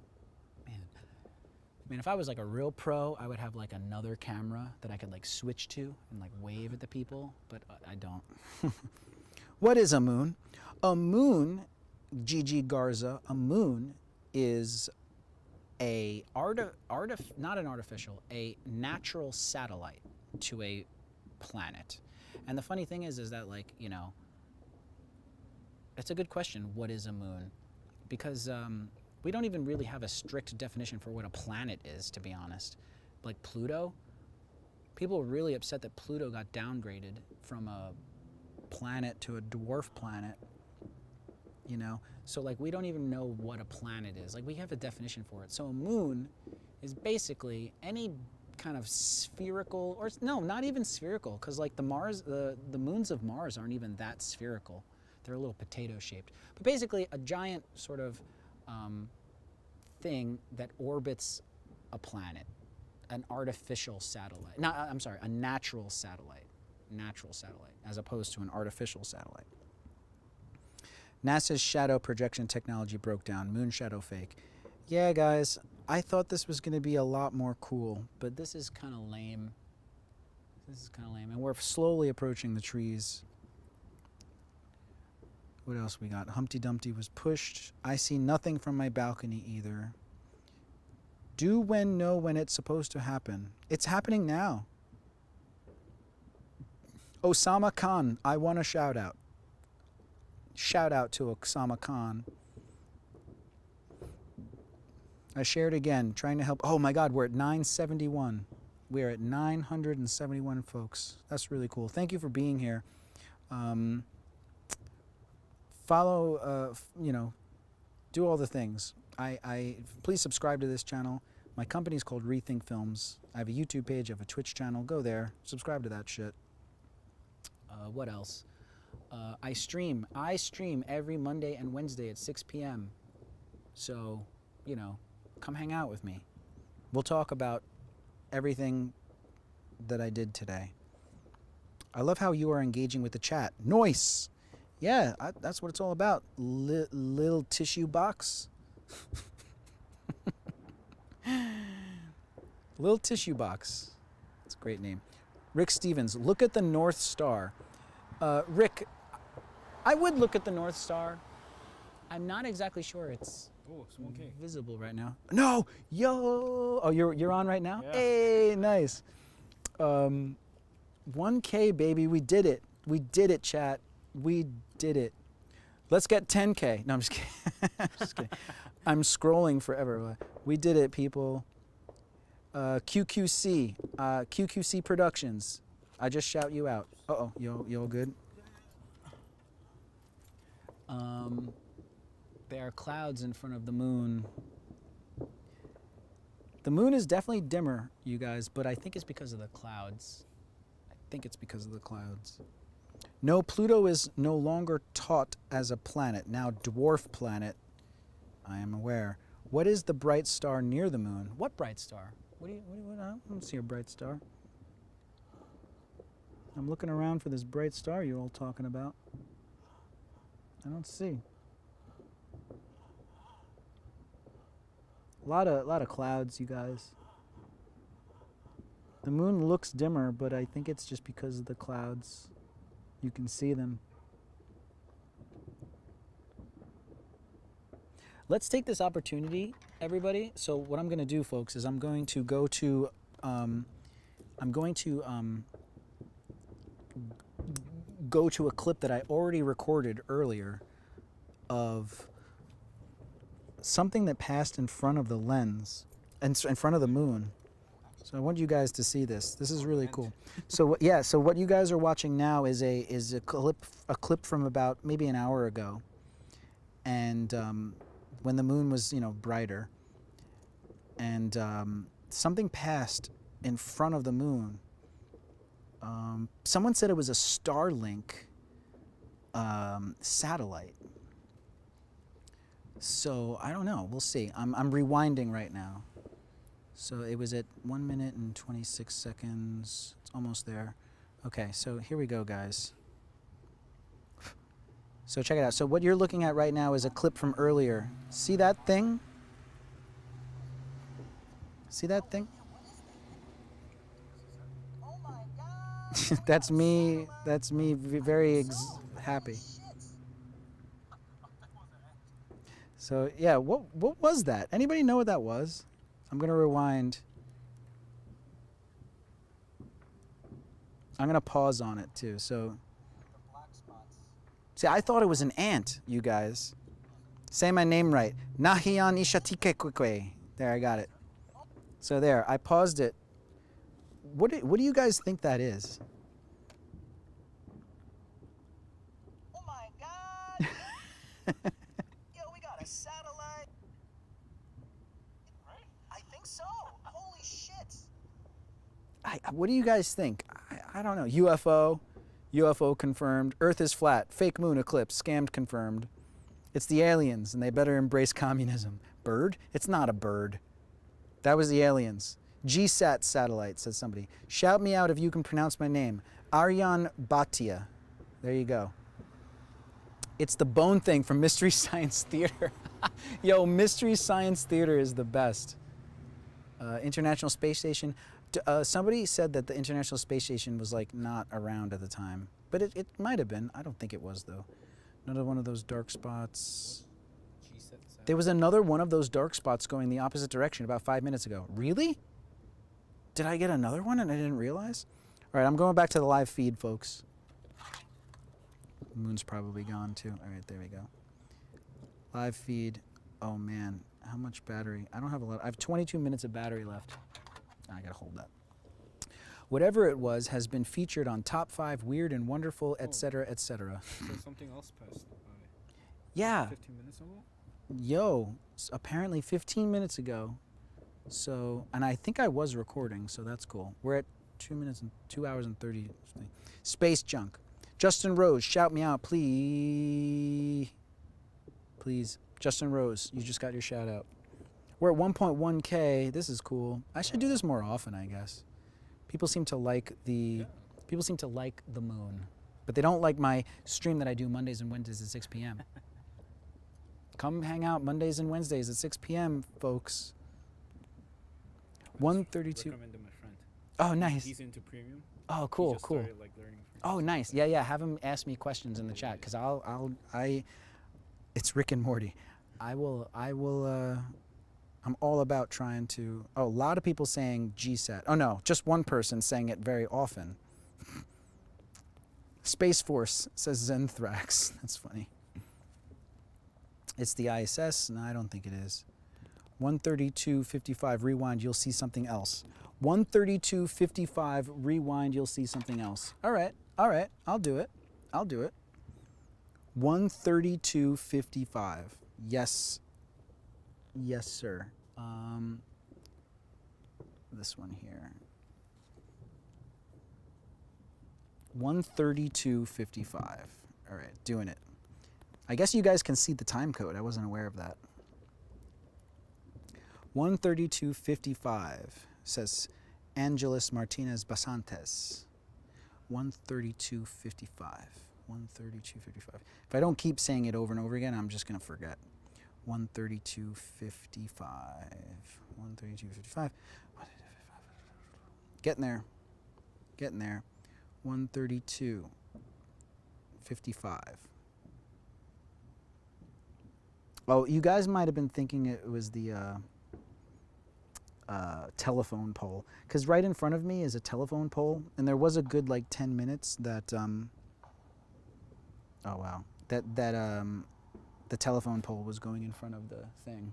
man. I mean, if I was like a real pro, I would have like another camera that I could like switch to and like wave at the people, but I don't. What is a moon? A moon, Gigi Garza, a moon is a not an artificial, a natural satellite to a planet. And the funny thing is that, like, you know, it's a good question, what is a moon? Because we don't even really have a strict definition for what a planet is, to be honest. Like Pluto, people were really upset that Pluto got downgraded from a planet to a dwarf planet, you know? So like we don't even know what a planet is. Like we have a definition for it. So a moon is basically any kind of spherical, or no, not even spherical, because like the moons of Mars aren't even that spherical. They're a little potato shaped. But basically a giant sort of thing that orbits a planet, an artificial satellite. No, I'm sorry, a natural satellite, as opposed to an artificial satellite. NASA's shadow projection technology broke down, moon shadow fake. Yeah, guys, I thought this was gonna be a lot more cool, but this is kind of lame. And we're slowly approaching the trees. What else we got? Humpty Dumpty was pushed. I see nothing from my balcony either. Do when know when it's supposed to happen. It's happening now. Osama Khan, I want a shout out. Shout out to Osama Khan. I shared again, trying to help. Oh my God, we're at 971. We're at 971 folks. That's really cool. Thank you for being here. Follow, you know, do all the things. Please subscribe to this channel. My company's called Rethink Films. I have a YouTube page, I have a Twitch channel. Go there, subscribe to that shit. What else? I stream every Monday and Wednesday at 6 p.m. So, you know, come hang out with me. We'll talk about everything that I did today. I love how you are engaging with the chat. Noise! Yeah, that's what it's all about. Little tissue box. Little tissue box. That's a great name. Rick Stevens, look at the North Star. Rick, I would look at the North Star. I'm not exactly sure it's visible right now. No, yo. Oh, you're on right now? Yeah. Hey, nice. 1K, baby, we did it. We did it, chat. We did it. Let's get 10K. No, I'm just kidding. Just kidding. I'm scrolling forever. We did it, people. QQC, QQC Productions. I just shout you out. Uh-oh, you all good? There are clouds in front of the moon. The moon is definitely dimmer, you guys, but I think it's because of the clouds. No, Pluto is no longer taught as a planet, now dwarf planet. I am aware. What is the bright star near the moon? What bright star? What I don't see a bright star. I'm looking around for this bright star you're all talking about. I don't see. A lot of clouds, you guys. The moon looks dimmer, but I think it's just because of the clouds. You can see them. Let's take this opportunity, everybody. So what I'm going to do, folks, is I'm going to go to go to a clip that I already recorded earlier of something that passed in front of the lens and in front of the moon. So I want you guys to see this. This is really cool. So yeah, so what you guys are watching now is a clip from about maybe an hour ago, and when the moon was, you know, brighter, and something passed in front of the moon. Someone said it was a Starlink satellite. So I don't know. We'll see. I'm rewinding right now. So it was at 1 minute and 26 seconds. It's almost there. Okay, so here we go, guys. So check it out. So what you're looking at right now is a clip from earlier. See that thing? See that thing? Oh my god! That's me. That's me. Very happy. So yeah, what was that? Anybody know what that was? I'm gonna rewind. I'm gonna pause on it too. So, see, I thought it was an ant. You guys, say my name right. Nahian Ishatikekwe. There, I got it. So there, I paused it. What do you guys think that is? Oh my god! Yo, we got a satellite. Right? I think so. Holy shit! What do you guys think? I don't know. UFO confirmed. Earth is flat. Fake moon eclipse. Scammed confirmed. It's the aliens, and they better embrace communism. Bird? It's not a bird. That was the aliens. GSAT satellite, says somebody. Shout me out if you can pronounce my name. Aryan Bhatia. There you go. It's the bone thing from Mystery Science Theater. Yo, Mystery Science Theater is the best. International Space Station. Somebody said that the International Space Station was like not around at the time. But it might have been. I don't think it was though. Another one of those dark spots. There was another one of those dark spots going the opposite direction about 5 minutes ago. Really? Did I get another one and I didn't realize? All right, I'm going back to the live feed, folks. The moon's probably gone too. All right, there we go. Live feed. Oh man, how much battery? I don't have a lot. I have 22 minutes of battery left. I gotta hold that. Whatever it was has been featured on Top 5 Weird and Wonderful, etc., etc. So something else passed by. Yeah. 15 minutes ago? Yo, apparently 15 minutes ago. So, and I think I was recording, so that's cool. We're at 2 hours and 30. Space junk. Justin Rose, shout me out, please. Please. Justin Rose, you just got your shout out. We're at 1.1K. This is cool. I should do this more often, I guess. People seem to like the moon, but they don't like my stream that I do Mondays and Wednesdays at 6 p.m. Come hang out Mondays and Wednesdays at 6 p.m., folks. 132. Recommended my friend. Oh, nice. He's into premium. Oh, cool, He just cool. started, like, learning from Oh, nice. Yeah, yeah. Have him ask me questions in the chat, because it's Rick and Morty. I'm all about trying to. Oh, a lot of people saying GSAT. Oh no, just one person saying it very often. Space Force says Zenthrax. That's funny. It's the ISS? No, I don't think it is. 132.55 rewind. You'll see something else. 132.55 rewind. You'll see something else. All right. All right. I'll do it. I'll do it. 132.55. Yes. Yes, sir. This one here. 132.55. All right, doing it. I guess you guys can see the time code. I wasn't aware of that. 132.55 says Angeles Martinez Basantes. 132.55. 132.55. If I don't keep saying it over and over again, I'm just going to forget. 132.55. 132.55. Getting there. Getting there. 132.55. Oh, you guys might have been thinking it was the telephone pole, because right in front of me is a telephone pole, and there was a good like 10 minutes that oh wow, that the telephone pole was going in front of the thing.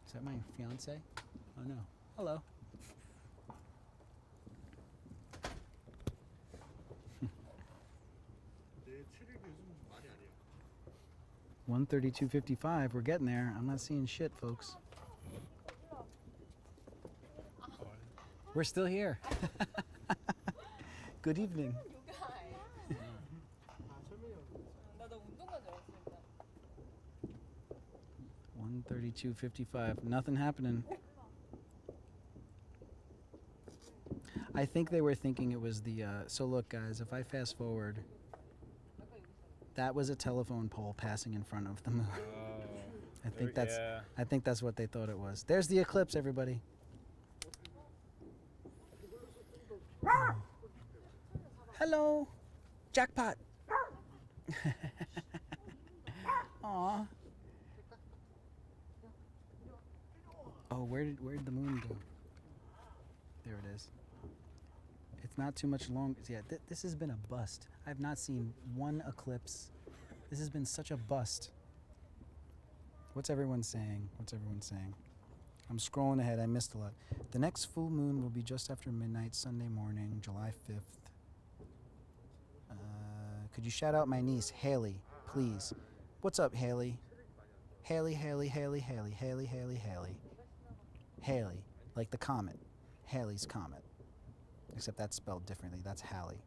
Is that my fiance? Oh no. Hello. 132.55. We're getting there. I'm not seeing shit, folks. We're still here. Good evening. 나도 운동가 줄 알았어 일단. 132.55. Nothing happening. I think they were thinking it was the. So look, guys. If I fast forward, that was a telephone pole passing in front of the moon. I think that's. Yeah. I think that's what they thought it was. There's the eclipse, everybody. Hello, jackpot. Aw. Oh, where'd the moon go? There it is. It's not too much longer. Yeah, this has been a bust. I've not seen one eclipse. This has been such a bust. What's everyone saying? What's everyone saying? I'm scrolling ahead. I missed a lot. The next full moon will be just after midnight, Sunday morning, July 5th. Could you shout out my niece, Haley, please? What's up, Haley? Haley, Haley, Haley, Haley, Haley, Haley, Haley. Haley, like the comet. Haley's comet. Except that's spelled differently. That's Hallie.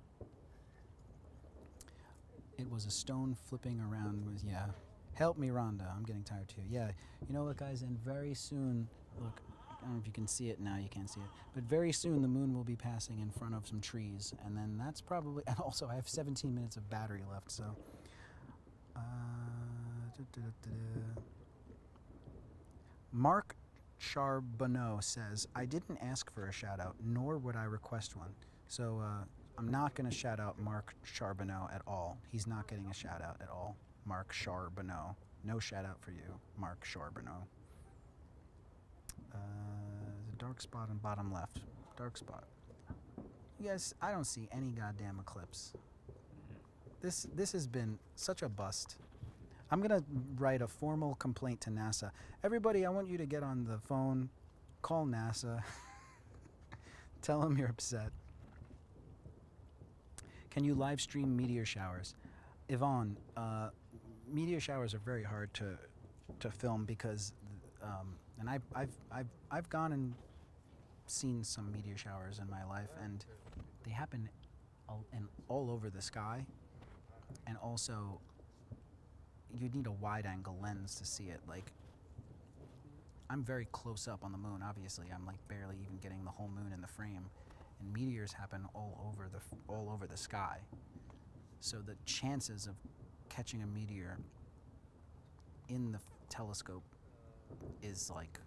It was a stone flipping around with, yeah. Help me, Rhonda. I'm getting tired too. Yeah, you know what, guys? And very soon, look, I don't know if you can see it now. You can't see it. But very soon, the moon will be passing in front of some trees. And then that's probably, and also I have 17 minutes of battery left, so. Mark Charbonneau says, I didn't ask for a shout out, nor would I request one. So I'm not going to shout out Mark Charbonneau at all. He's not getting a shout out at all. Mark Charbonneau. No shout out for you, Mark Charbonneau. The dark spot on bottom left. Dark spot. You guys, I don't see any goddamn eclipse. This has been such a bust. I'm gonna write a formal complaint to NASA. Everybody, I want you to get on the phone, call NASA, tell them you're upset. Can you live stream meteor showers? Yvonne, meteor showers are very hard to film because, and I've gone and seen some meteor showers in my life, and they happen all over the sky, and also you need a wide-angle lens to see it. Like, I'm very close up on the moon. Obviously, I'm like barely even getting the whole moon in the frame, and meteors happen all over the sky. So the chances of catching a meteor in the telescope is like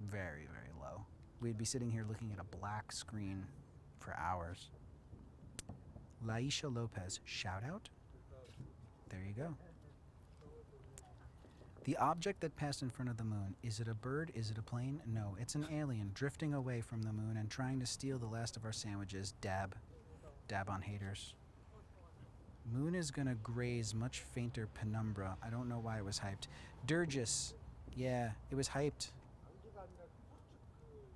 very, very low. We'd be sitting here looking at a black screen for hours. Laisha Lopez, shout out. There you go. The object that passed in front of the moon, is it a bird? Is it a plane? No, it's an alien drifting away from the moon and trying to steal the last of our sandwiches. Dab. Dab on haters. Moon is gonna graze much fainter penumbra. I don't know why it was hyped. Durgis. Yeah, it was hyped.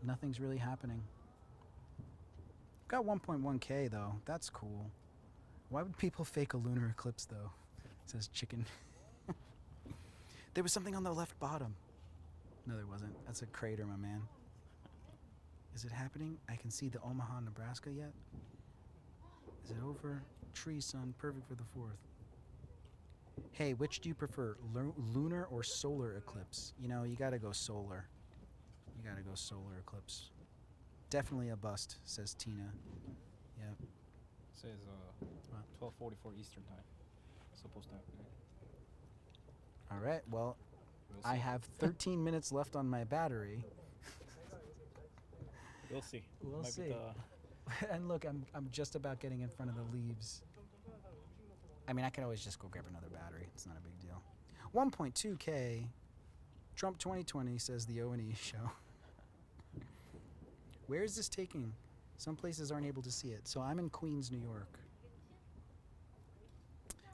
Nothing's really happening. Got 1.1K though. That's cool. Why would people fake a lunar eclipse though? Says chicken. There was something on the left bottom. No, there wasn't. That's a crater, my man. Is it happening? I can see the Omaha, Nebraska yet? Is it over? Tree sun, perfect for the 4th. Hey, which do you prefer, lunar or solar eclipse? You know, you gotta go solar. You gotta go solar eclipse. Definitely a bust, says Tina. Yep. It says 12:44 Eastern time. Supposed to happen. All right, well, I have 13 minutes left on my battery. We'll see. We'll Might be see. the- And look, I'm just about getting in front of the leaves. I mean, I could always just go grab another battery. It's not a big deal. 1.2K. Trump 2020 says the O&E show. Where is this taking? Some places aren't able to see it. So I'm in Queens, New York.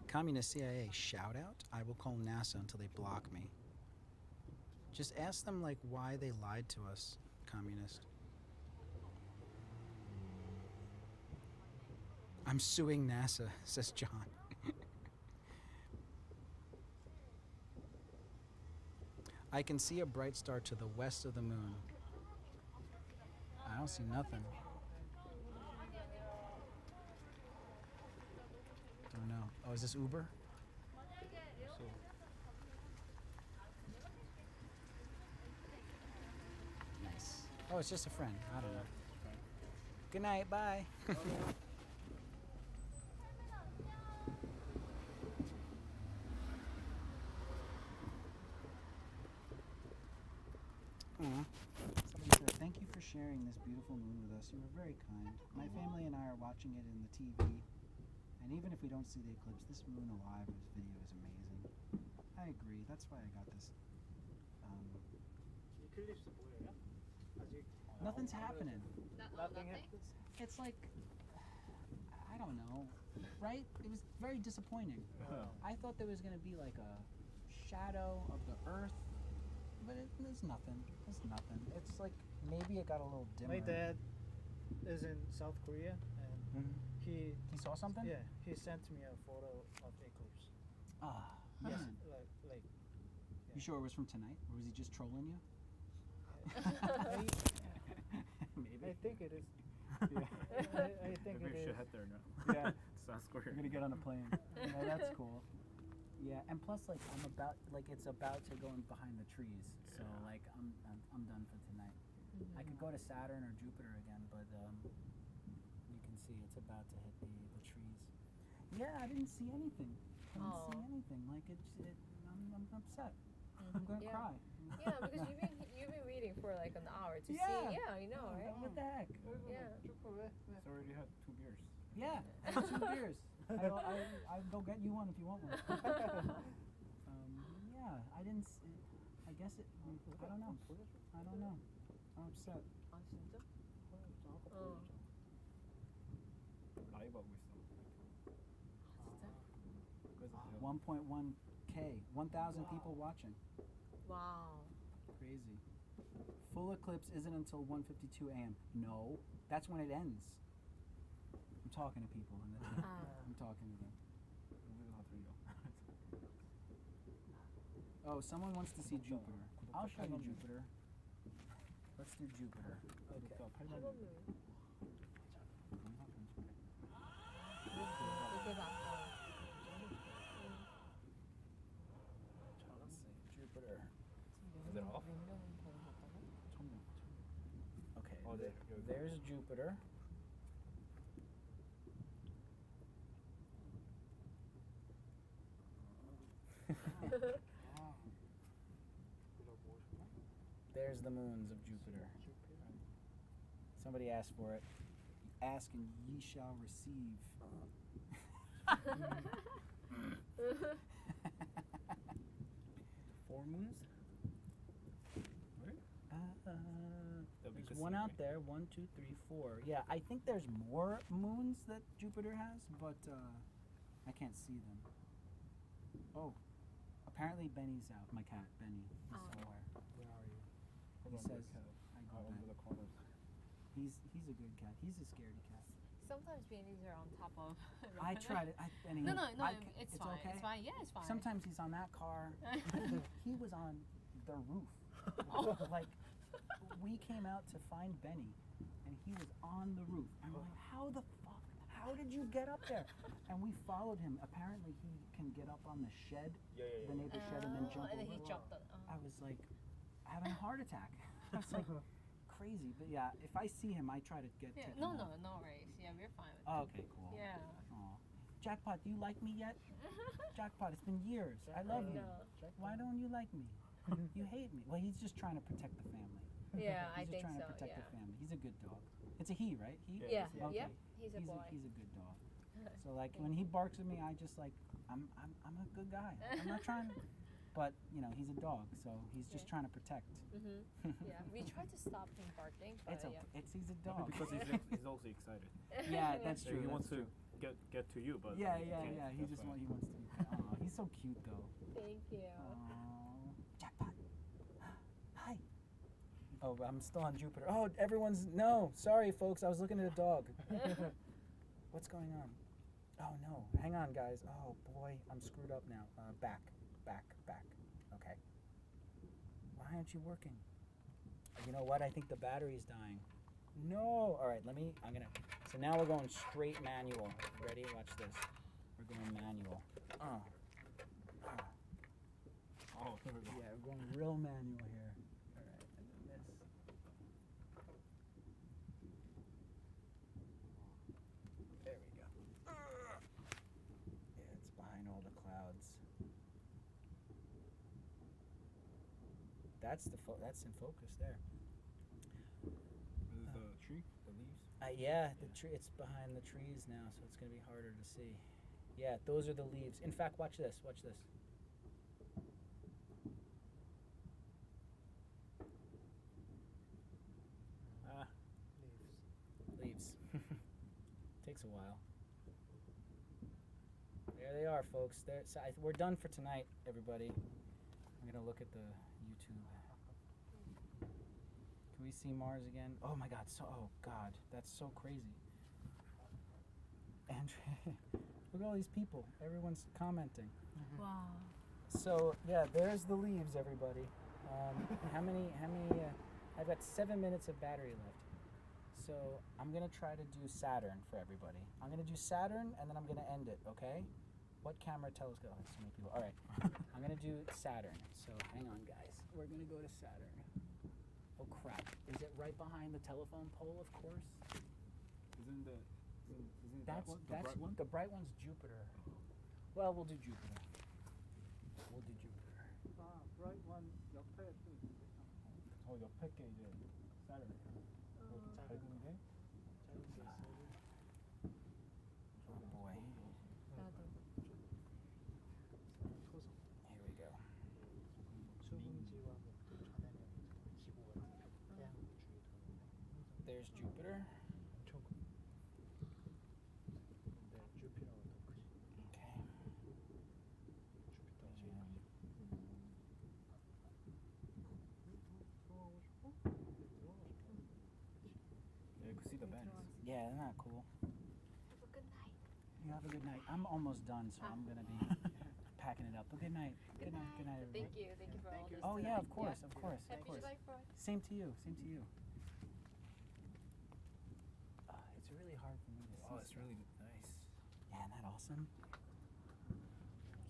Communist CIA, shout out. I will call NASA until they block me. Just ask them like why they lied to us, communist. I'm suing NASA, says John. I can see a bright star to the west of the moon. I don't see nothing. Don't know. Oh, is this Uber? So Nice. Oh, it's just a friend. I don't know. Good night. Bye. Aw. Somebody said, thank you for sharing this beautiful moon with us. You were very kind. My family and I are watching it in the TV. And even if we don't see the eclipse, this moon alive video is amazing. I agree. That's why I got this. Nothing's happening. nothing happens. It's like, I don't know, right? It was very disappointing. I thought there was going to be like a shadow of the Earth, but it's nothing. It's nothing. It's like maybe it got a little dimmer. My dad is in South Korea, and Mhm. he saw something? yeah, he sent me a photo of eclipse. Ah, Yes, man. like You sure it was from tonight, or was he just trolling you? Maybe. I think it is. Yeah. I think Maybe it we should is. head there now. Yeah. South Korea. We're gonna get on a plane. Yeah, that's cool. Yeah, and plus, like, it's about to go in behind the trees, so like, I'm done for tonight. I could go to Saturn or Jupiter again, but you can see it's about to hit the trees. Yeah, I didn't see anything. I didn't see anything. Like I'm upset. I'm gonna Yeah. cry. Yeah, because you've been waiting for like an hour to Yeah. see. Yeah, I know, right? What the heck? Yeah. It's already had 2 beers. Yeah, I had 2 beers. I'll go get you one if you want one. Yeah, I didn't. I guess it. I don't know. I don't know. I'm upset. 아 진짜? 라이브 하고 있어. 진짜? 그래서 1.1K, 1,000 people watching. 와우. Crazy. Full eclipse isn't until 1:52 a.m. No, that's when it ends. I'm talking to people in the chat. I'm talking to them. 우리가 다 들려. Oh, someone wants to see Jupiter. I'll show you Jupiter. Let's do Jupiter. Okay. 구독자 8만 이게 명. 봐. Let's see Jupiter. Is it off? Okay. Oh, there. There's Jupiter. There's the moons of Jupiter. Somebody asked for it. Ask and ye shall receive. 4 moons? There's one out there. 1, 2, 3, 4. Yeah, I think there's more moons that Jupiter has, but I can't see them. Oh, apparently Benny's out. My cat, Benny, is somewhere. Where are you? He says, I go over back. the corners. He's a good cat. He's a scaredy cat. Sometimes babies are on top of. I tried it. Benny, No, it's it's fine. okay? It's fine. Yeah, it's fine. Sometimes he's on that car. he was on the roof. Like, we came out to find Benny, and he was on the roof. And we're like, how the fuck? How did you get up there? And we followed him. Apparently, he can get up on the shed, the neighbor's shed, and then jump and then over. he jumped on. I was like, having a heart attack. I was like, crazy. But yeah, if I see him, I try to get Yeah, to no him. worries. Yeah, we're fine with Oh, okay, cool. it. Yeah. Aw. Jackpot, do you like me yet? Jackpot, it's been years. I love you. know. Why don't you like me? You hate me. Well, he's just trying to protect the family. Yeah, I He's just think trying so. to protect Yeah. the family. He's a good dog. It's a he, right? He? Yeah. Okay. Yep. He's a boy. He's a good dog. So like when he barks at me, I just like I'm a good guy. I'm not trying. But you know he's a dog, so he's just Yeah. trying to protect. Yeah. We tried to stop him barking, but It's yeah. he's a Maybe dog. because he's also excited. Yeah, that's So true. he wants that's to true. get to you, but Yeah, he yeah, can't. yeah. He That's just why. he wants to be. Aw, he's so cute though. Thank you. Oh, jackpot. Hi. Oh, I'm still on Jupiter. Oh, everyone's no. Sorry, folks. I was looking at a dog. What's going on? Oh no. Hang on, guys. Oh boy, I'm screwed up now. Back. Okay. Why aren't you working? You know what? I think the battery's dying. No. All right. So now we're going straight manual. Ready? Watch this. We're going manual. Oh, here we go. Yeah, we're going real manual here. All right, and then this. There we go. Yeah, it's behind all the clouds. That's that's in focus there. This is the tree, the leaves. Yeah, the tree. It's behind the trees now, so it's gonna be harder to see. Yeah, those are the leaves. In fact, watch this. Watch this. Ah, leaves. Takes a while. There they are, folks. There. So we're done for tonight, everybody. I'm gonna look at the YouTube. Can we see Mars again? Oh my God! Oh God, that's so crazy. And look at all these people. Everyone's commenting. Wow. So yeah, there's the leaves, everybody. How many? I've got 7 minutes of battery left. So I'm gonna try to do Saturn for everybody. I'm gonna do Saturn, and then I'm gonna end it. Okay? What camera telescope? Oh, so many people. All right. I'm gonna do Saturn. So hang on, guys. We're gonna go to Saturn. Oh crap! Is it right behind the telephone pole? Of course. Isn't That's the bright one? The bright one's Jupiter. Well, we'll do Jupiter. We'll do Jupiter. 아, bright one 옆에 또 있는데. 저 옆에 게 이제 Saturn. 밝은 게 작은 게 있어요. Oh boy. 나도. 토성. Here we go. 수분지와 목도 전해내는 지구 같은 태양 주위 도는데 There's Jupiter. 엄청 커. 근데 주피터가 더 크지. Okay. 주피터가 제일 크지. 들어가고 싶어? 들어가고 싶어. Yeah, you can see the bands. Yeah, isn't that cool? Have a good night. You have a good night. I'm almost done, so I'm gonna be packing it up. But good night. Good night. Good night, everybody. Thank you. Thank you for all this. Oh yeah, tonight. of course, of course, of Happy course. July 4th. Same to you. Same to you. It's really hard for me to see. Oh, it's stuff. really nice. Yeah, isn't that awesome?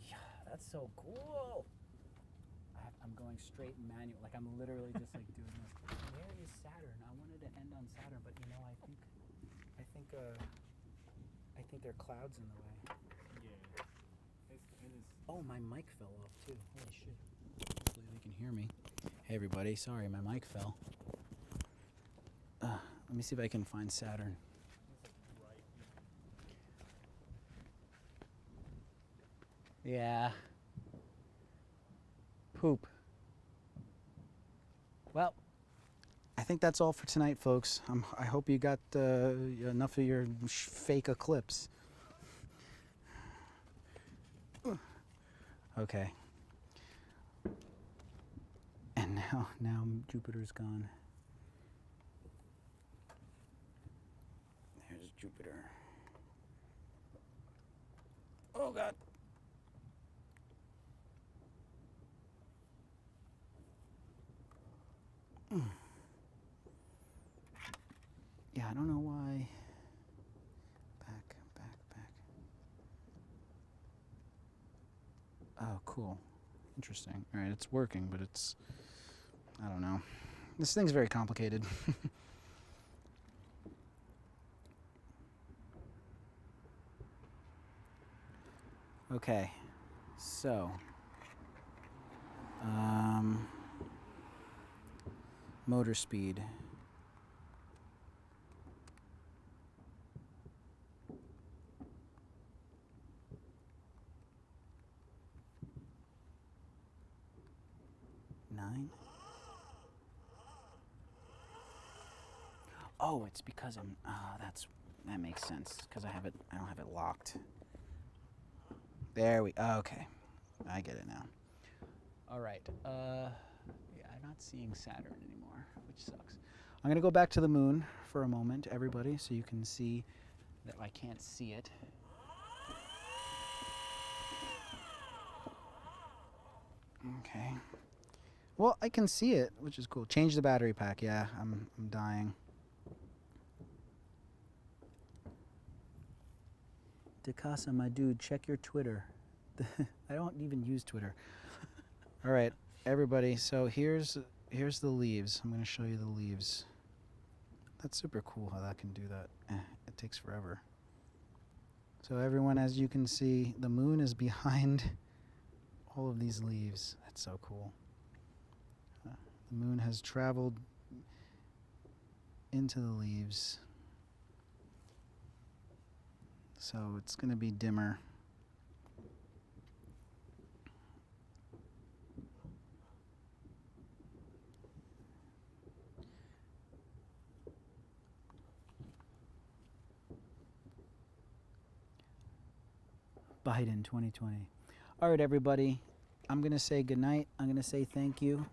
Yeah, that's so cool. I'm going straight manual. Like I'm literally just like doing this. Where is Saturn? I wanted to end on Saturn, but you know, I think there are clouds in the way. Yeah. It's Oh, my mic fell off too. Holy shit. Hopefully they can hear me. Hey everybody, sorry, my mic fell. Let me see if I can find Saturn. Yeah. Poop. Well, I think that's all for tonight, folks. I hope you got enough of your fake eclipse. Okay. And now Jupiter's gone. There's Jupiter. Oh God. Yeah, I don't know why. Back. Oh, cool. Interesting. All right, it's working, but I don't know. This thing's very complicated. Okay, so Motor speed. Nine. Oh, it's because I'm. That makes sense because I don't have it locked. There we. Okay, I get it now. All right. Yeah, I'm not seeing Saturn anymore, which sucks. I'm gonna go back to the moon for a moment, everybody, so you can see that I can't see it. Okay. Well, I can see it, which is cool. Change the battery pack. Yeah, I'm dying. DeCasa, my dude, check your Twitter. I don't even use Twitter. All right, everybody. So here's the leaves. I'm going to show you the leaves. That's super cool how that can do that. It takes forever. So everyone, as you can see, the moon is behind all of these leaves. That's so cool. The moon has traveled into the leaves. So it's going to be dimmer. Biden 2020. All right, everybody. I'm going to say goodnight. I'm going to say thank you.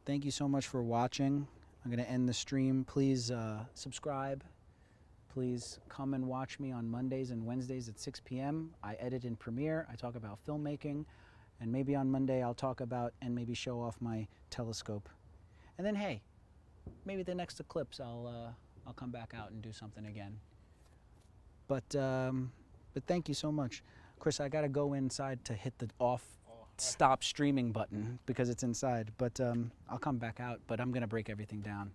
Thank you so much for watching. I'm going to end the stream. Please subscribe. Please come and watch me on Mondays and Wednesdays at 6 p.m. I edit in Premiere. I talk about filmmaking. And maybe on Monday I'll talk about and maybe show off my telescope. And then, hey, maybe the next eclipse I'll come back out and do something again. But thank you so much. Chris, I got to go inside to hit the stop streaming button because it's inside. But I'll come back out, but I'm going to break everything down.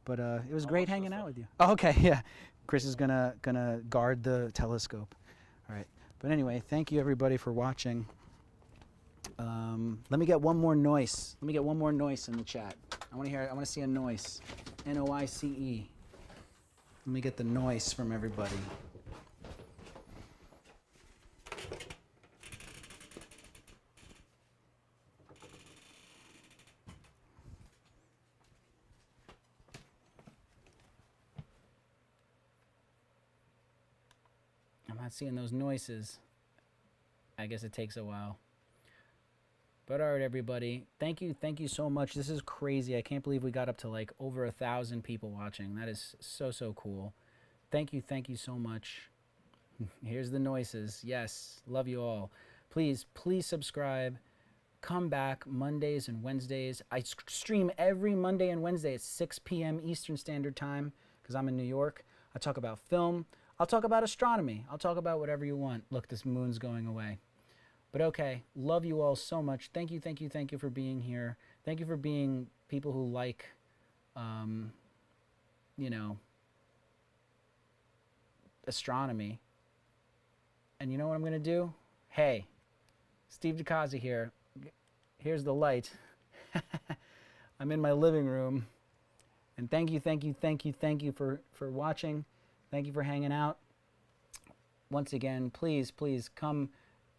But it was great hanging out with you. Oh, okay, yeah. Chris is gonna guard the telescope. All right. But anyway, thank you everybody for watching. Let me get one more noise. Let me get one more noise in the chat. I want to hear it. I want to see a noise. N-O-I-C-E. Let me get the noise from everybody. I'm not seeing those noises. I guess it takes a while. But all right, everybody. Thank you so much. This is crazy. I can't believe we got up to like over 1,000 people watching. That is so cool. Thank you so much. Here's the noises. Yes, love you all. Please subscribe. Come back Mondays and Wednesdays. I stream every Monday and Wednesday at 6 p.m. Eastern Standard Time because I'm in New York. I talk about film. I'll talk about astronomy. I'll talk about whatever you want. Look, this moon's going away. But okay, love you all so much. Thank you for being here. Thank you for being people who like, you know, astronomy. And you know what I'm going to do? Hey, Steve DeCasa here. Here's the light. I'm in my living room. And thank you for watching. Thank you for hanging out. Once again, please come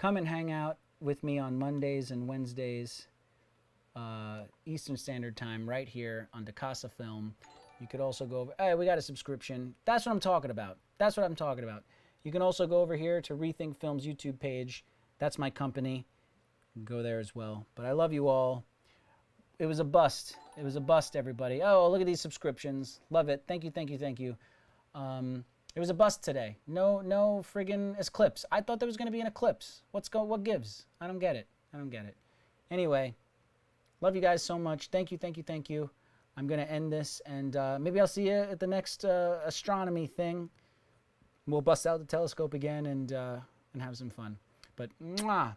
and hang out with me on Mondays and Wednesdays, Eastern Standard Time, right here on DeCasa Film. You could also go over, hey, we got a subscription. That's what I'm talking about. You can also go over here to Rethink Film's YouTube page. That's my company. You can go there as well. But I love you all. It was a bust. It was a bust, everybody. Oh, look at these subscriptions. Love it. Thank you. It was a bust today. No friggin' eclipse. I thought there was going to be an eclipse. What gives? I don't get it. Anyway, love you guys so much. Thank you. I'm going to end this, and maybe I'll see you at the next astronomy thing. We'll bust out the telescope again and have some fun. But mwah.